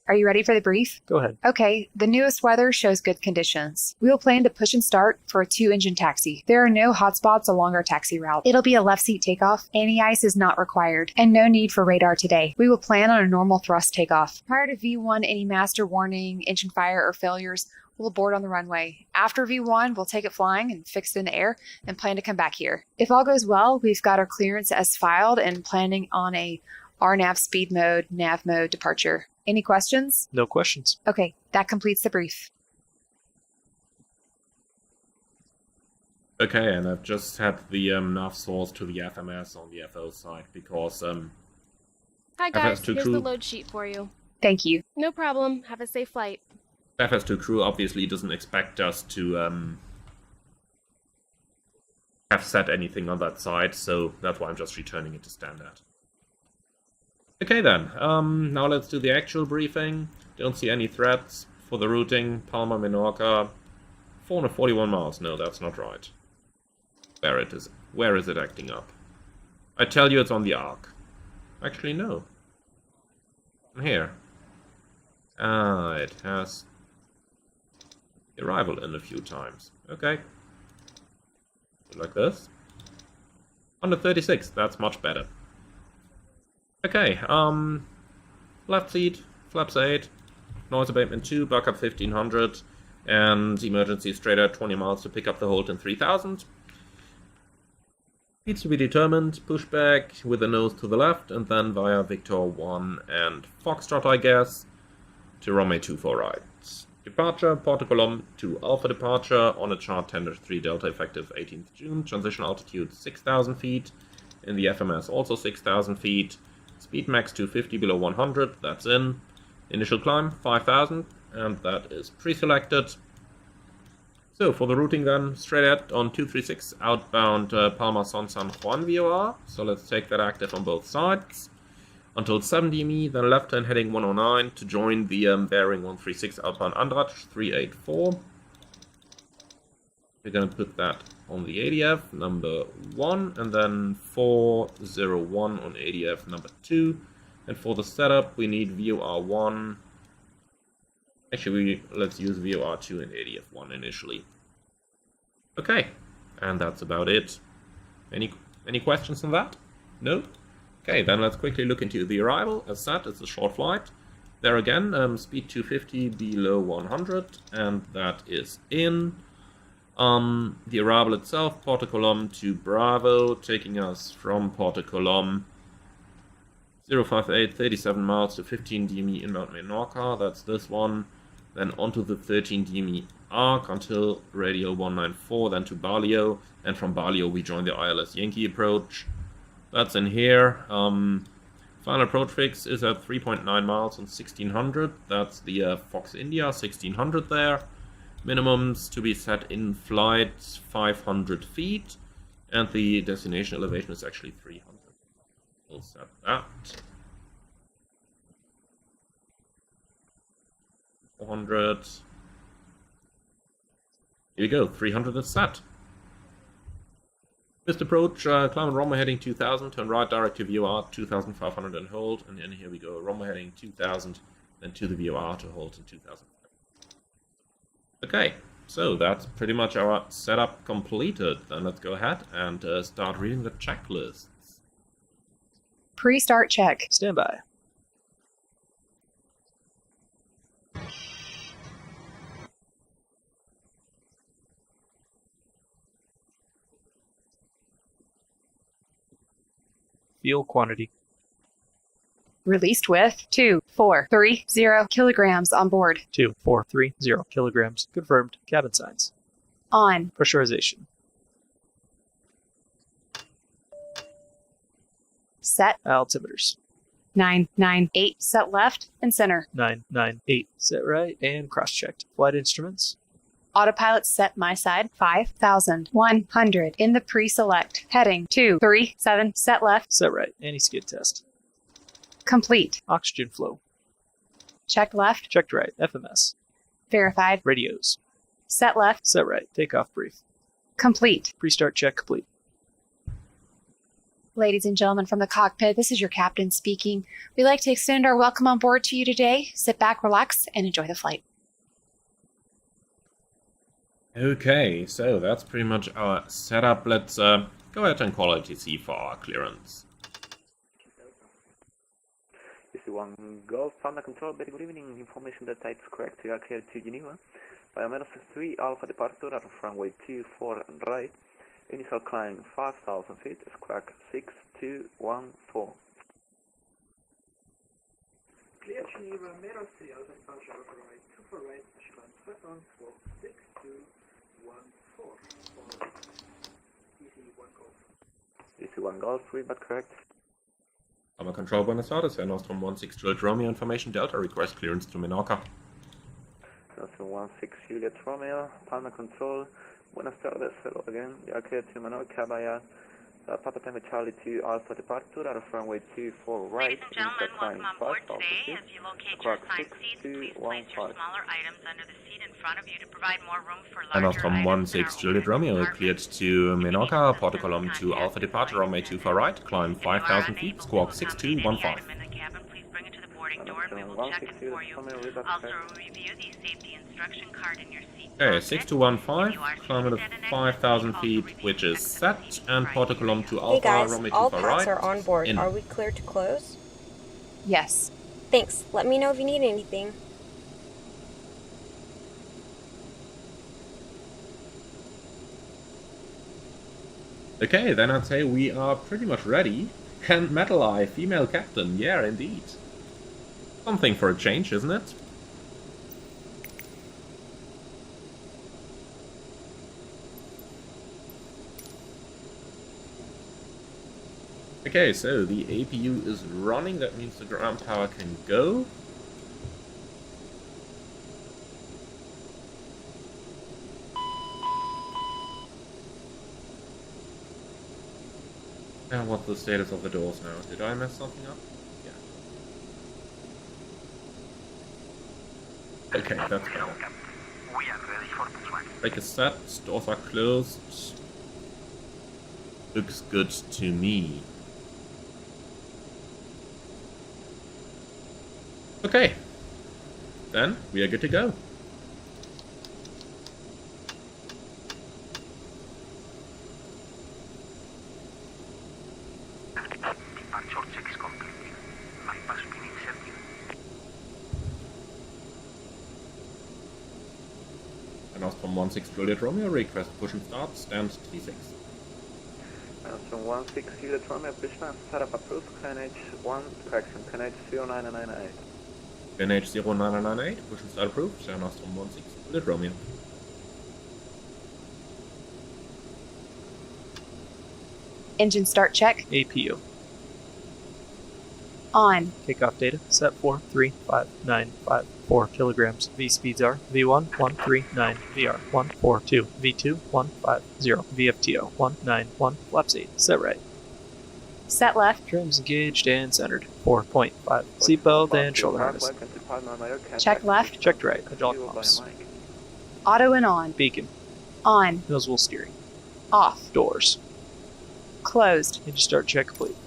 Are you ready for the brief? Go ahead. Okay, the newest weather shows good conditions. We will plan to push and start for a 2-engine taxi. There are no hotspots along our taxi route. It'll be a left seat takeoff. Any ice is not required, and no need for radar today. We will plan on a normal thrust takeoff. Prior to V1, any master warning, engine fire, or failures will board on the runway. After V1, we'll take it flying and fix it in the air and plan to come back here. If all goes well, we've got our clearance as filed and planning on a RNAV speed mode, nav mode departure. Any questions? No questions. Okay, that completes the brief. Okay, and I've just had the nav source to the FMS on the FO side because Hi guys, FS2 here's crew... the load sheet for you. Thank you. No problem. Have a safe flight. FS2 crew obviously doesn't expect us to have set anything on that side, so that's why I'm just returning it to standard. Okay then, now let's do the actual briefing. Don't see any threats for the routing. Palma, Menorca, 441 miles. No, that's not right. Where is it acting up? I tell you it's on the arc. Actually, no. Here. It has arrival in a few times. Okay. Like this. 136, that's much better. Okay, left seat, flaps 8, noise abatement 2, backup 1500, and emergency straight at 20 miles to pick up the hold in 3000. Needs to be determined, pushback with the nose to the left, and then via Victor 1 and Foxtrot, I guess, to runway 24 right. Departure, Portocolom to Alpha departure on a chart 10-3 Delta effective 18th June. Transition altitude 6,000 feet. In the FMS also 6,000 feet. Speed max 250 below 100, that's in. Initial climb 5,000, and that is pre-selected. So for the routing then, straight ahead on 236 outbound Palma San Juan VOR. So let's take that active on both sides. Until 7 DME, then left turn heading 109 to join the bearing 136 outbound Andrach 384. We're going to put that on the ADF number 1 and then 401 on ADF number 2. And for the setup, we need VOR1. Actually, let's use VOR2 and ADF1 initially. Okay, and that's about it. Any questions on that? No? Okay, then let's quickly look into the arrival. As said, it's a short flight. There again, speed 250 below 100, and that is in. The arrival itself, Portocolom to Bravo, taking us from Portocolom 058, 37 miles to 15 DME inbound Menorca, that's this one. Then onto the 13 DME arc until radial 194, then to Balio, and from Balio we join the ILS Yankee approach. That's in here. Final approach fix is at 3.9 miles on 1600. That's the Fox India 1600 there. Minimums to be set in flight 500 feet. And the destination elevation is actually 300. We'll set that. 400. Here we go, 300 is set. Missed approach, climb and runway heading 2000, turn right direct to VOR 2500 and hold, and then here we go, runway heading 2000, then to the VOR to hold in 2000. Okay, so that's pretty much our setup completed. Then let's go ahead and start reading the checklists. Pre-start check. Stand by. Fuel quantity. Released with 2430 kilograms on board. 2430 kilograms. Confirmed. Cabin signs. On. Pressurization. Set. Altimeters. 998. Set left and center. 998. Set right and cross-checked. Flight instruments. Autopilot set my side. 5,100 in the pre-select. Heading 237. Set left. Set right. Anti-skid test. Complete. Oxygen flow. Checked left. Checked right. FMS. Verified. Radios. Set left. Set right. Takeoff brief. Complete. Pre-start check complete. Ladies and gentlemen from the cockpit, this is your captain speaking. We'd like to extend our welcome on board to you today. Sit back, relax, and enjoy the flight. Okay, so that's pretty much our setup. Let's go ahead and call ATC for our clearance. DC-1 Golf, Panda Control, very good evening. Information that type is correct. You are cleared to Geneva. Biometrics 3 Alpha departure at runway 24 right. Initial climb 5,000 feet, squawk 6214. Clear Geneva, Menorca 3 Alpha departure at runway 24 right, initial climb 5,000 feet, 6214. DC-1 Golf. DC-1 Golf, read that correct. Palma Control, Buenos Aires, Air Nostrum 16 Juliet Romeo, information Delta, request clearance to Menorca. Nostrum 16 Juliet Romeo, Palma Control, Buenos Aires, hello again. You are cleared to Menorca via Papa Tango Charlie 2 Alpha departure out of runway 24 right. Ladies and gentlemen, welcome on board today. As you locate your assigned seats, please place your smaller items under the seat in front of you to provide more room for larger Air Nostrum items. 16 Juliet Romeo, cleared to Menorca, Portocolom to Alpha departure, runway 24 right, climb 5,000 feet, squawk 6215. We'll check it for you. Also review the safety instruction card in your seat. Okay, 6215, climb at 5,000 feet, which is set, and Portocolom to Hey Alpha, guys, runway all 24 packs right. are on board. In. Are we clear to close? Yes. Thanks. Let me know if you need anything. Okay, then I'd say we are pretty much ready. And Metal Eye, female captain, yeah, indeed. Something for a change, isn't it? Okay, so the APU is running, that means the ground power can go. And what's the status of the doors now? Did I mess something up? Yeah. Okay, that's better. Brake is set, doors are closed. Looks good to me. Okay, then we are good to go. And now from 16 Juliet Romeo, request push and start, stand T6. From 16 Juliet Romeo, pushback, setup approved, QNH 1, correction, QNH 0998. NH 0998, push and start approved, and now from 16 Juliet Romeo. Engine start check. APU. On. Takeoff data set 43595 kilograms. V speeds are V1 139, VR 142, V2 150, VFTO 191, flaps 8, set right. Set left. Trims engaged and centered. 4.5. Seatbelt and shoulder harness. Check left. Checked right. Hydraulic pumps. Auto and on. Beacon. On. Nose wheel steering. Off. Doors. Closed. Engine start check complete.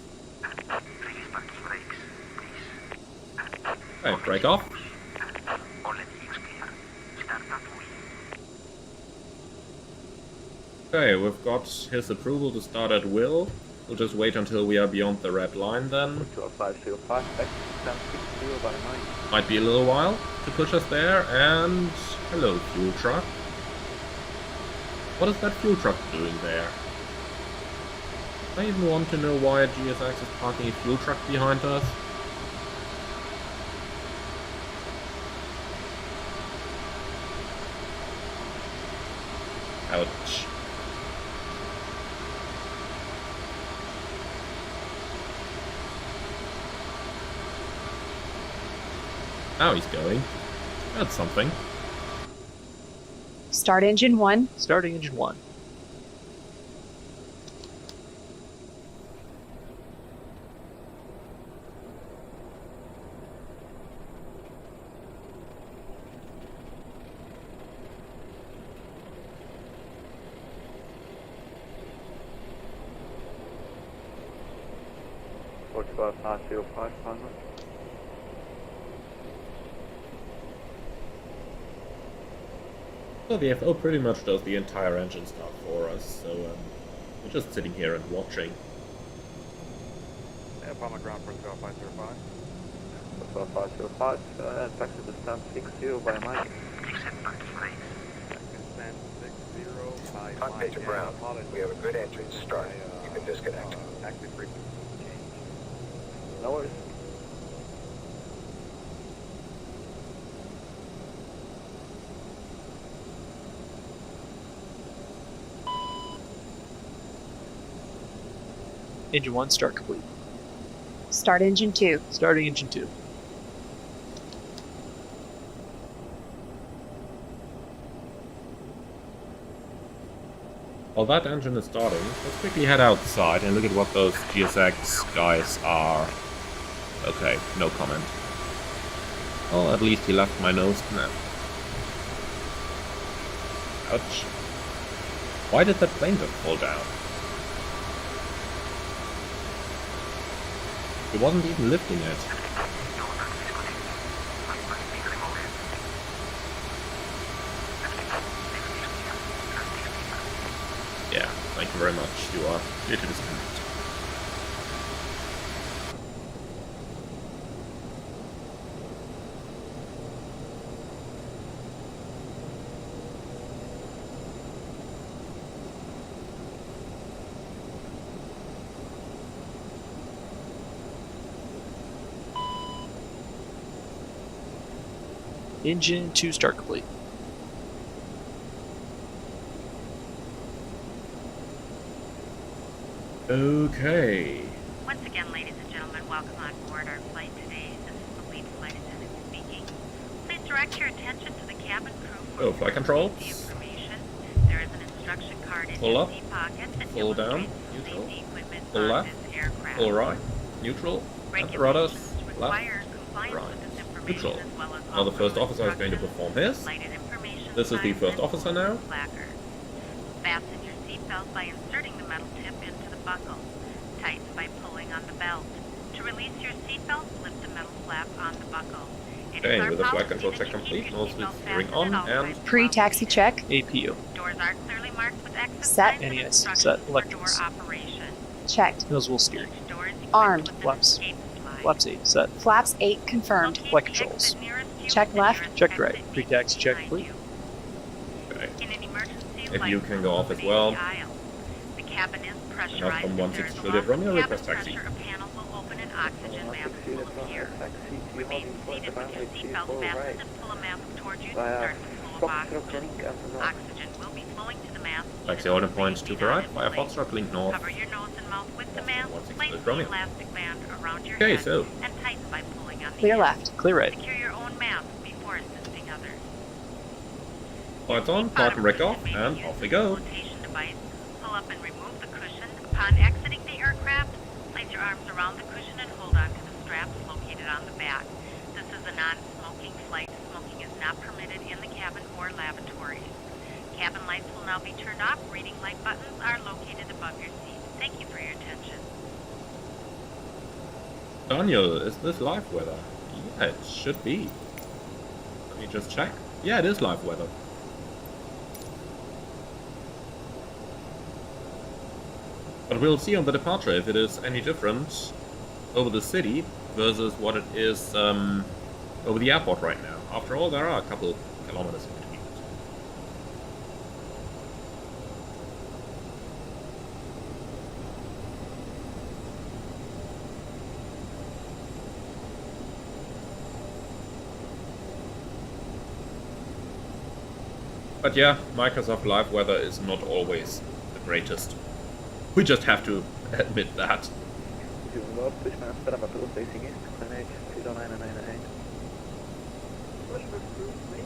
Alright, brake off. Okay, we've got his approval to start at will. We'll just wait until we are beyond the red line then. Might be a little while to push us there, and hello fuel truck. What is that fuel truck doing there? I even want to know why GSX is parking a fuel truck behind us. Ouch. Now he's going. That's something. Start engine 1. Starting engine 1. So the FO pretty much does the entire engine stuff for us, so we're just sitting here and watching. Yeah, upon my ground for 505. 505, back to the stand 60 by Mike. Stand 60 by Mike. On Major Brown, we have a good engine start. You can disconnect. Active frequency change. No worries. Engine 1 start complete. Start engine 2. Starting engine 2. While that engine is starting, let's quickly head outside and look at what those GSX guys are. Okay, no comment. Well, at least he left my nose snap. Ouch. Why did that plane just fall down? He wasn't even lifting it. Yeah, thank you very much. You are clear to disconnect. Engine 2 start complete. Okay. aboard our flight today. This is the lead flight attendant speaking. Please direct your attention to the cabin crew for Oh, flight control. safety information. There is an instruction card in Full your up. seat pocket that Full down. demonstrates the Neutral. safety equipment Full on left. this aircraft. Full right. Neutral. Regulations Apparatus. require Left. compliance Right. with this information Neutral. as well as Now the all first crew officer is going to instructions, perform his. flight and information This is the signs, first and officer now. placard. Fasten your seatbelt by inserting the metal tip into the buckle. Tighten by pulling on the belt. To release your seatbelt, lift the metal flap on the buckle. It is Okay, our with the flight policy control that check you keep complete, your mostly seatbelt steering fastened on at all and times Pre-taxi while check. APU. doors are clearly marked with exit Set. signs and NES. instructions Set. for door Electrics. operation. Checked. Nose wheel steering. Each door is equipped Armed. with an Flaps. escape slide. Flaps 8 set. Flaps 8 confirmed. Locate Flight the controls. exit nearest you Check and the left. nearest Check right. exit Pre-taxi check behind complete. you. Okay. In an emergency, If you lights can will go off as illuminate well. the aisle. The cabin is Enough pressurized. from If 16 there is a Juliet loss Romeo, of request cabin taxi. pressure, a panel will open and oxygen mask will appear. Remain seated with your seatbelt fastened and pull a mask towards you to start the flow of oxygen. Oxygen will be flowing to the mask. Taxi order point 2 for right, via Foxtrot, link north. Cover your nose and mouth with the mask. 16 Place Juliet the Romeo. elastic band around your Okay, head so and tighten by pulling on the Clear end. left. Clear right. Secure your own mask before assisting others. lights on, parking brake off, and off we go. Flotation device. Pull up and remove the cushion. Upon exiting the aircraft, place your arms around the cushion and hold on to the straps located on the back. This is a non-smoking flight. Smoking is not permitted in the cabin or lavatories. Cabin lights will now be turned off. Reading light buttons are located above your seat. Thank you for your attention. Daniel, is this live weather? Yeah, it should be. Let me just check. Yeah, it is live weather. But we'll see on the departure if it is any different over the city versus what it is over the airport right now. After all, there are a couple kilometers in between. But yeah, Microsoft Live Weather is not always the greatest. We just have to admit that. Pushmaster, I'm approach facing east, LEMH 09998. Pushback group, main.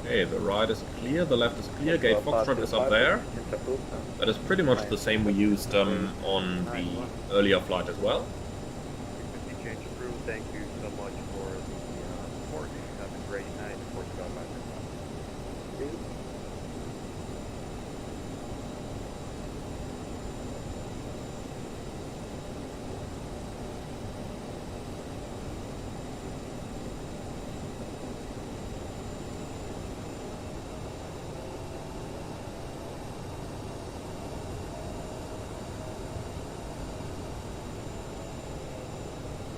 Okay, the right is clear, the left is clear, gate Foxtrot is up there. That is pretty much the same we used on the earlier flight as well. Change crew, thank you so much for the support. Have a great night. Report to God.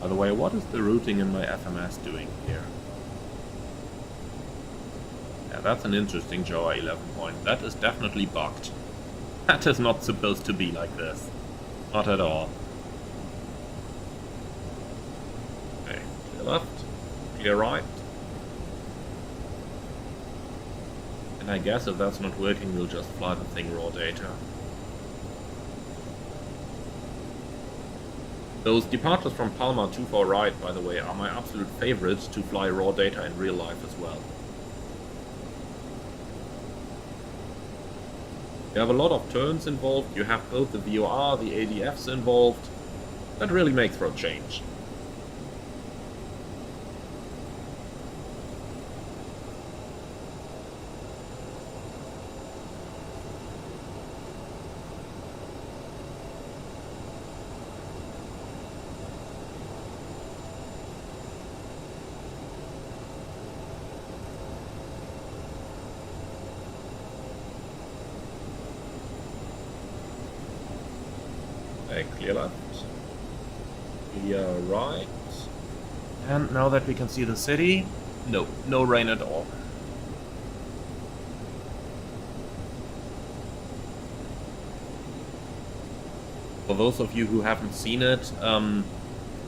By the way, what is the routing in my FMS doing here? Yeah, that's an interesting Jawa 11 point. That is definitely bugged. That is not supposed to be like this. Not at all. Okay, clear left, clear right. And I guess if that's not working, we'll just fly the thing raw data. Those departures from Palma 24 right, by the way, are my absolute favorites to fly raw data in real life as well. You have a lot of turns involved, you have both the VOR, the ADFs involved. That really makes for a change. Clear left, clear right, and now that we can see the city, no rain at all. For those of you who haven't seen it,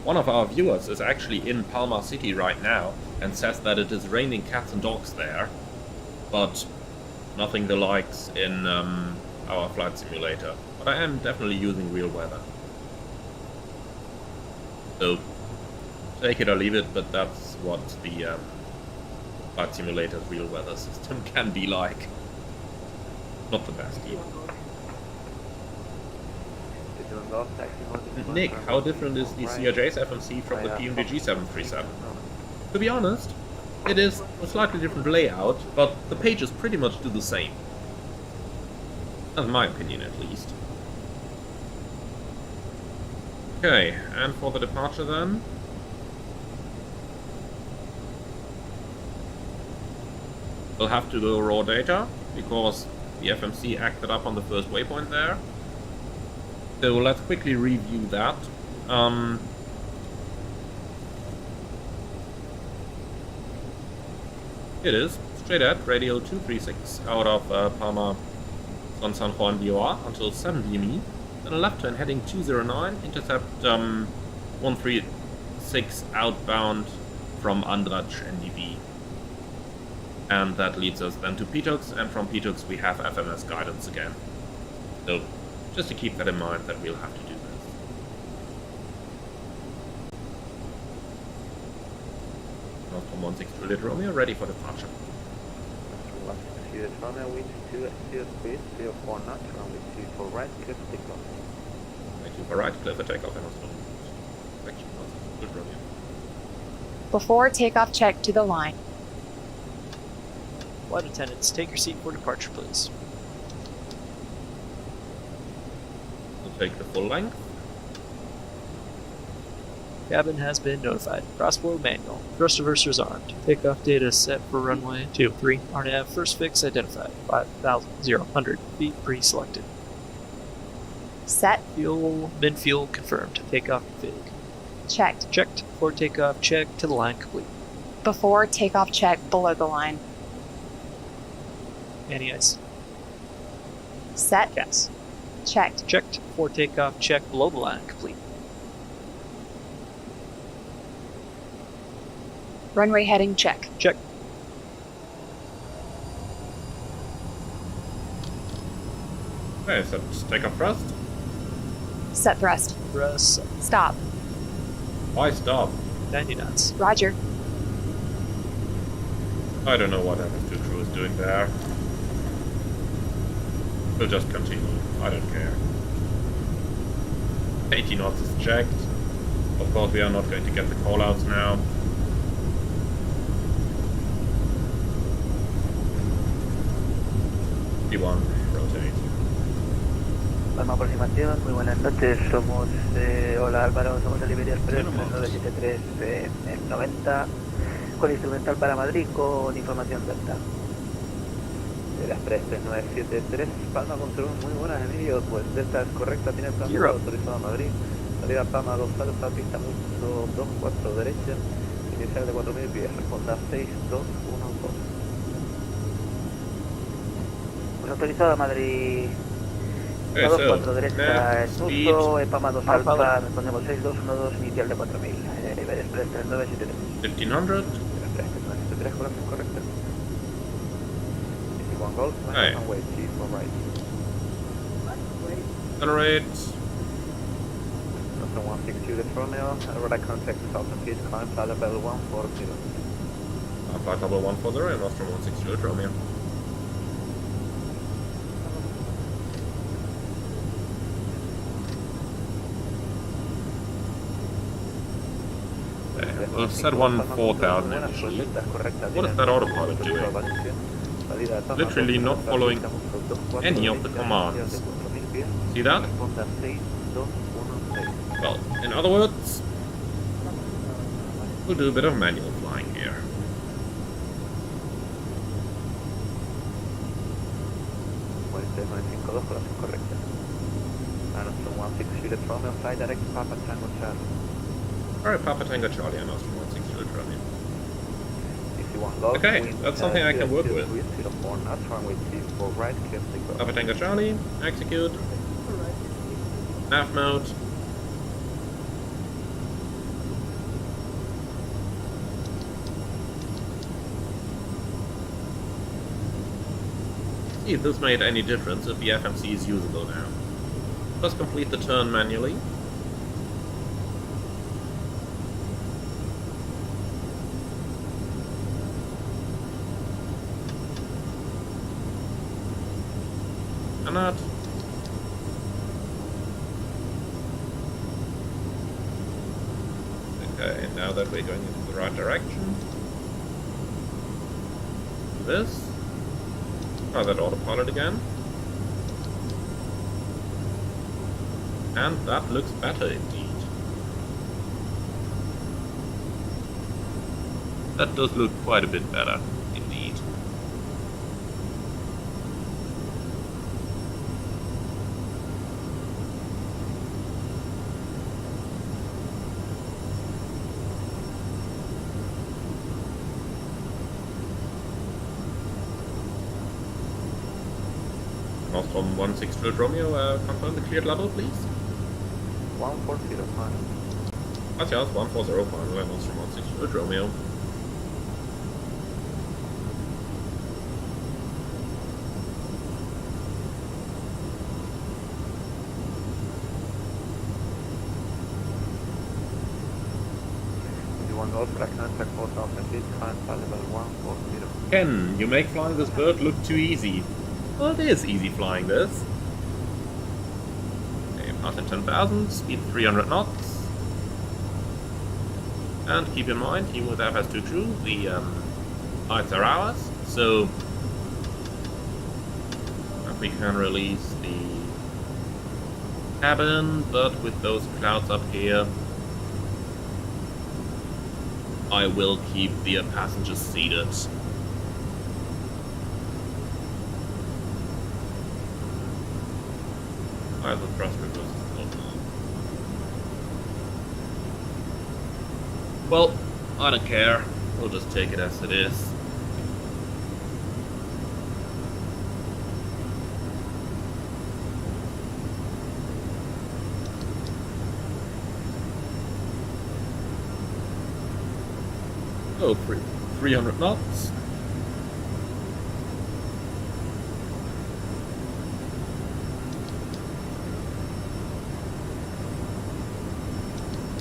one of our viewers is actually in Palma City right now and says that it is raining cats and dogs there, but nothing the likes in our flight simulator, but I am definitely using real weather. So, take it or leave it, but that's what the flight simulator's real weather system can be like. Not the best either. Nick, how different is the CRJ's FMC from the PMDG 737? To be honest, it is a slightly different layout, but the pages pretty much do the same. That's my opinion, at least. Okay, and for the departure then? We'll have to go raw data, because the FMC acted up on the first waypoint there. So let's quickly review that. It is straight at radio 236 out of Palma San Juan DOR until 7 DME. Then a left turn heading 209, intercept 136 outbound from Andrach NDB. And that leads us then to PTOX, and from PTOX we have FMS guidance again. So just to keep that in mind that we'll have to do this. From 16 Juliet Romeo, ready for departure. 16 Juliet Romeo, wind 2 0 speed, 04 knots, runway 24 right, clear for takeoff. Runway 24 right, clear for takeoff, and also section 16 Juliet Romeo. Before takeoff, check to the line. Flight attendants, take your seat for departure, please. We'll take the full length. Cabin has been notified. Crossflow manual. Thrust reversers armed. Takeoff data set for runway 23. RNAV first fix identified. 5,000 feet pre-selected. Set. Fuel, fuel confirmed. Takeoff config. Checked. Checked. Before takeoff, check to the line complete. Before takeoff, check below the line. Anti-ice. Set. Gas. Checked. Checked. Before takeoff, check below the line complete. Runway heading check. Check. Okay, so take off thrust. Set thrust. Thrust. Stop. Why stop? 90 knots. Roger. I don't know what FF2 crew is doing there. We'll just continue. I don't care. 80 knots is checked. Of course, we are not going to get the callouts now. One, rotate. Palma aproximación, muy buenas noches, somos, hola Álvaro, somos el Iberia Express 3973 en 90, con instrumental para Madrid, con información Delta. Iberia Express 3973, Palma Control, muy buenas Emilio, pues Delta es correcta, tiene el plan autorizado a Madrid, salida Palma 2 alfa, pista mucho 24 derecha, inicial de 4000 pies, responda 6212. Autorizado a Madrid 24 derecha en uso, EPAMA 2 alfa, respondemos 6212, inicial de 4000, Iberia Express 3973. 1500? 3973, corazón correcta. 51 Golf, runway 24 right. Accelerate. Nostrum 16 Juliet Romeo, radar contact 1000 feet, climb flight level 140. Flight level 140 and Nostrum 16 Juliet Romeo. We'll set one 4000 initially. What is that autopilot doing? Literally not following any of the commands. See that? Well, in other words, we'll do a bit of manual flying here. Fly direct to Papa Tango Charlie. Alright, Papa Tango Charlie and Nostrum 16 Juliet Romeo. Okay, that's something I can work with. Papa Tango Charlie, execute. Nav mode. see if this made any difference, if the FMC is usable now. Let's complete the turn manually. And that. Okay, now that we're going into the right direction. This. Try that autopilot again. And that looks better indeed. That does look quite a bit better indeed. Nostrom 16 Romeo, confirm the cleared level, please. 140 final. Gracias, 140 final, Nostrom 16 Romeo. You want also like contact 4000 feet, time level 140. Ken, you make flying this bird look too easy. Well, it is easy flying this. Okay, passing 10,000, speed 300 knots. And keep in mind, even with FS2 crew, the heights are ours, so we can release the cabin, but with those clouds up here, I will keep the passengers seated. I will trust reverse. Well, I don't care. We'll just take it as it is. Oh, 300 knots.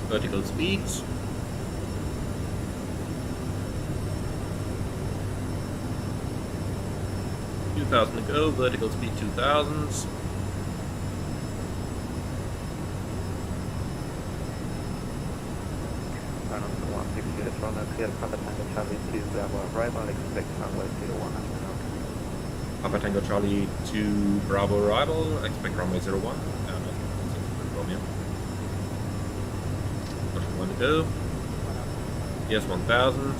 Vertical speed. $2,000 to go, vertical speed 2,000. From a clear Papa Tango Charlie to Bravo arrival, expect runway 01 at Menorca. Papa Tango Charlie to Bravo arrival, expect runway 01. Romeo. One to go. Yes, 1,000.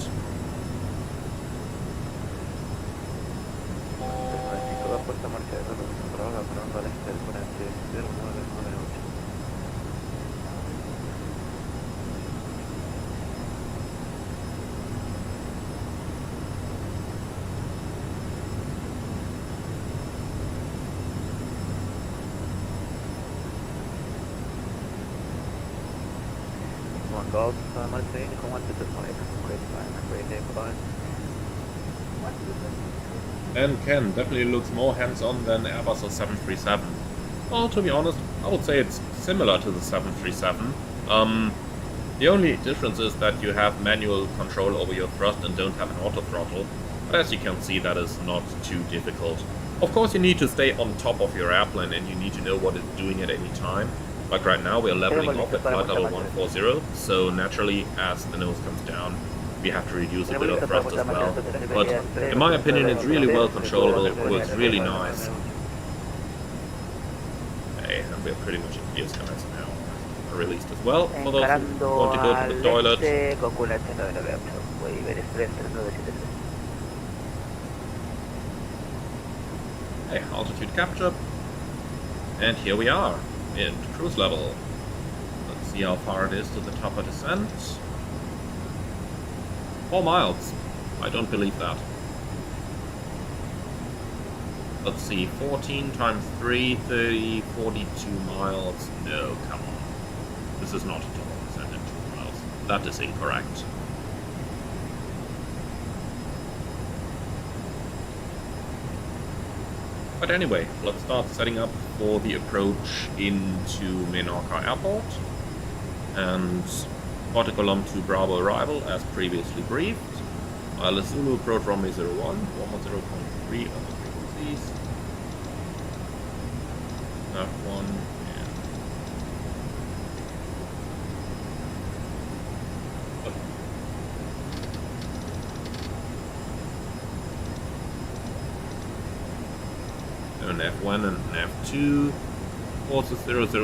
Golf, Martin, command to the point. Great time, great day, bye. And Ken definitely looks more hands-on than Airbus or 737. Well, to be honest, I would say it's similar to the 737. The only difference is that you have manual control over your thrust and don't have an auto throttle. But as you can see, that is not too difficult. Of course, you need to stay on top of your airplane and you need to know what it's doing at any time. Like right now, we're leveling off at flight level 140, so naturally, as the nose comes down, we have to reduce a bit of thrust as well. But in my opinion, it's really well controllable, it works really nice. Okay, and we're pretty much in clear skies now. Released as well, for those who want to go to the toilet. Okay, altitude capture. And here we are. In cruise level. Let's see how far it is to the top of descent. 4 miles. I don't believe that. Let's see, 14 times 3, 30, 42 miles. No, come on. This is not a total descent in 2 miles. That is incorrect. But anyway, let's start setting up for the approach into Menorca Airport. And Porto Column to Bravo arrival as previously briefed. Zulu approach runway 01, 110.3 on the frequencies. That one, and F1 and F2. Also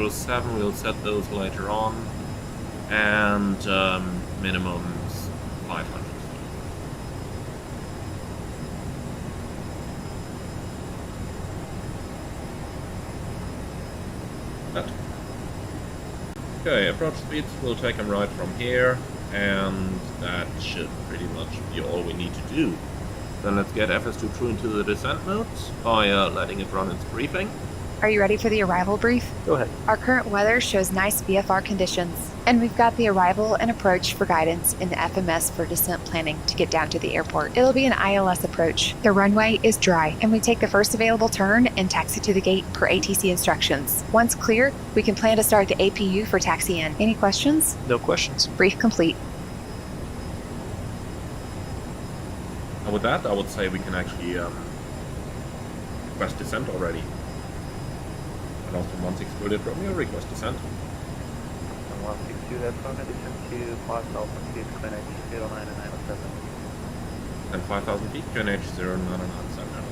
007, we'll set those later on. And minimums 500. Okay, approach speeds, we'll take them right from here, and that should pretty much be all we need to do. Then let's get FS2 True into the descent mode by letting it run its briefing. Are you ready for the arrival brief? Go ahead. Our current weather shows nice VFR conditions, and we've got the arrival and approach for guidance in the FMS for descent planning to get down to the airport. It'll be an ILS approach. The runway is dry, and we take the first available turn and taxi to the gate per ATC instructions. Once clear, we can plan to start the APU for taxi in. Any questions? No questions. Brief complete. And with that, I would say we can actually request descent already. And also 162 Juliet Romeo, request descent. 162 Juliet Romeo, descent to 5,000 feet, QNH 09907. And 5,000 feet, QNH 09907.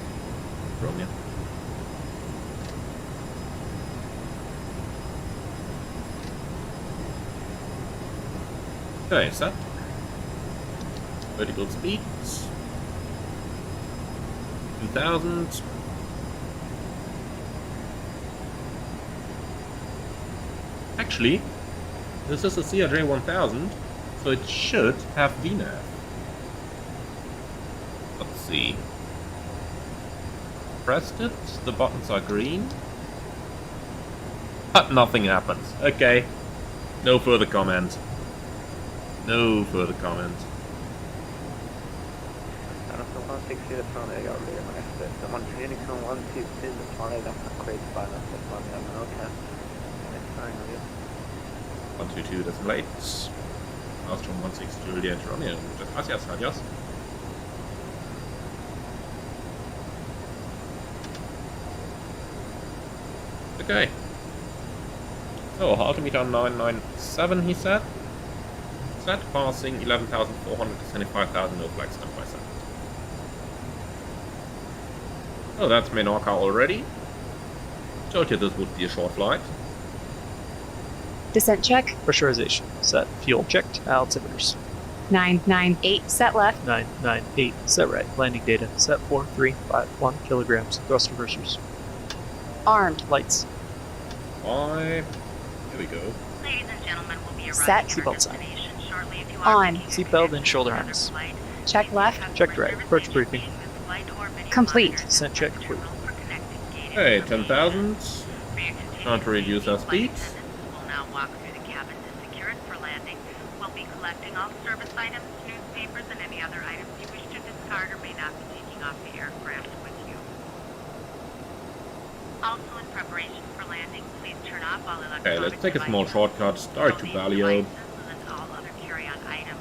Romeo. Okay, set. Vertical speeds. 2,000. Actually, this is a CRJ1000, so it should have VNAV. Let's see. Pressed it, the buttons are green. But nothing happens. Okay. No further comment. No further comment. Okay. 122 decimal 8. Maelstrom 162 Juliet Romeo. Muchas gracias, adios. Okay. So, altimeter 997, he said. Set, passing 11,400 to 75,000, no flags, step by step. Oh, that's Menorca already. Told you this would be a short flight. Descent check. Pressurization. Set. Fuel checked. Altimeters. 998. Set left. 998. Set right. Landing data. Set 4351 kilograms. Thrust reversers. Armed. Lights. 5. Here we go. Ladies and gentlemen, we'll be Set. arriving at our Seatbelt sign. destination shortly. If you are On. Seatbelt and shoulder harness. Check left. Checked right. Approach briefing. Complete. Descent check complete. Hey, 10,000. Trying to reduce our speed. We'll now walk through the cabin to secure it for landing. We'll be collecting all service items, newspapers, and any other items you wish to discard or may not be taking off the aircraft with you. Also, in preparation for landing, please turn off all electronic Okay, let's take a small shortcut. Direct to Valio. and all other carry-on items.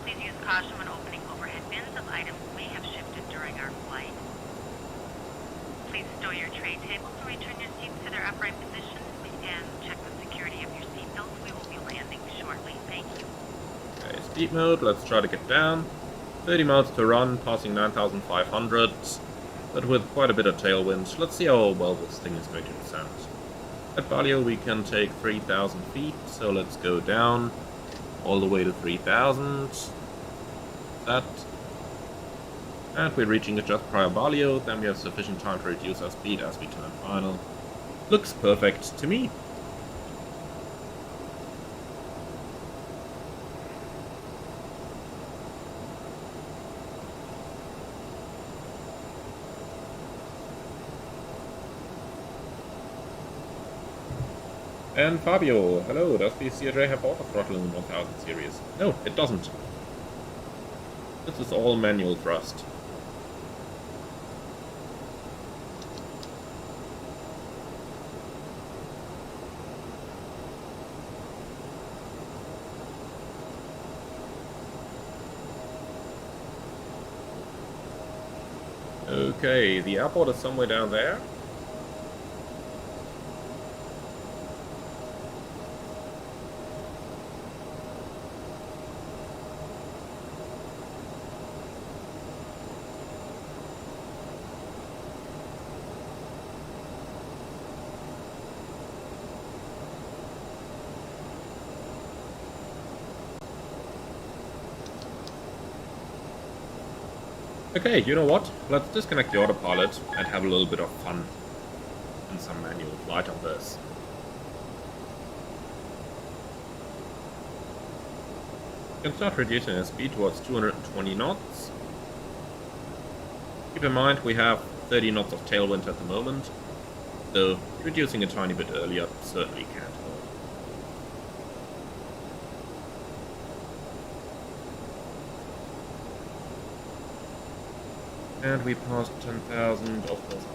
Please use caution when opening overhead bins of items we have shifted during our flight. Please stow your tray tables or return your seats to their upright position and check the security of your seatbelts. We will be landing shortly. Thank you. Okay, speed mode, let's try to get down. 30 miles to run, passing 9,500, but with quite a bit of tailwind. Let's see how well this thing is going to descend. At Valio we can take 3,000 feet, so let's go down all the way to 3,000. That. And we're reaching it just prior Valio, then we have sufficient time to reduce our speed as we turn final. Looks perfect to me. And Fabio, hello, does the CRJ have auto throttle in the 1000 series? No, it doesn't. This is all manual thrust. Okay, the airport is somewhere down there. Okay, you know what? Let's disconnect the autopilot and have a little bit of fun in some manual flight on this. You can start reducing the speed towards 220 knots. Keep in mind we have 30 knots of tailwind at the moment, so reducing a tiny bit earlier certainly can't hurt. And we passed 10,000 of course.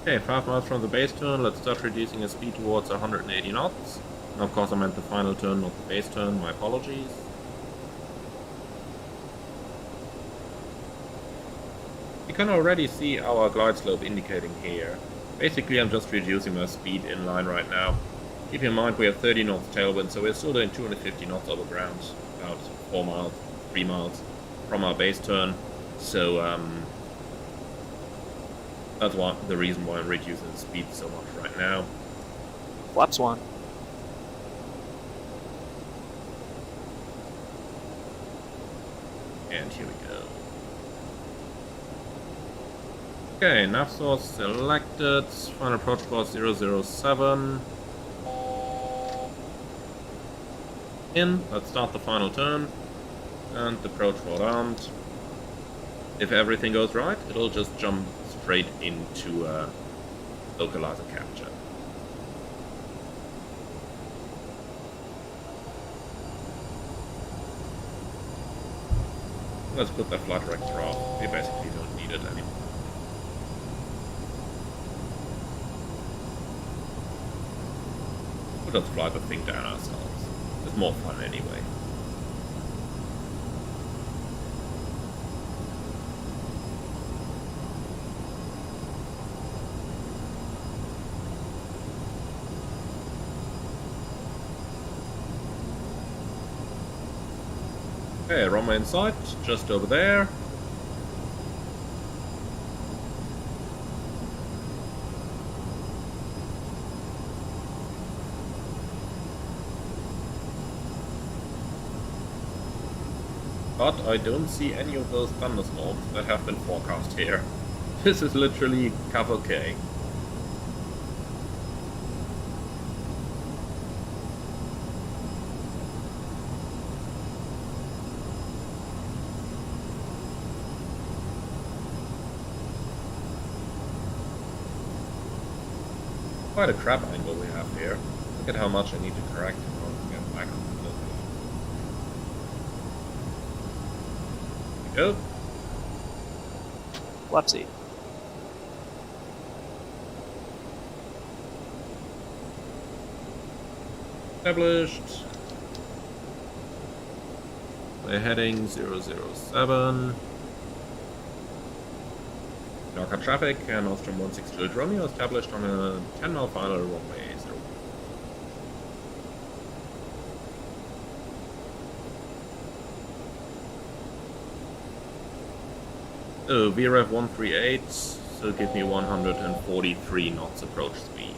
Okay, 5 miles from the base turn, let's start reducing the speed towards 180 knots. And of course I meant the final turn, not the base turn, my apologies. You can already see our glide slope indicating here. Basically I'm just reducing my speed in line right now. Keep in mind we have 30 knots tailwind, so we're still doing 250 knots over ground, about 4 miles, 3 miles from our base turn. So that's the reason why I'm reducing the speed so much right now. Flaps 1. And here we go. Okay, nav source selected, final approach course 007. In, let's start the final turn, and approach forearmed. If everything goes right, it'll just jump straight into localizer capture. Let's put that flight director off. We basically don't need it anymore. We'll just fly the thing down ourselves. It's more fun anyway. Okay, runway in sight, just over there. But I don't see any of those thunderstorms that have been forecast here. This is literally cover K. Quite a crap angle we have here. Look at how much I need to correct in order to get back on the location. Go. Whoopsie. Established. We're heading 007. Menorca traffic and Nostrum 168 Romeo established on a 10-mile final runway 0. So VREF 138, so give me 143 knots approach speed.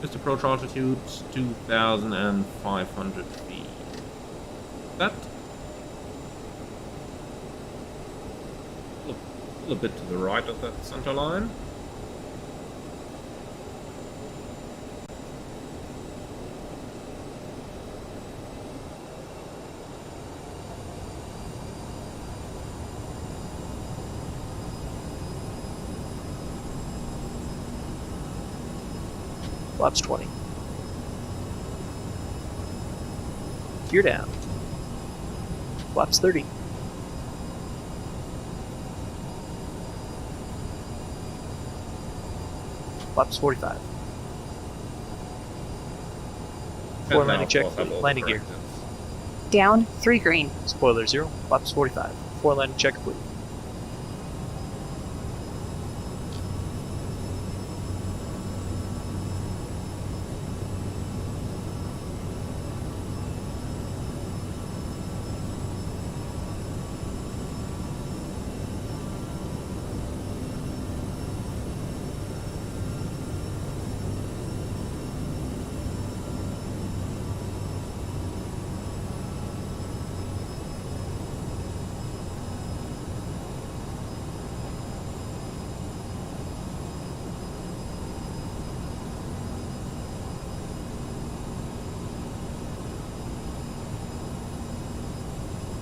Just approach altitude 2,500 feet. That? A A little bit to the right of that center line. Flaps 20. Gear down. Flaps 30. Flaps 45. Four landing check, landing gear. Down, 3 green. Spoiler 0, flaps 45. 4 landing check complete.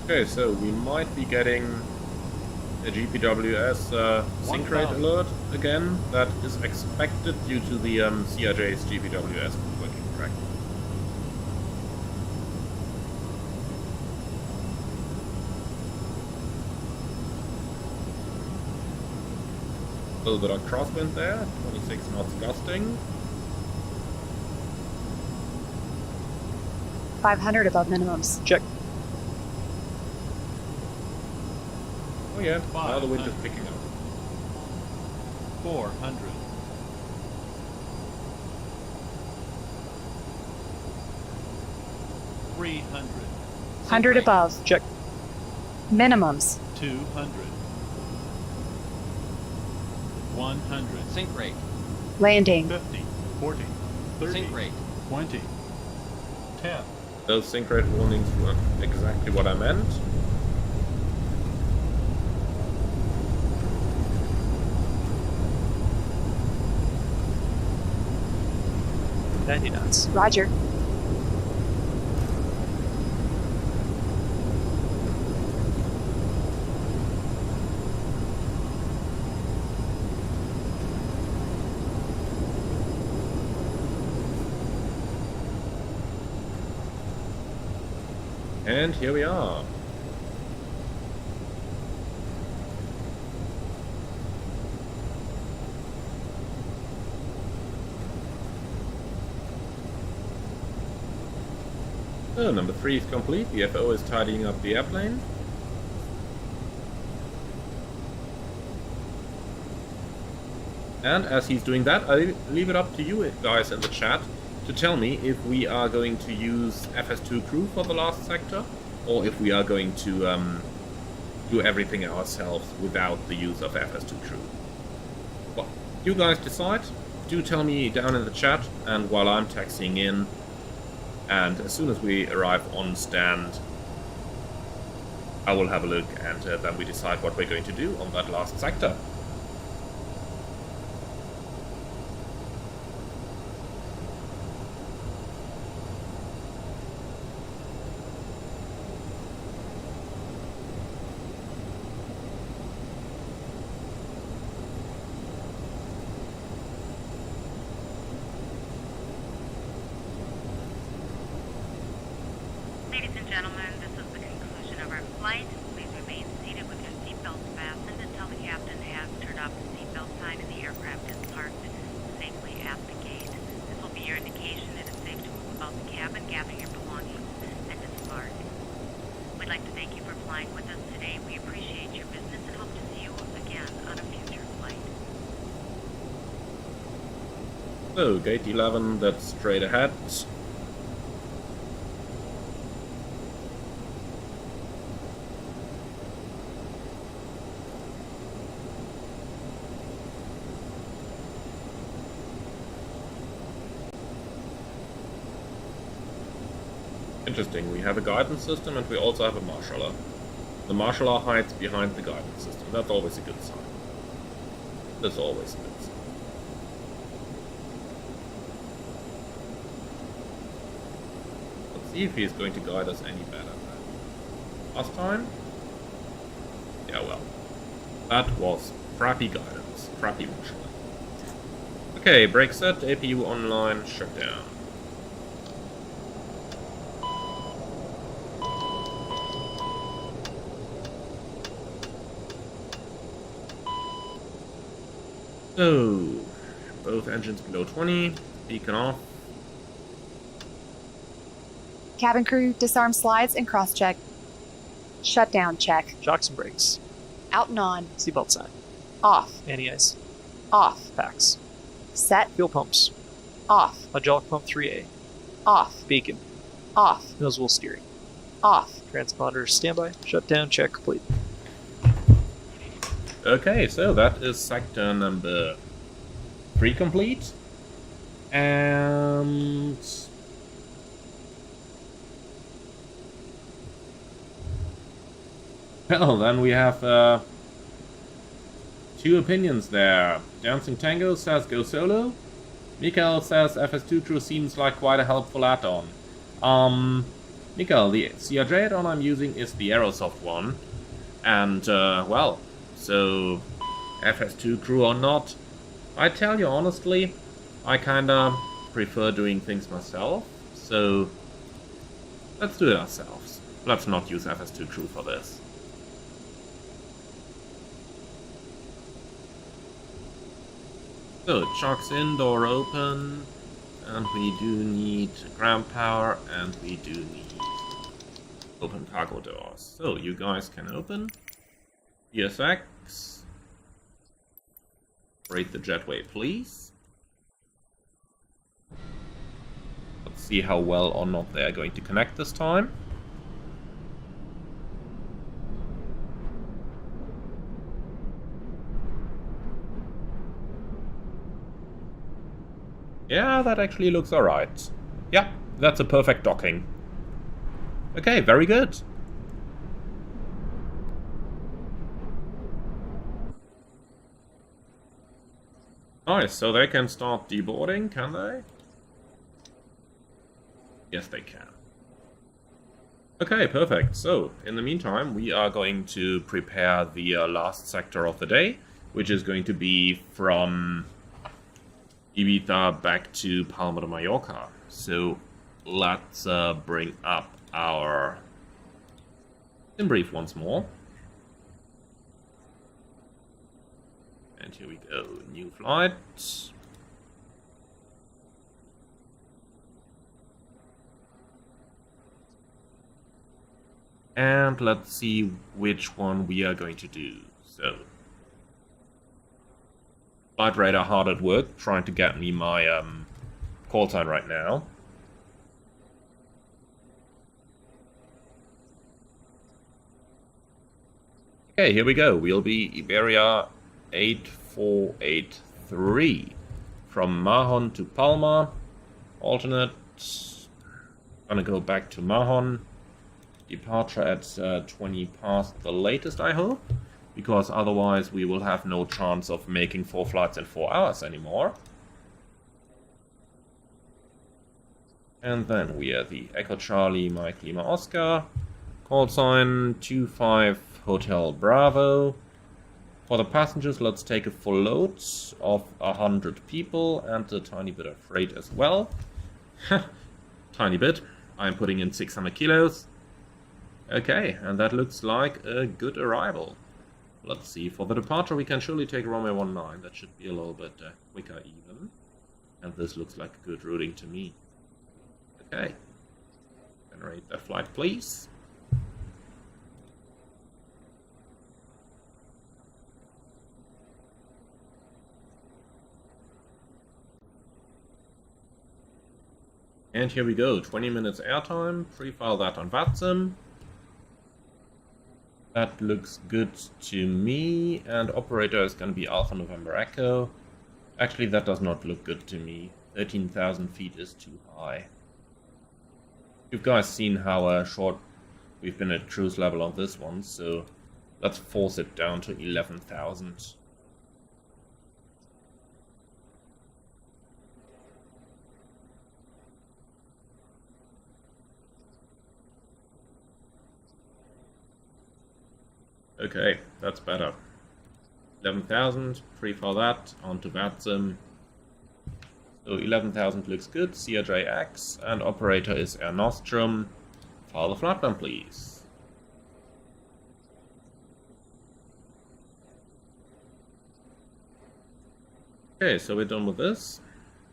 Okay, so we might be getting a GPWS sync rate alert again. That is expected due to the CRJ's GPWS working correctly. A little bit of crosswind there, 26 knots gusting. 500 above minimums. Check. Oh yeah, now the wind is picking up. 400. 300. 100 above. Check. Minimums. 200. 100. Sync rate. Landing. 50. 40. 30. Sync rate. 20. 10. Those sync rate warnings were exactly what I meant. Knots. Roger. And here we are. So, number 3 is complete. The FO is tidying up the airplane. And as he's doing that, I leave it up to you guys in the chat to tell me if we are going to use FS2 crew for the last sector, or if we are going to do everything ourselves without the use of FS2 crew. Well, you guys decide. Do tell me down in the chat, and while I'm taxiing in, and as soon as we arrive on stand, I will have a look, and then we decide what we're going to do on that last sector. Ladies and gentlemen, this is the conclusion of our flight. Please remain seated with your seatbelts fastened until the captain has turned off the seatbelt sign and the aircraft is parked safely at the gate. This will be your indication it is safe to move about the cabin, gather your belongings, and disembark. We'd like to thank you for flying with us today. We appreciate your business and hope to see you again on a future flight. So, gate 11, that's straight ahead. Interesting, we have a guidance system and we also have a marshaller. The marshaller hides behind the guidance system, that's always a good sign. This always fits. Let's see if he's going to guide us any better than last time. Yeah, well, that was crappy guidance. Crappy actually. Okay, brake set, APU online, shut down. So, both engines below 20, beacon off. Cabin crew, disarm slides and cross-check. Shutdown check. Shocks and brakes. Out and on. Seatbelt sign. Off. Anti-ice. Off. Packs. Set. Fuel pumps. Off. Hydraulic pump 3A. Off. Beacon. Off. Nose wheel steering. Off. Transponder standby. Shutdown check complete. Okay, so that is sector number 3 complete. And... well, then we have 2 opinions there. Dancing Tango says go solo. Mikael says FS2 crew seems like quite a helpful add-on. Mikael, the CRJ add-on I'm using is the Aerosoft one. And, well, so FS2 crew or not, I tell you honestly, I kinda prefer doing things myself. So, let's do it ourselves. Let's not use FS2 crew for this. So, chocks in, door open, and we do need ground power, and we do need open cargo doors. So, you guys can open. ESX. Rate the jetway, please. Let's see how well or not they are going to connect this time. Yeah, that actually looks alright. Yeah, that's a perfect docking. Okay, very good. Nice, so they can start deboarding, can they? Yes, they can. Okay, perfect. So, in the meantime, we are going to prepare the last sector of the day, which is going to be from Ibiza back to Palma de Mallorca. So let's bring up our sim brief once more. And here we go, new flight. And let's see which one we are going to do. So, Flight radar hard at work, trying to get me my call sign right now. Okay, here we go. We'll be Iberia 8483 from Mahon to Palma. Alternate. Gonna go back to Mahon. Departure at 20 past the latest, I hope. Because otherwise we will have no chance of making 4 flights in 4 hours anymore. And then we are the Echo Charlie Mike Lima Oscar. Call sign 25 Hotel Bravo. For the passengers, let's take a full load of 100 people and a tiny bit of freight as well. Tiny bit. I'm putting in 600 kilos. Okay, and that looks like a good arrival. Let's see, for the departure we can surely take Romeo 19, that should be a little bit quicker even. And this looks like good routing to me. Okay. Generate that flight, please. And here we go, 20 minutes airtime, pre-file that on VATSIM. That looks good to me, and operator is going to be Alpha November Echo. Actually, that does not look good to me. 13,000 feet is too high. You've guys seen how short we've been at cruise level on this one, so let's force it down to 11,000. Okay, that's better. 11,000, pre-file that, onto VATSIM. So 11,000 looks good, CRJX, and operator is Air Nostrum. File the flight plan, please. Okay, so we're done with this.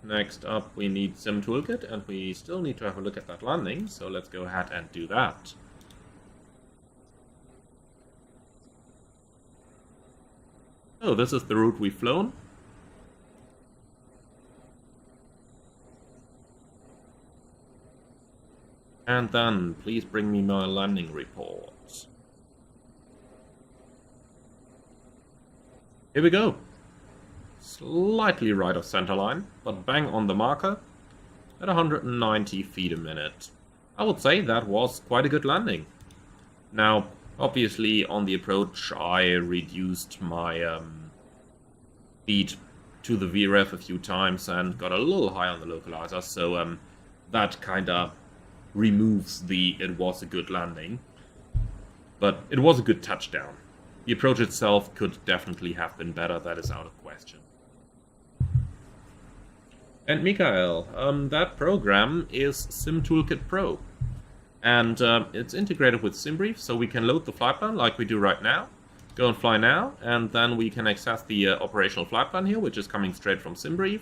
Next up, we need Sim Toolkit, and we still need to have a look at that landing, so let's go ahead and do that. So this is the route we've flown. And then, please bring me my landing report. Here we go. Slightly right of center line, but bang on the marker at 190 feet a minute. I would say that was quite a good landing. Now, obviously, on the approach, I reduced my speed to the VREF a few times and got a little high on the localizer, so that kind of removes the "it was a good landing." But it was a good touchdown. The approach itself could definitely have been better, that is out of question. And Mikael, that program is Sim Toolkit Pro. And it's integrated with SimBrief, so we can load the flight plan like we do right now. Go and fly now, and then we can access the operational flight plan here, which is coming straight from SimBrief.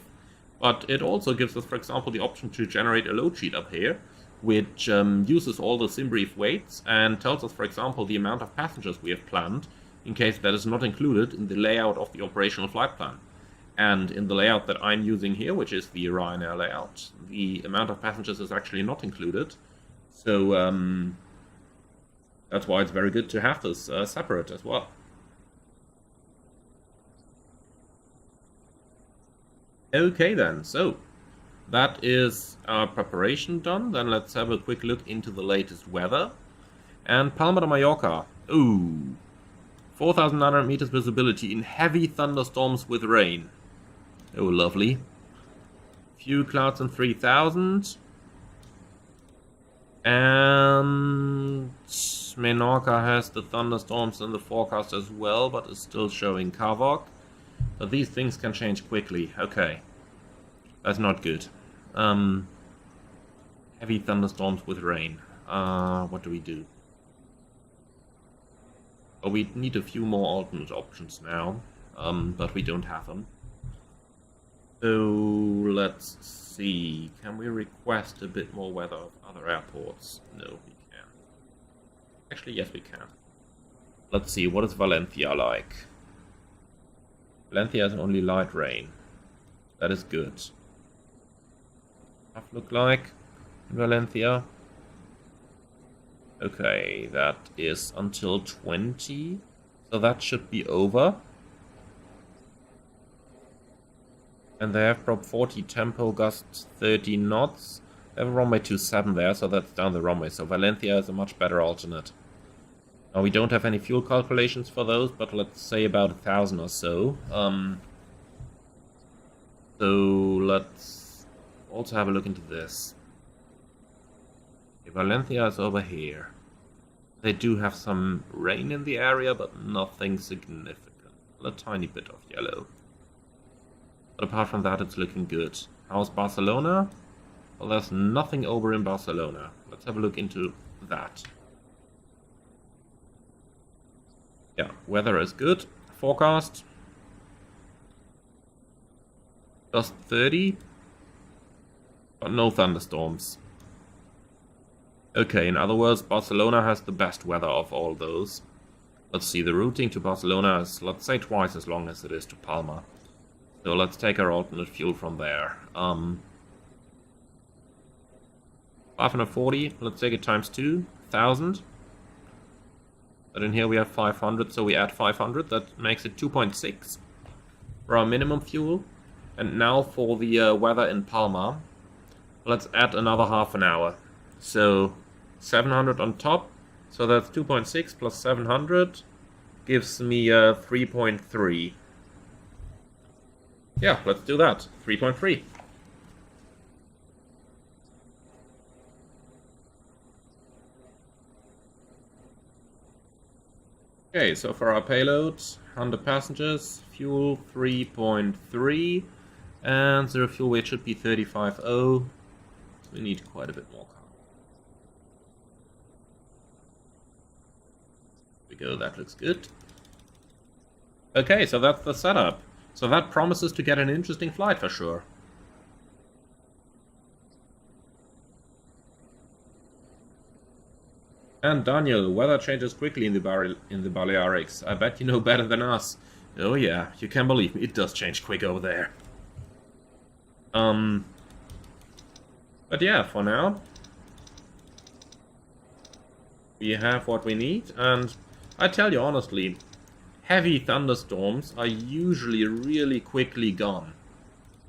But it also gives us, for example, the option to generate a load sheet up here, which uses all the SimBrief weights and tells us, for example, the amount of passengers we have planned, in case that is not included in the layout of the operational flight plan. And in the layout that I'm using here, which is the Ryanair layout, the amount of passengers is actually not included. So that's why it's very good to have this separate as well. Okay then, so that is our preparation done. Then let's have a quick look into the latest weather. And Palma de Mallorca. Ooh. 4,900 meters visibility in heavy thunderstorms with rain. Oh, lovely. Few clouds in 3,000. And Menorca has the thunderstorms in the forecast as well, but is still showing Kavok. But these things can change quickly. Okay. That's not good. Heavy thunderstorms with rain. What do we do? Oh, we need a few more alternate options now, but we don't have them. So let's see. Can we request a bit more weather of other airports? No, we can't. Actually, yes, we can. Let's see. What is Valencia like? Valencia has only light rain. That is good. Stuff look like in Valencia? Okay, that is until 20, so that should be over. And they have prop 40 tempo, gust 30 knots. They have a runway 27 there, so that's down the runway. So Valencia is a much better alternate. Now we don't have any fuel calculations for those, but let's say about 1,000 or so. So let's also have a look into this. Valencia is over here. They do have some rain in the area, but nothing significant. A tiny bit of yellow. But apart from that, it's looking good. How's Barcelona? Well, there's nothing over in Barcelona. Let's have a look into that. Yeah, weather is good. Forecast. Just 30. But no thunderstorms. Okay, in other words, Barcelona has the best weather of all those. Let's see, the routing to Barcelona is, let's say, twice as long as it is to Palma. So let's take our alternate fuel from there. 540, let's take it times 2, 1,000. But in here we have 500, so we add 500, that makes it 2.6 for our minimum fuel. And now for the weather in Palma, let's add another half an hour. So 700 on top, so that's 2.6 plus 700 gives me 3.3. Yeah, let's do that. 3.3. Okay, so for our payload, 100 passengers, fuel 3.3, and the fuel weight should be 35.0. So we need quite a bit more cargo. There we go, that looks good. Okay, so that's the setup. So that promises to get an interesting flight for sure. And Daniel, weather changes quickly in the Balearics. I bet you know better than us. Oh yeah, you can believe me, it does change quick over there. But yeah, for now, we have what we need, and I tell you honestly, heavy thunderstorms are usually really quickly gone.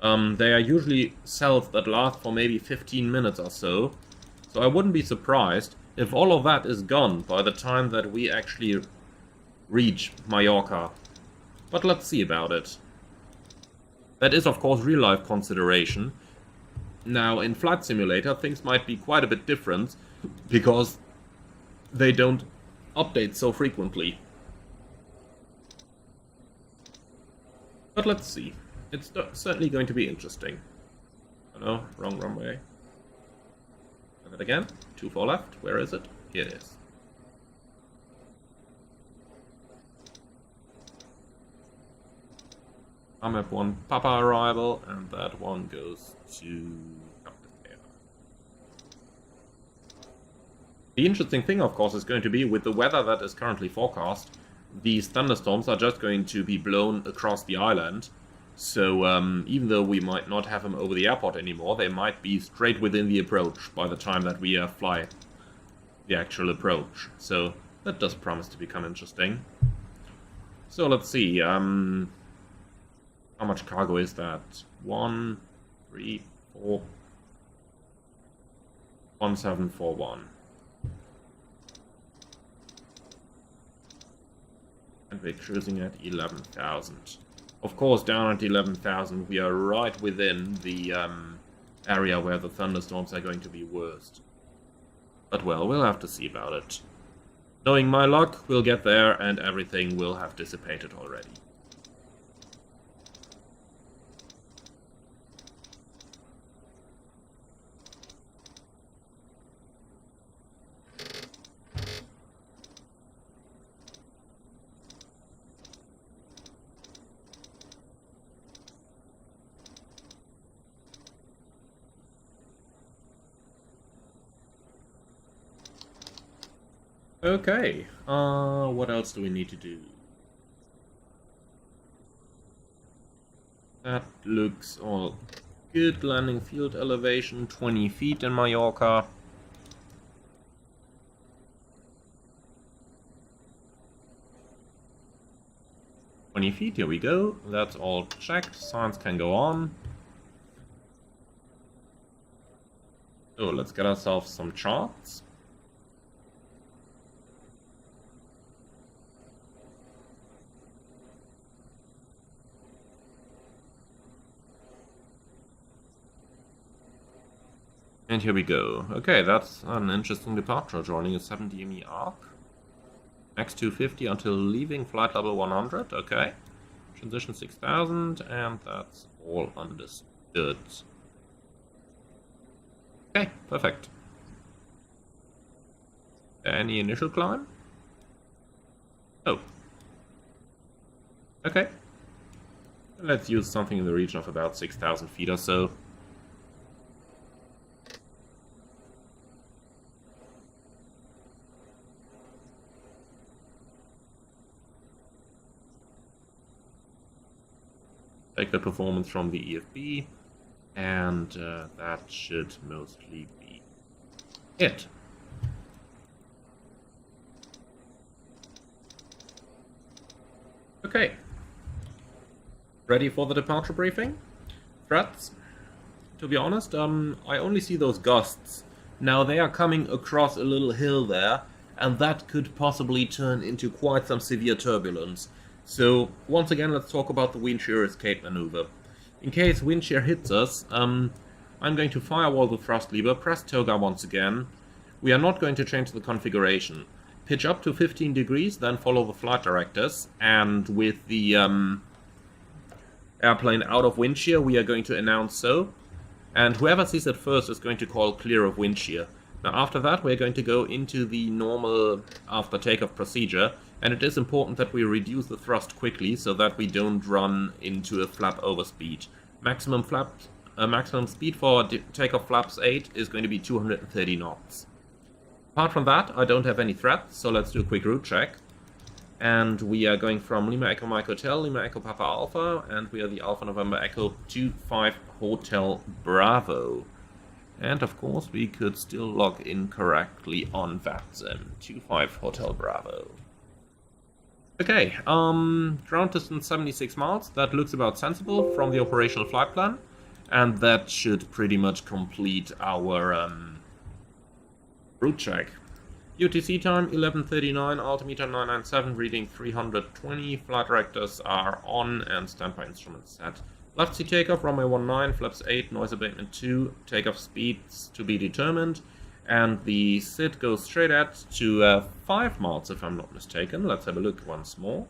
They are usually cells that last for maybe 15 minutes or so, so I wouldn't be surprised if all of that is gone by the time that we actually reach Mallorca. But let's see about it. That is of course real life consideration. Now in Flight Simulator things might be quite a bit different because they don't update so frequently. But let's see. It's certainly going to be interesting. Oh no, wrong runway. Try that again. 24 left. Where is it? Here it is. I'm at one Papa arrival, and that one goes to Cockpit. The interesting thing, of course, is going to be with the weather that is currently forecast, these thunderstorms are just going to be blown across the island. So even though we might not have them over the airport anymore, they might be straight within the approach by the time that we fly the actual approach. So that does promise to become interesting. So let's see. How much cargo is that? 1, 3, 4, 1741. And we're cruising at 11,000. Of course, down at 11,000, we are right within the area where the thunderstorms are going to be worst. But well, we'll have to see about it. Knowing my luck, we'll get there and everything will have dissipated already. Okay, what else do we need to do? That looks all good. Landing field elevation, 20 feet in Mallorca. Feet, here we go. That's all checked. Science can go on. So let's get ourselves some charts. And here we go. Okay, that's an interesting departure, joining a 7 DME arc. Max 250 until leaving flight level 100, okay. Transition 6000, and that's all understood. Okay, perfect. Any initial climb? Oh. Okay. Let's use something in the region of about 6,000 feet or so. Take the performance from the EFB, and that should mostly be it. Okay. Ready for the departure briefing? Threats? To be honest, I only see those gusts. Now they are coming across a little hill there, and that could possibly turn into quite some severe turbulence. So, once again, let's talk about the wind shear escape maneuver. In case wind shear hits us, I'm going to firewall the thrust lever, press toga once again. We are not going to change the configuration. pitch up to 15 degrees, then follow the flight directors, and with the airplane out of wind shear, we are going to announce so, and whoever sees it first is going to call clear of wind shear. Now after that we're going to go into the normal after takeoff procedure, and it is important that we reduce the thrust quickly so that we don't run into a flap overspeed. Maximum speed for takeoff flaps 8 is going to be 230 knots. Apart from that, I don't have any threats, so let's do a quick route check. And we are going from Lima Echo Mike Hotel, Lima Echo Papa Alpha, and we are the Alpha November Echo 25 Hotel Bravo. And of course, we could still log in correctly on VATSIM, 25 Hotel Bravo. Okay, ground distance 76 miles, that looks about sensible from the operational flight plan. And that should pretty much complete our route check. UTC time 11:39, altimeter 997, reading 320, flight directors are on and standby instruments set. Left seat takeoff, runway 19, flaps 8, noise abatement 2, takeoff speeds to be determined, and the SID goes straight at to 5 miles if I'm not mistaken. Let's have a look once more.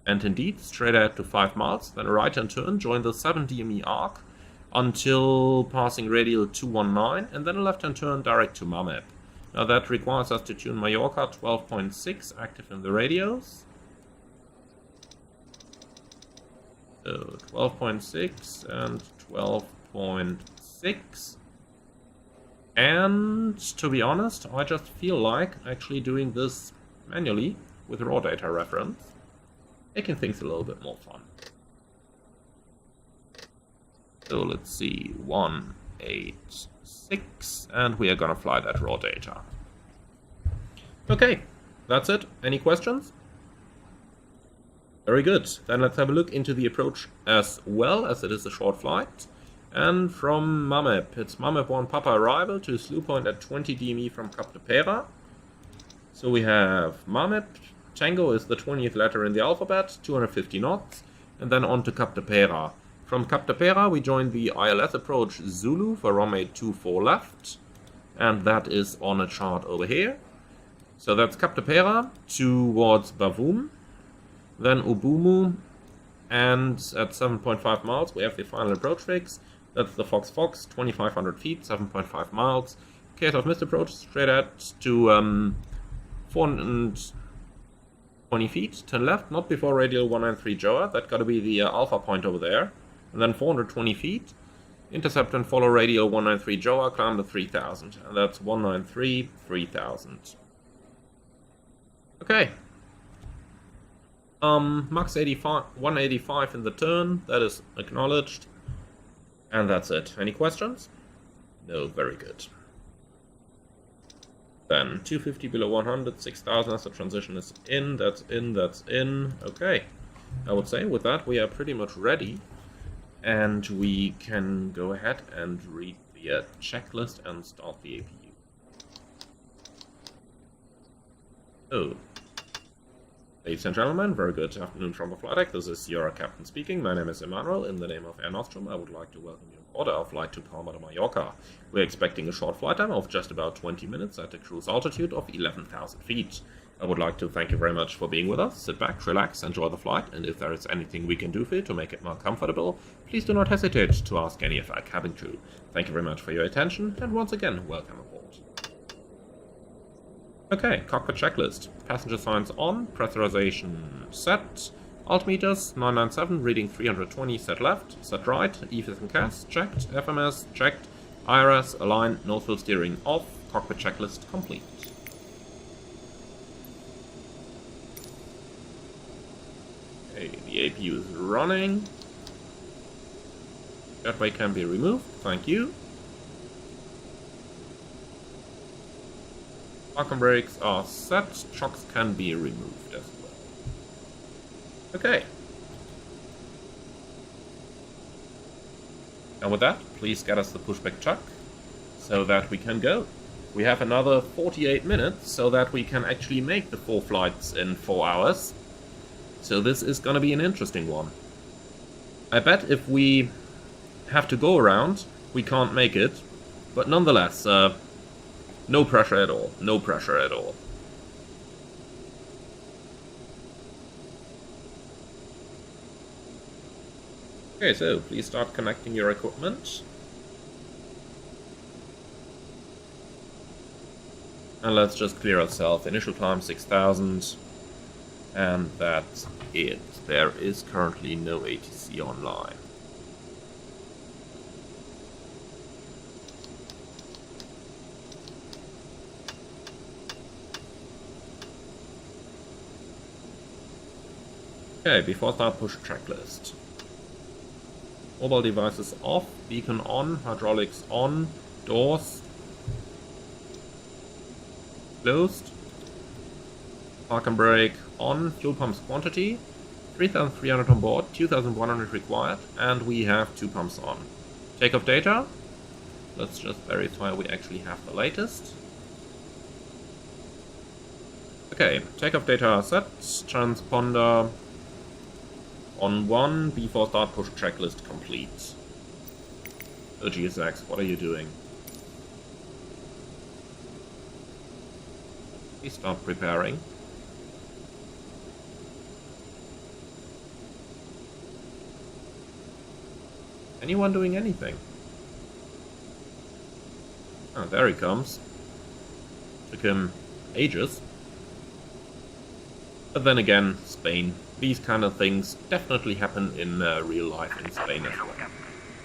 And indeed, straight at to 5 miles, then a right-hand turn, join the 7 DME arc until passing radial 219, and then a left-hand turn direct to Mamep. Now that requires us to tune Mallorca 12.6, active in the radios. So 12.6 and 12.6. And to be honest, I just feel like actually doing this manually with raw data reference, making things a little bit more fun. So let's see, 186, and we are gonna fly that raw data. Okay, that's it. Any questions? Very good. Then let's have a look into the approach as well, as it is a short flight. And from Mamep, it's Mamep 1 Papa arrival to slew point at 20 DME from Cap de Pera. So we have Mamep, Tango is the 20th letter in the alphabet, 250 knots, and then on to Cap de Pera. From Cap de Pera, we join the ILS approach Zulu for runway 24 left, and that is on a chart over here. So that's Cap de Pera towards Bavoum, then Ubumu, and at 7.5 miles we have the final approach fix. That's the Fox Fox, 2,500 feet, 7.5 miles. Case of missed approach straight at to 420 feet to the left, not before radial 193 Joa. That got to be the alpha point over there. And then 420 feet, intercept and follow radial 193 Joa, climb to 3000, and that's 193, 3000. Okay. Max 185 in the turn, that is acknowledged. And that's it. Any questions? No, very good. Then 250 below 100, 6000 as the transition is in, that's in, that's in. Okay. I would say with that we are pretty much ready. And we can go ahead and read the checklist and start the APU. Oh. Ladies and gentlemen, very good afternoon from the flight deck. This is your captain speaking. My name is Emmanuel. In the name of Air Nostrum, I would like to welcome you on board our flight to Palma de Mallorca. We're expecting a short flight time of just about 20 minutes at a cruise altitude of 11,000 feet. I would like to thank you very much for being with us. Sit back, relax, enjoy the flight, and if there is anything we can do for you to make it more comfortable, please do not hesitate to ask any of our cabin crew. Thank you very much for your attention, and once again, welcome aboard. Okay, cockpit checklist. Passenger signs on, pressurization set, altimeters 997, reading 320, set left, set right, EFIS and CAS checked, FMS checked, IRS aligned, nose wheel steering off, cockpit checklist complete. Okay, the APU is running. Jetway can be removed, thank you. Parking brakes are set, chocks can be removed as well. Okay. And with that, please get us the pushback chuck so that we can go. We have another 48 minutes so that we can actually make the 4 flights in 4 hours. So this is gonna be an interesting one. I bet if we have to go around, we can't make it. But nonetheless, no pressure at all. No pressure at all. Okay, so please start connecting your equipment. And let's just clear ourselves. Initial time 6,000. And that's it. There is currently no ATC online. Okay, before start, push checklist. Mobile devices off, beacon on, hydraulics on, doors closed, park and brake on, fuel pumps quantity, 3,300 on board, 2,100 required, and we have 2 pumps on. Takeoff data, let's just verify we actually have the latest. Okay, takeoff data set, transponder on 1, before start push checklist complete. Oh GSX, what are you doing? Please stop preparing. Anyone doing anything? Oh, there he comes. Took him ages. But then again, Spain. These kind of things definitely happen in real life in Spain as well.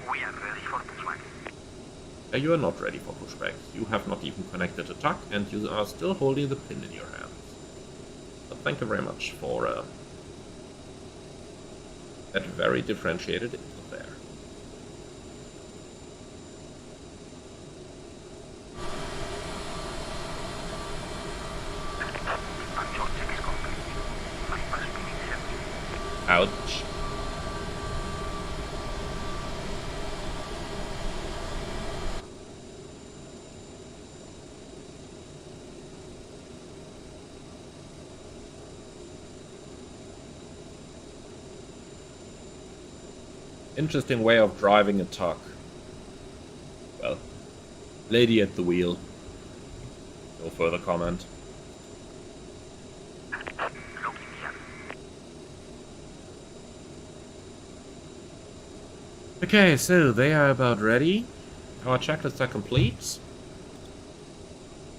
We are ready for pushback. You are not ready for pushback. You have not even connected a tuck, and you are still holding the pin in your hands. But thank you very much for that very differentiated input there. Ouch. Interesting way of driving a tuck. Well, lady at the wheel. No further comment. Okay, so they are about ready. Our checklists are complete.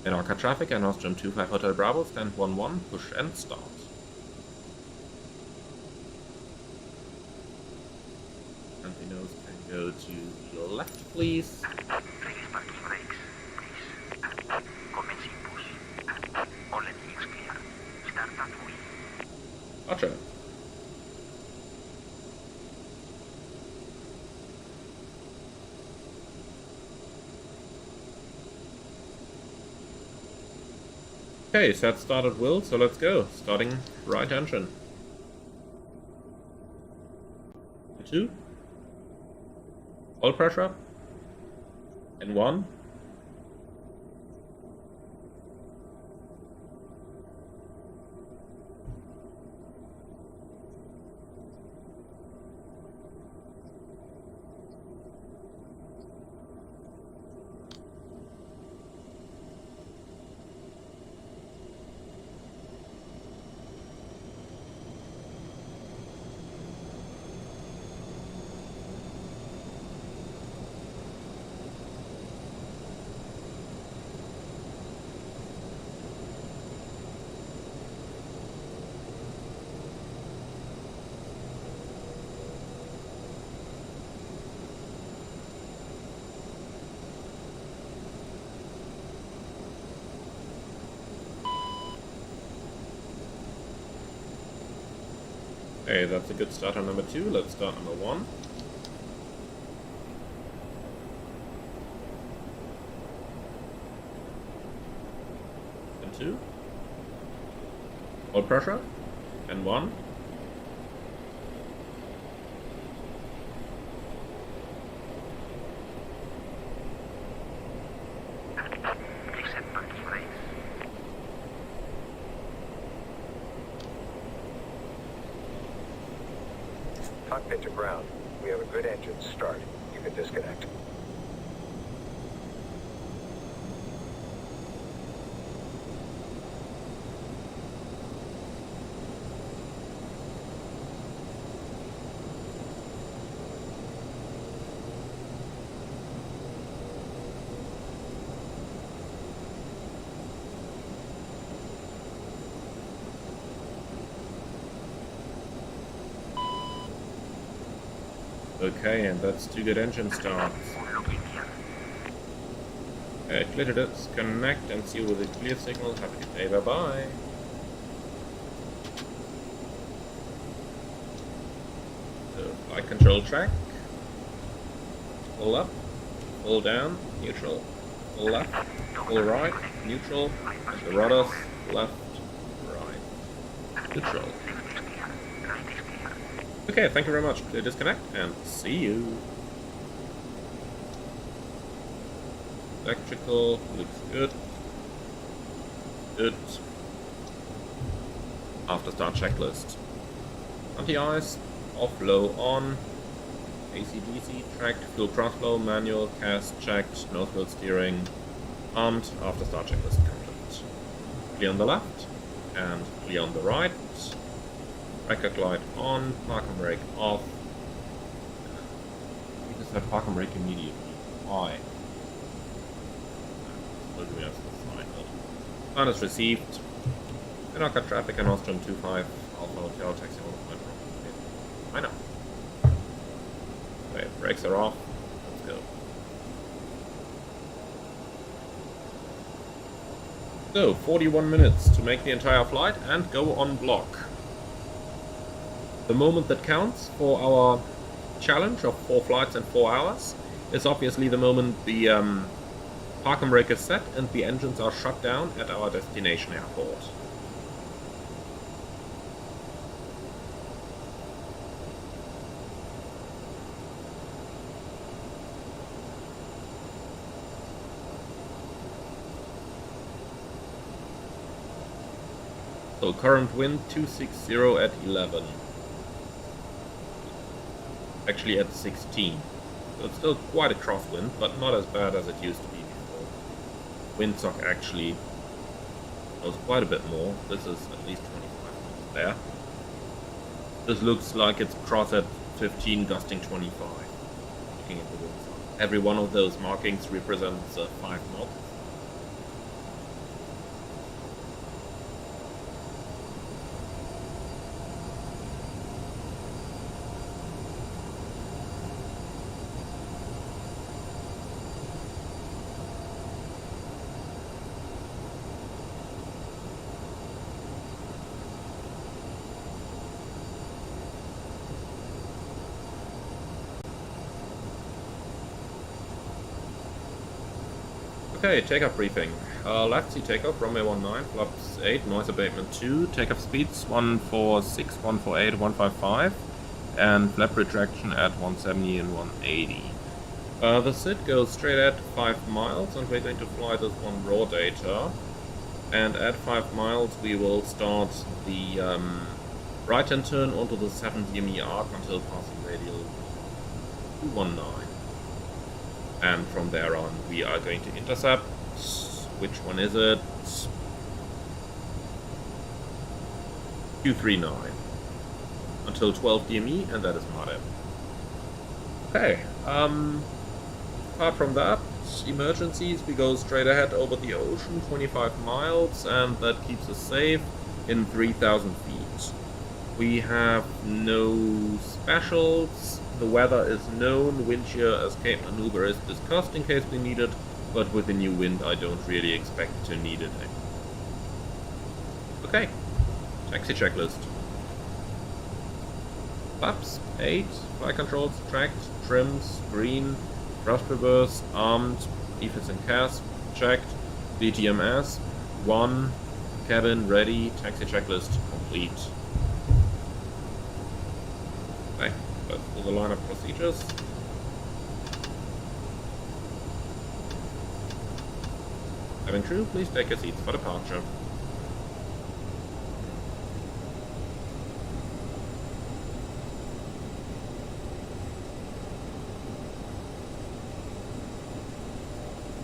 Menorca traffic and Nostrum 25 Hotel Bravo, stand 11, push and start. Nose can go to the left, please. Gotcha. Okay, set start at will, so let's go. Starting right engine. 2. Oil pressure up. And 1. Okay, that's a good start on number 2. Let's start number 1. And 2. Oil pressure. And 1. Cockpit to ground. We have a good engine start. You can disconnect. Okay, and that's 2 good engine starts. Clear to disconnect and seal with a clear signal. Have a good day, bye-bye. So, flight control track. Pull up, pull down, neutral. Pull left, pull right, neutral. And the rudders, left, right, neutral. Okay, thank you very much. Clear disconnect and see you. Electrical looks good. Good. After start checklist. Anti-ice, off, low, on. AC/DC tracked, fuel cross flow, manual, CAS checked, nose wheel steering, armed. After start checklist complete. Clear on the left and clear on the right. Record light on, park and brake off. We just have park and brake immediately. Why? Plan is received. Menorca traffic and Nostrum 25 Alpha Hotel taxi on the point. I know. Okay, brakes are off. Let's go. So, 41 minutes to make the entire flight and go on block. The moment that counts for our challenge of 4 flights in 4 hours is obviously the moment the park and brake is set and the engines are shut down at our destination airport. So current wind 260 at 11. Actually at 16. So it's still quite a crosswind, but not as bad as it used to be. Windsock actually knows quite a bit more. This is at least 25 knots there. This looks like it's cross at 15, gusting 25. Looking at the windsock. Every one of those markings represents 5 knots. Okay, takeoff briefing. Left sea takeoff, runway 19, flaps 8, noise abatement 2, takeoff speeds 146, 148, 155, and flap retraction at 170 and 180. The SID goes straight at 5 miles, and we're going to fly this one raw data. And at 5 miles we will start the right-hand turn onto the 7 DME arc until passing radial 219. And from there on, we are going to intercept. Which one is it? 239. Until 12 DME, and that is Mare. Okay. Apart from that, emergencies, we go straight ahead over the ocean, 25 miles, and that keeps us safe in 3,000 feet. We have no specials. The weather is known, wind shear escape maneuver is discussed in case we need it, but with the new wind I don't really expect to need it. Okay, taxi checklist. Flaps, 8, flight controls, tracked, trims, green, thrust reverse, armed, EFIS and CAS, checked, DTMS, 1, cabin ready, taxi checklist complete. Okay. For the line of procedures. Cabin crew, please take your seats for departure.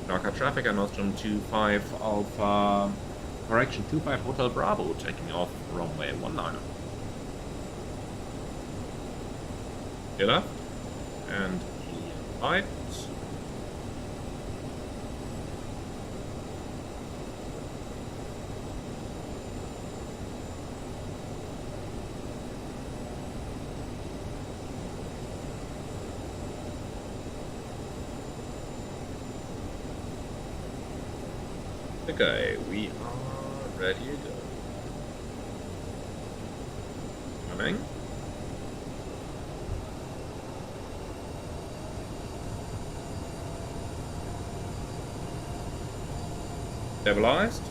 Menorca traffic and Nostrum 25 Alpha, correction 25 Hotel Bravo, taking off runway 19. Clear left and clear right. Okay, we are ready to go. Coming. Stabilized.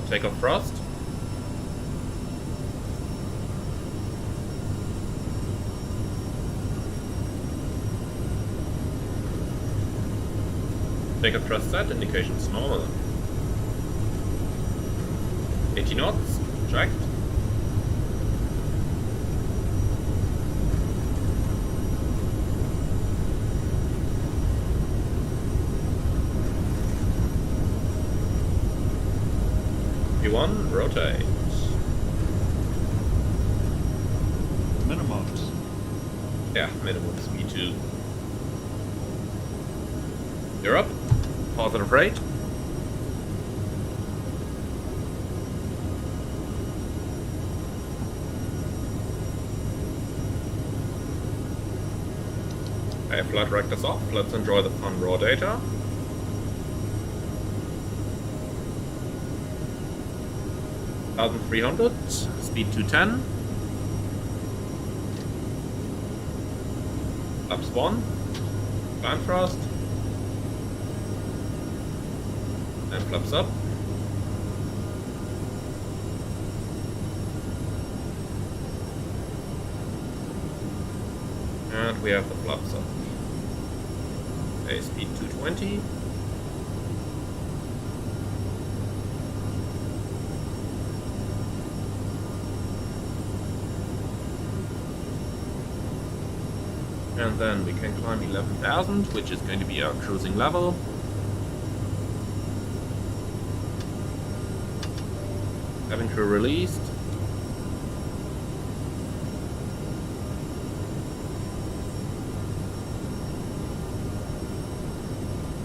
Takeoff thrust. Takeoff thrust set, indications normal. 80 knots, checked. V1, rotate. Minimums. Yeah, minimum V2. You're up. Positive rate. Okay, flight director's off. Let's enjoy the fun raw data. (1,300), speed 210. Flaps 1. Climb thrust. And flaps up. And we have the flaps up. Okay, speed 220. And then we can climb 11,000, which is going to be our cruising level. Cabin crew released.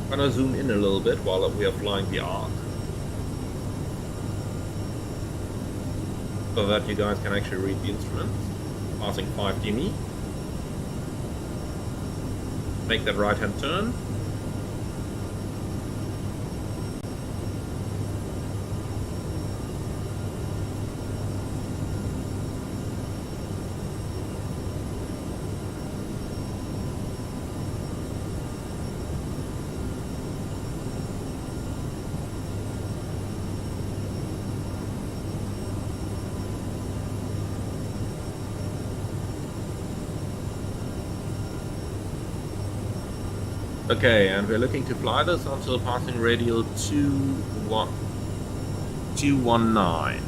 I'm gonna zoom in a little bit while we are flying the arc, so that you guys can actually read the instruments. Passing 5 DME. Make that right hand turn. Okay, and we're looking to fly this until passing radial 219.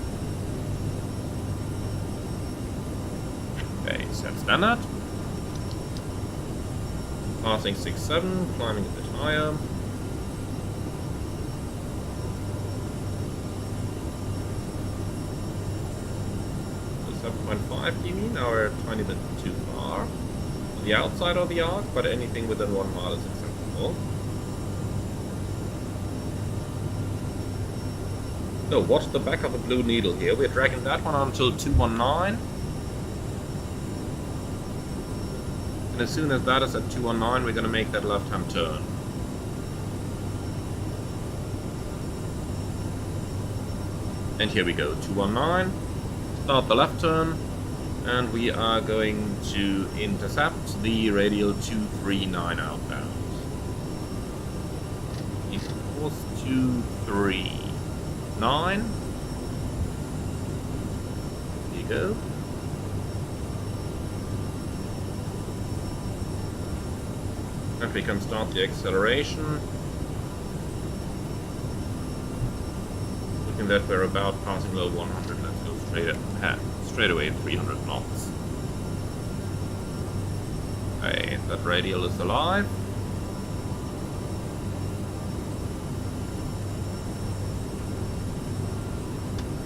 Okay, set standard. Passing 6-7, climbing a bit higher. So 7.5 DME, now we're a tiny bit too far. The outside of the arc, but anything within 1 mile is acceptable. So watch the back of the blue needle here. We're dragging that one until 219. And as soon as that is at 219, we're going to make that left-hand turn. And here we go, 219. Start the left turn. And we are going to intercept the radial 239 outbound. East course 239. There you go. And we can start the acceleration. Looking that we're about passing low 100. Let's go straight ahead. Straight away 300 knots. Okay, that radial is alive.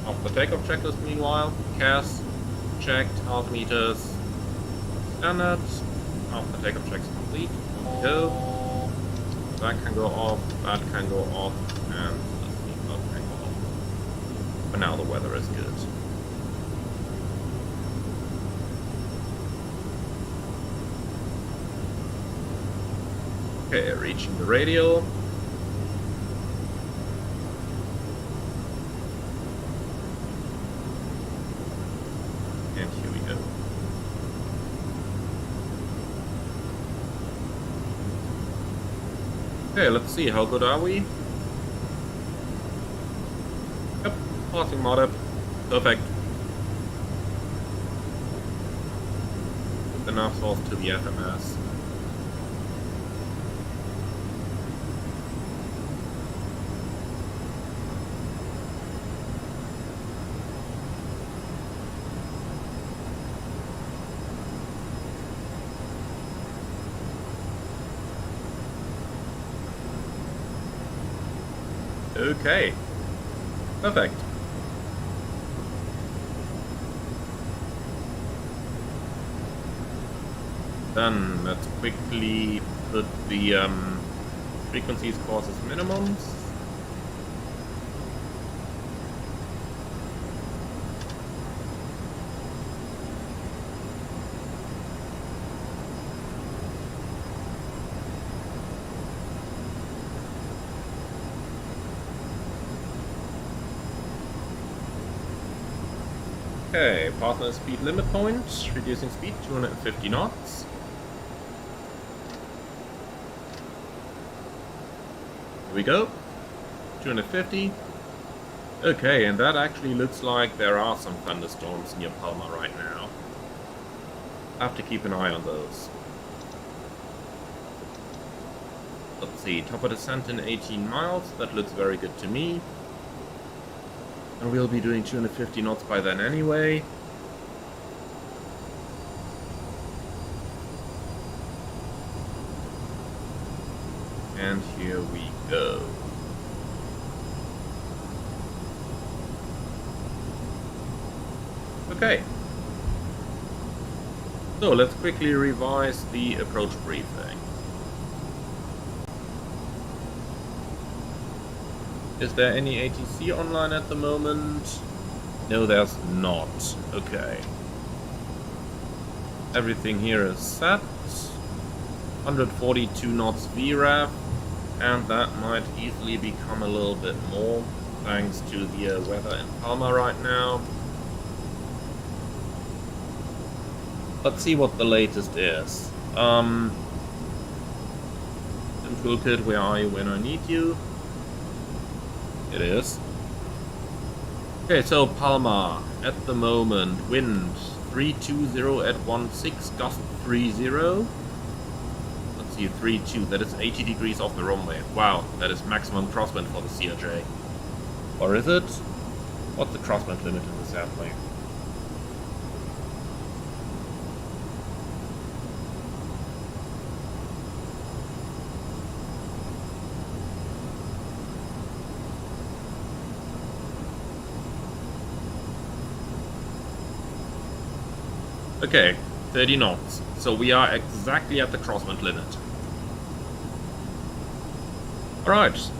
Off the takeoff checklist meanwhile. CAS checked, altimeters standard. Off the takeoff checks complete. Go. That can go off, that can go off, and the seatbelt can go off. For now the weather is good. Okay, reaching the radial. Okay, let's see, how good are we? Yep, passing mod up. Perfect. Enough source to the FMS. Okay. Perfect. Then let's quickly put the frequencies causes minimums. Okay, partner speed limit point, reducing speed 250 knots. Here we go, 250. Okay, and that actually looks like there are some thunderstorms near Palma right now. I have to keep an eye on those. Let's see, top of descent in 18 miles, that looks very good to me. And we'll be doing 250 knots by then anyway. And here we go. Okay. So let's quickly revise the approach briefing. Is there any ATC online at the moment? No, there's not. Okay. Everything here is set. 142 knots VREF, and that might easily become a little bit more thanks to the weather in Palma right now. Let's see what the latest is. Toolkit, where are you when I need you? It is. Okay, so Palma, at the moment, wind 320 at 16, gust 30. Let's see, 32, that is 80 degrees off the runway. Wow, that is maximum crosswind for the CRJ. Or is it? What's the crosswind limit in this airplane? Okay, 30 knots. So we are exactly at the crosswind limit. Alright,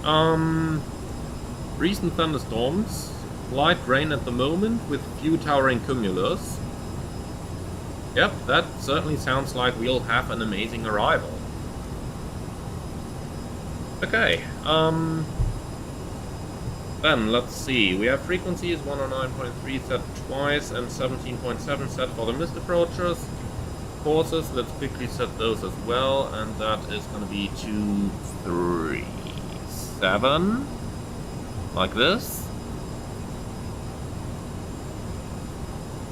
recent thunderstorms. Light rain at the moment with few towering cumulus. Yep, that certainly sounds like we'll have an amazing arrival. Okay, then let's see, we have frequencies 109.3 set twice and 17.7 set for the missed approaches. Courses, let's quickly set those as well, and that is going to be 237, like this.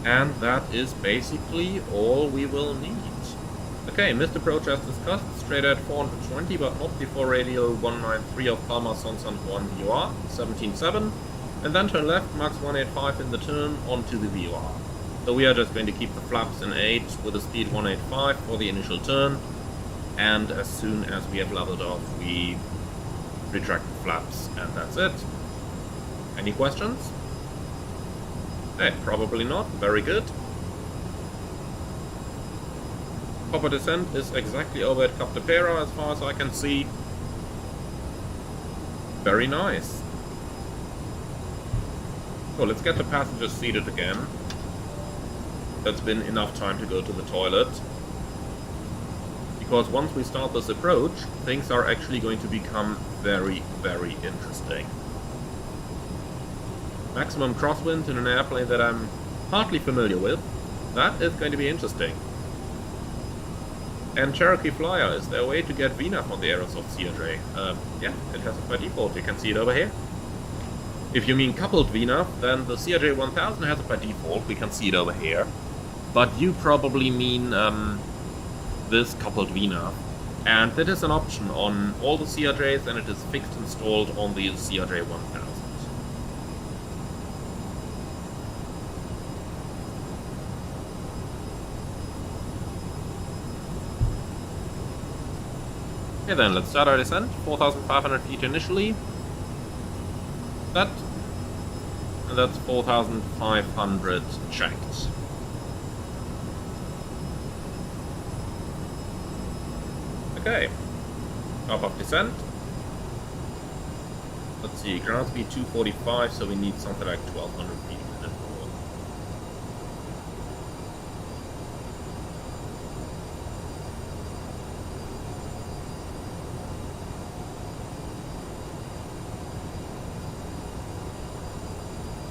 And that is basically all we will need. Okay, missed approach as discussed, straight at 420, but not before radial 193 of Palma Sonsan 1 VOR, 17.7, and then turn left, max 185 in the turn, onto the VOR. So we are just going to keep the flaps in 8 with a speed 185 for the initial turn, and as soon as we have leveled off, we retract the flaps, and that's it. Any questions? Probably not, very good. Proper descent is exactly over at Cap de Pera as far as I can see. Very nice. So let's get the passengers seated again. That's been enough time to go to the toilet. Because once we start this approach, things are actually going to become very, very interesting. Maximum crosswind in an airplane that I'm hardly familiar with. That is going to be interesting. And Cherokee Flyer, is there a way to get VNAV on the Aerosoft CRJ? Yeah, it has it by default, you can see it over here. If you mean coupled VNAV, then the CRJ1000 has it by default, we can see it over here. But you probably mean this coupled VNAV. And that is an option on all the CRJs, and it is fixed installed on the CRJ1000. Okay then, let's start our descent. 4,500 feet initially. That. And that's 4,500 checked. Okay. Top of descent. Let's see, ground speed 245, so we need something like 1,200 feet a minute more.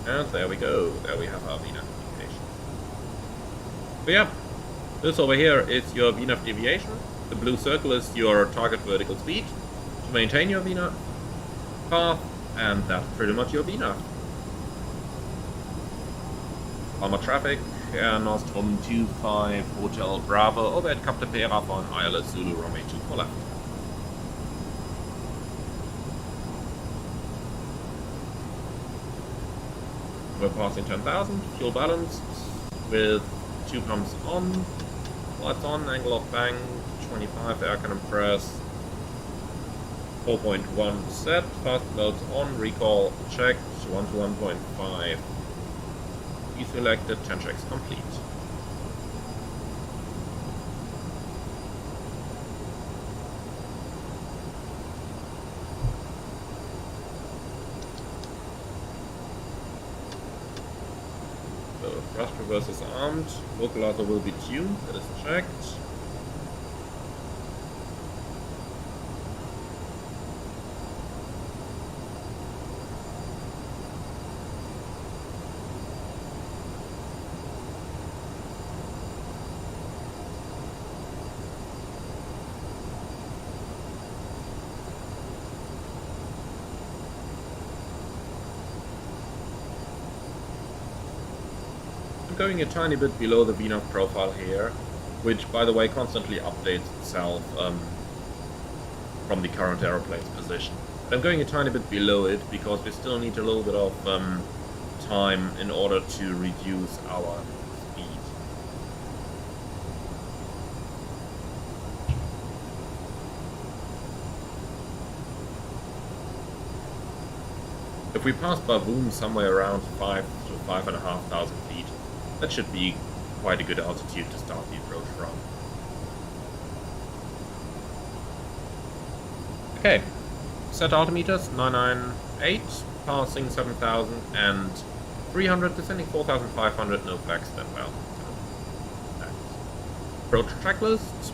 And there we go. There we have our VNAV deviation. So yeah, this over here is your VNAV deviation. The blue circle is your target vertical speed to maintain your VNAV path, and that's pretty much your VNAV. Palma traffic, Nostrum 25 Hotel Bravo, over at Cap de Pera on ILS Zulu runway 24 left. We're passing 10,000, fuel balanced with 2 pumps on, lights on, angle of bank, 25 air cannon press, 4.1 set, fast loads on, recall checked, 1 to 1.5. Deselected, 10 checks complete. So, thrust reverse is armed, localizer will be tuned, that is checked. Going a tiny bit below the VNAV profile here, which by the way constantly updates itself from the current aeroplane's position. But I'm going a tiny bit below it because we still need a little bit of time in order to reduce our speed. If we pass Bavoon somewhere around 5 to 5,500 feet, that should be quite a good altitude to start the approach from. Okay, set altimeters 998, passing 7,300, descending 4,500, no flags, then well. Approach checklist,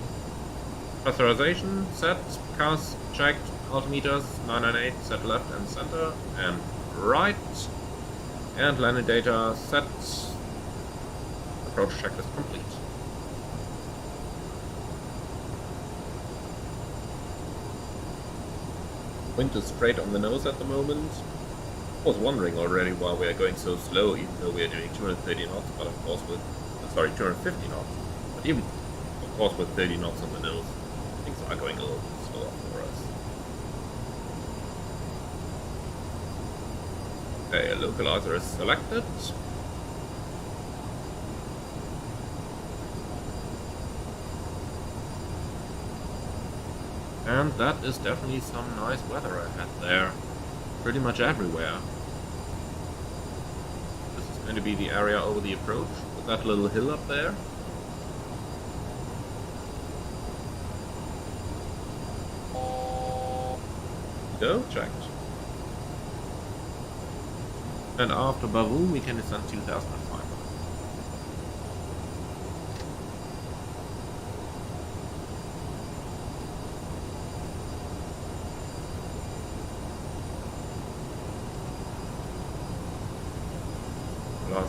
pressurization set, cars checked, altimeters 998, set left and center and right, and landing data set. Approach checklist complete. Wind is straight on the nose at the moment. I was wondering already why we are going so slow, even though we are doing 230 knots, but of course with, 250 knots. But even, of course, with 30 knots on the nose, things are going a little bit slower for us. Okay, a localizer is selected. And that is definitely some nice weather ahead there. Pretty much everywhere. This is going to be the area over the approach, with that little hill up there. Go, checked. And after Bavoon we can descend 2,500.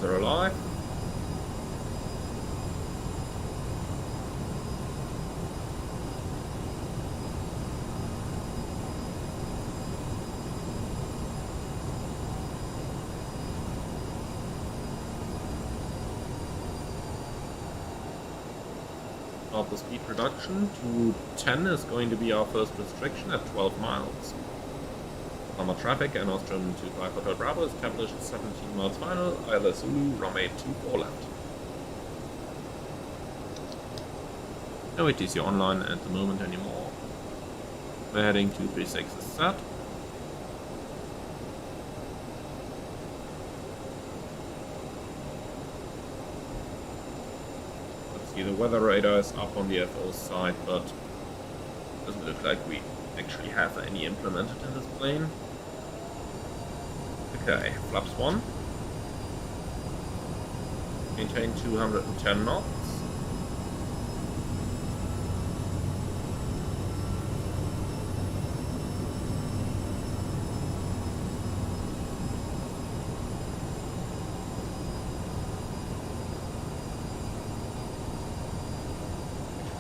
Are alive. start the speed reduction to 10 is going to be our first restriction at 12 miles. Summer traffic and Austrian 25 Hotel Bravo established 17 miles final, ILS Zulu, runway 24 left. No ATC online at the moment anymore. We're heading 236 is set. Let's see, the weather radar is up on the FO side, but doesn't look like we actually have any implemented in this plane. Okay, flaps 1. Maintain 210 knots.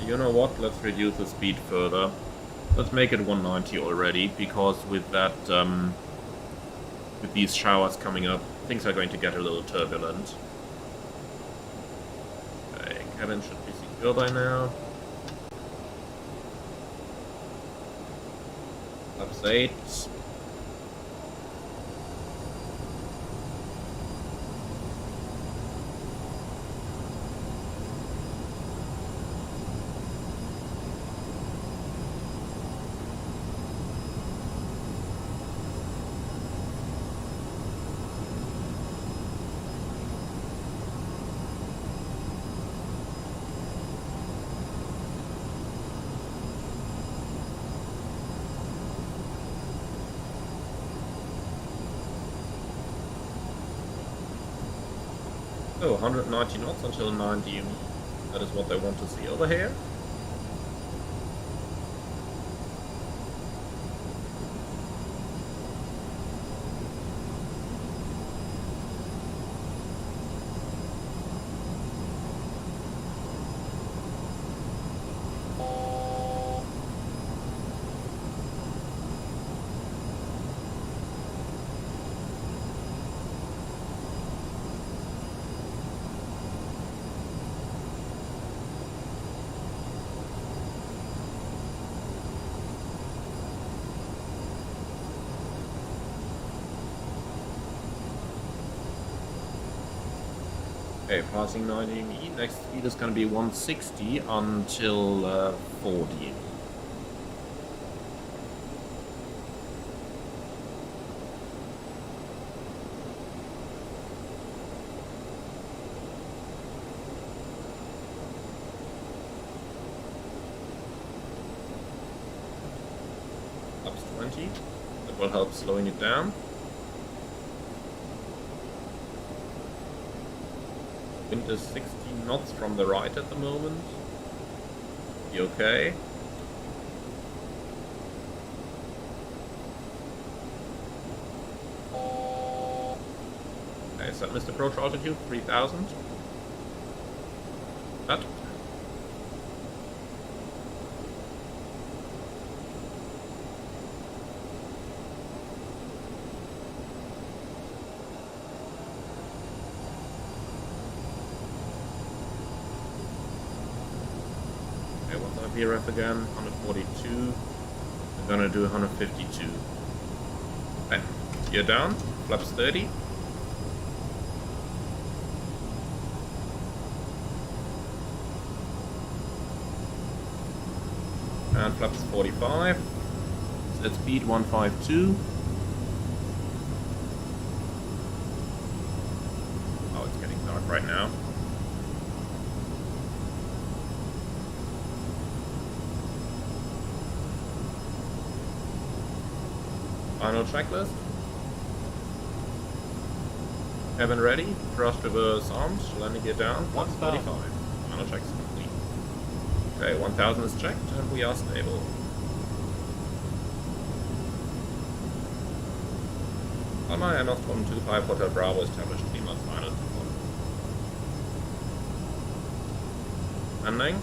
You know what, let's reduce the speed further. Let's make it 190 already, because with that, with these showers coming up, things are going to get a little turbulent. Okay, cabin should be secure by now. Flaps 8. So 190 knots until 90. That is what they want to see over here. Okay, passing 90 ME. Next speed is going to be 160 until 40. Ups 20. That will help slowing it down. Wind is 16 knots from the right at the moment. You okay? Okay, set Mr. Approach altitude 3000. That. VRF again, 142. We're gonna do 152. Okay, gear down, flaps 30. And flaps 45. Set speed 152. Oh, it's getting dark right now. Final checklist. Cabin ready. Thrust reverse armed. Landing gear down. 145. Final checks complete. Okay, 1000 is checked and we are stable. Alma and Nostrum 25 Hotel Bravo established 3 miles final. Landing.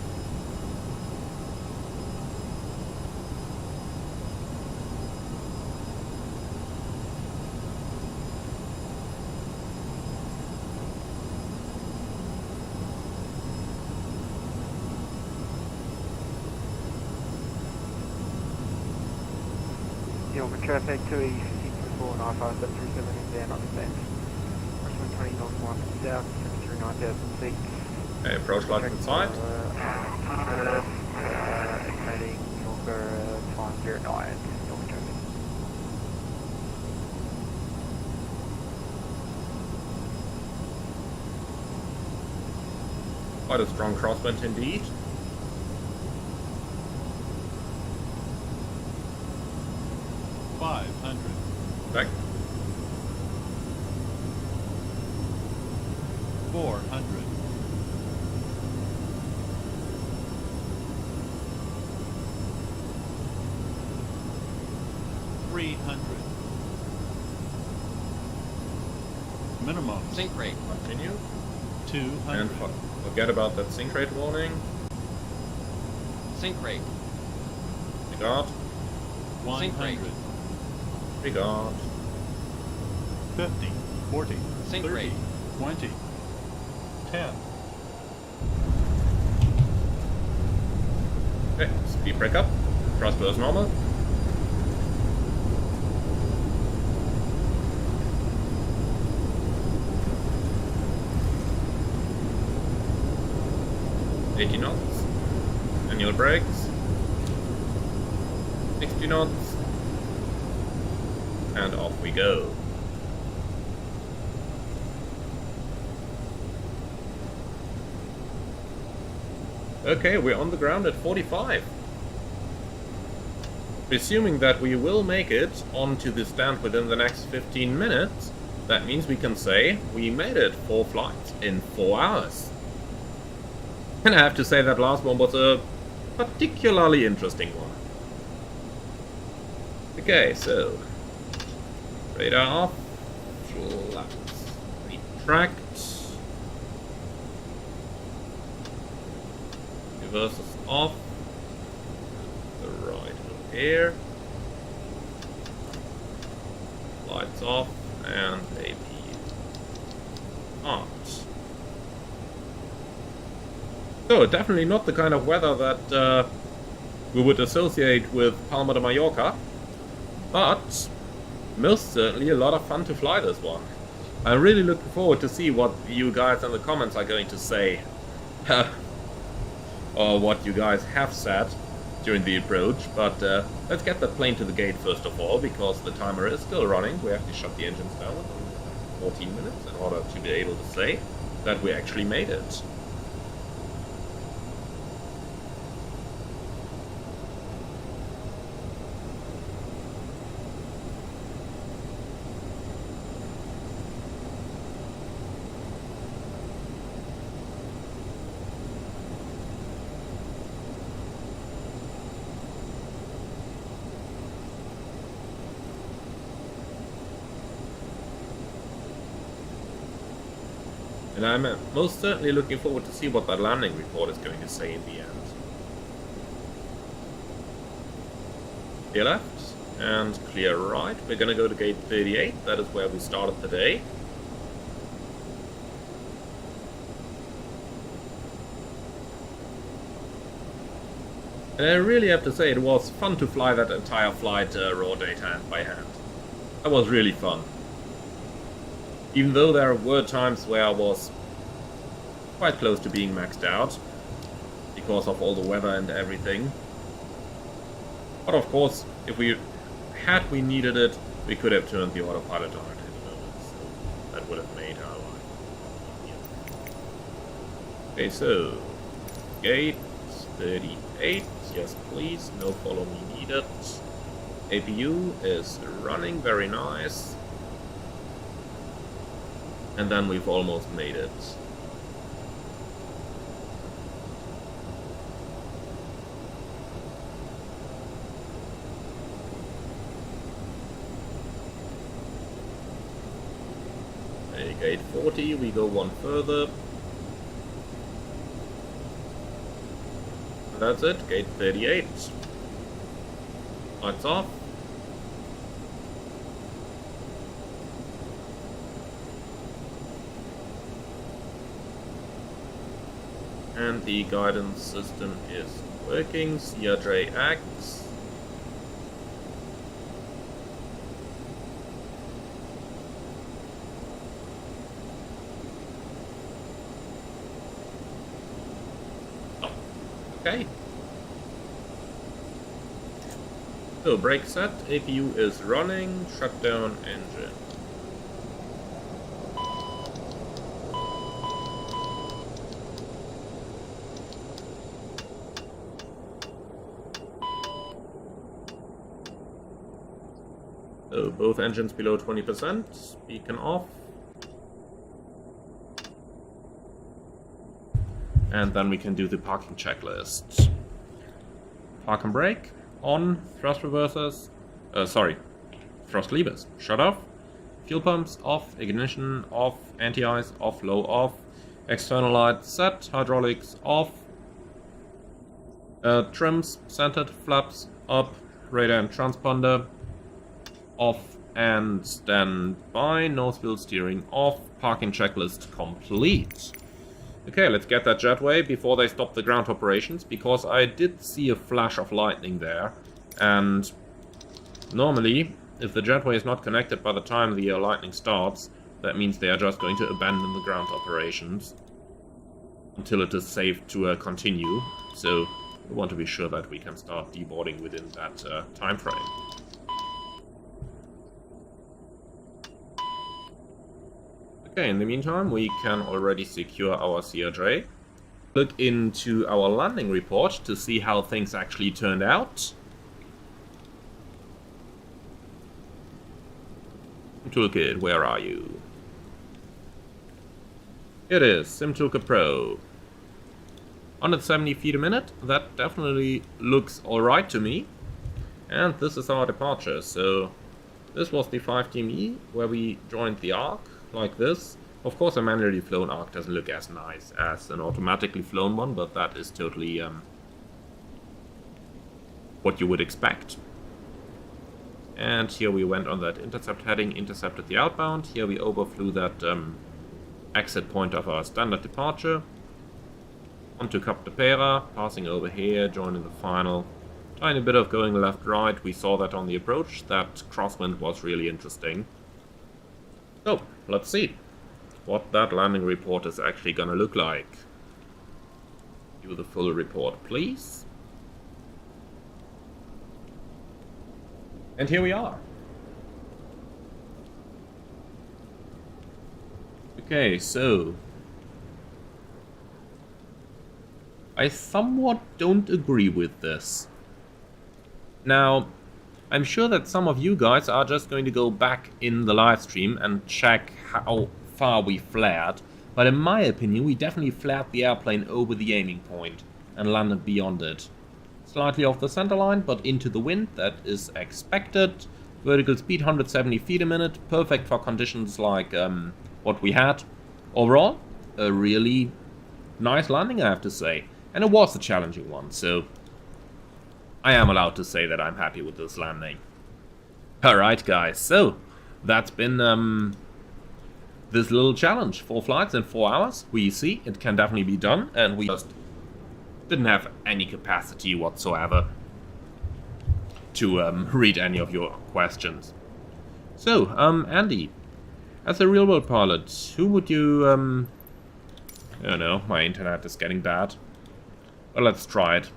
Yoke traffic 2E1524 and I-5 set 37 inbound on the fence. Approximately 20 knots market south, temperature 9,000 feet. Okay, approach light inside. Estimating Menorca time 09, Yoke traffic. Quite a strong crosswind indeed. Back. 400. 300. Minimum. Sink rate. Continue. 200. And forget about that sink rate warning. Sink rate. Regard. 100. Regard. 50. 40. Sink 30. rate. 20. 10. Okay, speed break up. Thrust as normal. $80 knots. Manual brakes. 60 knots. And off we go. Okay, we're on the ground at 45. Presuming that we will make it onto the stand within the next 15 minutes, that means we can say we made it 4 flights in 4 hours. And I have to say that last one was a particularly interesting one. Okay, so radar off, flaps retract, reverses off, the right over here, lights off, and APU on. So, definitely not the kind of weather that we would associate with Palma de Mallorca, but most certainly a lot of fun to fly this one. I'm really looking forward to see what you guys in the comments are going to say, or what you guys have said during the approach, but let's get that plane to the gate first of all, because the timer is still running. We have to shut the engines down within 14 minutes in order to be able to say that we actually made it. And I'm most certainly looking forward to see what that landing report is going to say in the end. Clear left and clear right. We're going to go to gate 38. That is where we started the day. And I really have to say it was fun to fly that entire flight raw data hand by hand. That was really fun. Even though there were times where I was quite close to being maxed out because of all the weather and everything. But of course, if we needed it, we could have turned the autopilot on at any moment. So that would have made our life easier. Okay, so gate 38. Yes, please. No follow me needed. APU is running very nice. And then we've almost made it. Okay, gate 40, we go one further. And that's it, gate 38. Lights off. And the guidance system is working. CRJ-1000. Okay. So, brake set, APU is running, shut down engine. So, both engines below 20%, beacon off. And then we can do the parking checklist. Park and brake, on, thrust reversers, thrust levers, shut off, fuel pumps off, ignition off, anti-ice off, low off, external light set, hydraulics off, trims centered, flaps up, radar and transponder off and stand by, nose wheel steering off, parking checklist complete. Okay, let's get that jetway before they stop the ground operations, because I did see a flash of lightning there, and normally, if the jetway is not connected by the time the lightning starts, that means they are just going to abandon the ground operations until it is safe to continue, so we want to be sure that we can start deboarding within that time frame. Okay, in the meantime, we can already secure our CRJ. Look into our landing report to see how things actually turned out. Toolkit, where are you? It is, SimToolkit Pro. 170 feet a minute, that definitely looks alright to me. And this is our departure, so this was the 5TME where we joined the arc. Like this. Of course, a manually flown arc doesn't look as nice as an automatically flown one, but that is totally what you would expect. And here we went on that intercept heading, intercepted the outbound. Here we overflew that exit point of our standard departure. Onto Cap de Pera, passing over here, joining the final. Tiny bit of going left-right, we saw that on the approach. That crosswind was really interesting. So, let's see what that landing report is actually gonna look like. View the full report, please. And here we are. Okay, so I somewhat don't agree with this. Now, I'm sure that some of you guys are just going to go back in the live stream and check how far we flared, but in my opinion we definitely flared the airplane over the aiming point and landed beyond it. Slightly off the center line, but into the wind, that is expected. Vertical speed 170 feet a minute, perfect for conditions like what we had. Overall, a really nice landing, I have to say, and it was a challenging one, so I am allowed to say that I'm happy with this landing. Alright guys, so that's been this little challenge. 4 flights in 4 hours. We see it can definitely be done, and we just didn't have any capacity whatsoever to read any of your questions. So, Andy, as a real-world pilot, who would you... I don't know, my internet is getting bad. Well, let's try it.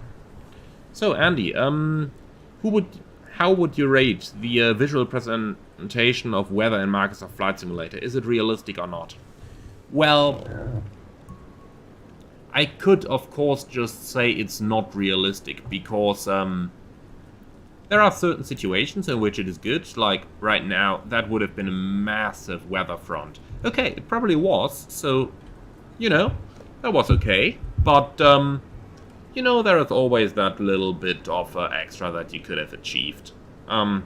So, Andy, how would you rate the visual presentation of weather in Microsoft Flight Simulator? Is it realistic or not? Well, I could, of course, just say it's not realistic, because there are certain situations in which it is good, like right now, that would have been a massive weather front. Okay, it probably was, so, you know, that was okay, but, you know, there is always that little bit of extra that you could have achieved. And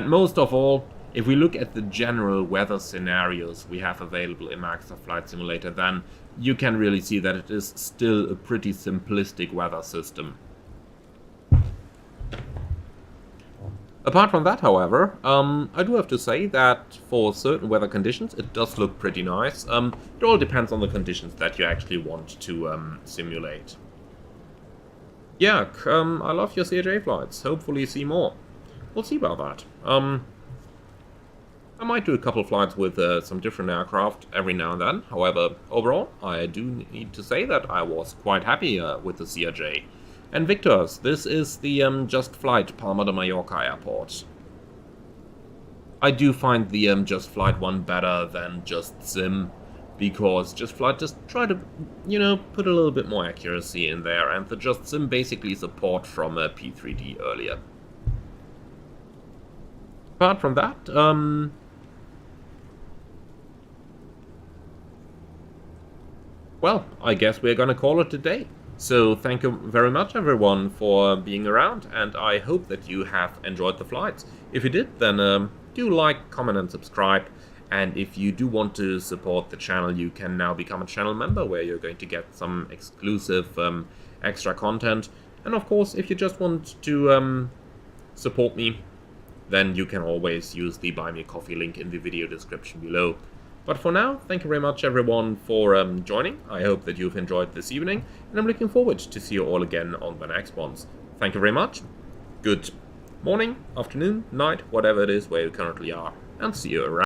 most of all, if we look at the general weather scenarios we have available in Microsoft Flight Simulator, then you can really see that it is still a pretty simplistic weather system. Apart from that, however, I do have to say that for certain weather conditions it does look pretty nice. It all depends on the conditions that you actually want to simulate. Yeah, I love your CRJ flights. Hopefully see more. We'll see about that. I might do a couple flights with some different aircraft every now and then. However, overall, I do need to say that I was quite happy with the CRJ. And Victors, this is the Just Flight Palma de Mallorca Airport. I do find the Just Flight one better than Just Sim, because Just Flight just try to, you know, put a little bit more accuracy in there, and the Just Sim basically is a port from P3D earlier. Apart from that, well, I guess we're gonna call it a day. So thank you very much everyone for being around, and I hope that you have enjoyed the flights. If you did, then do like, comment and subscribe. And if you do want to support the channel, you can now become a channel member, where you're going to get some exclusive extra content. And of course, if you just want to support me, then you can always use the Buy Me a Coffee link in the video description below. But for now, thank you very much everyone for joining. I hope that you've enjoyed this evening, and I'm looking forward to see you all again on the next ones. Thank you very much. Good morning, afternoon, night, whatever it is where you currently are, and see you around.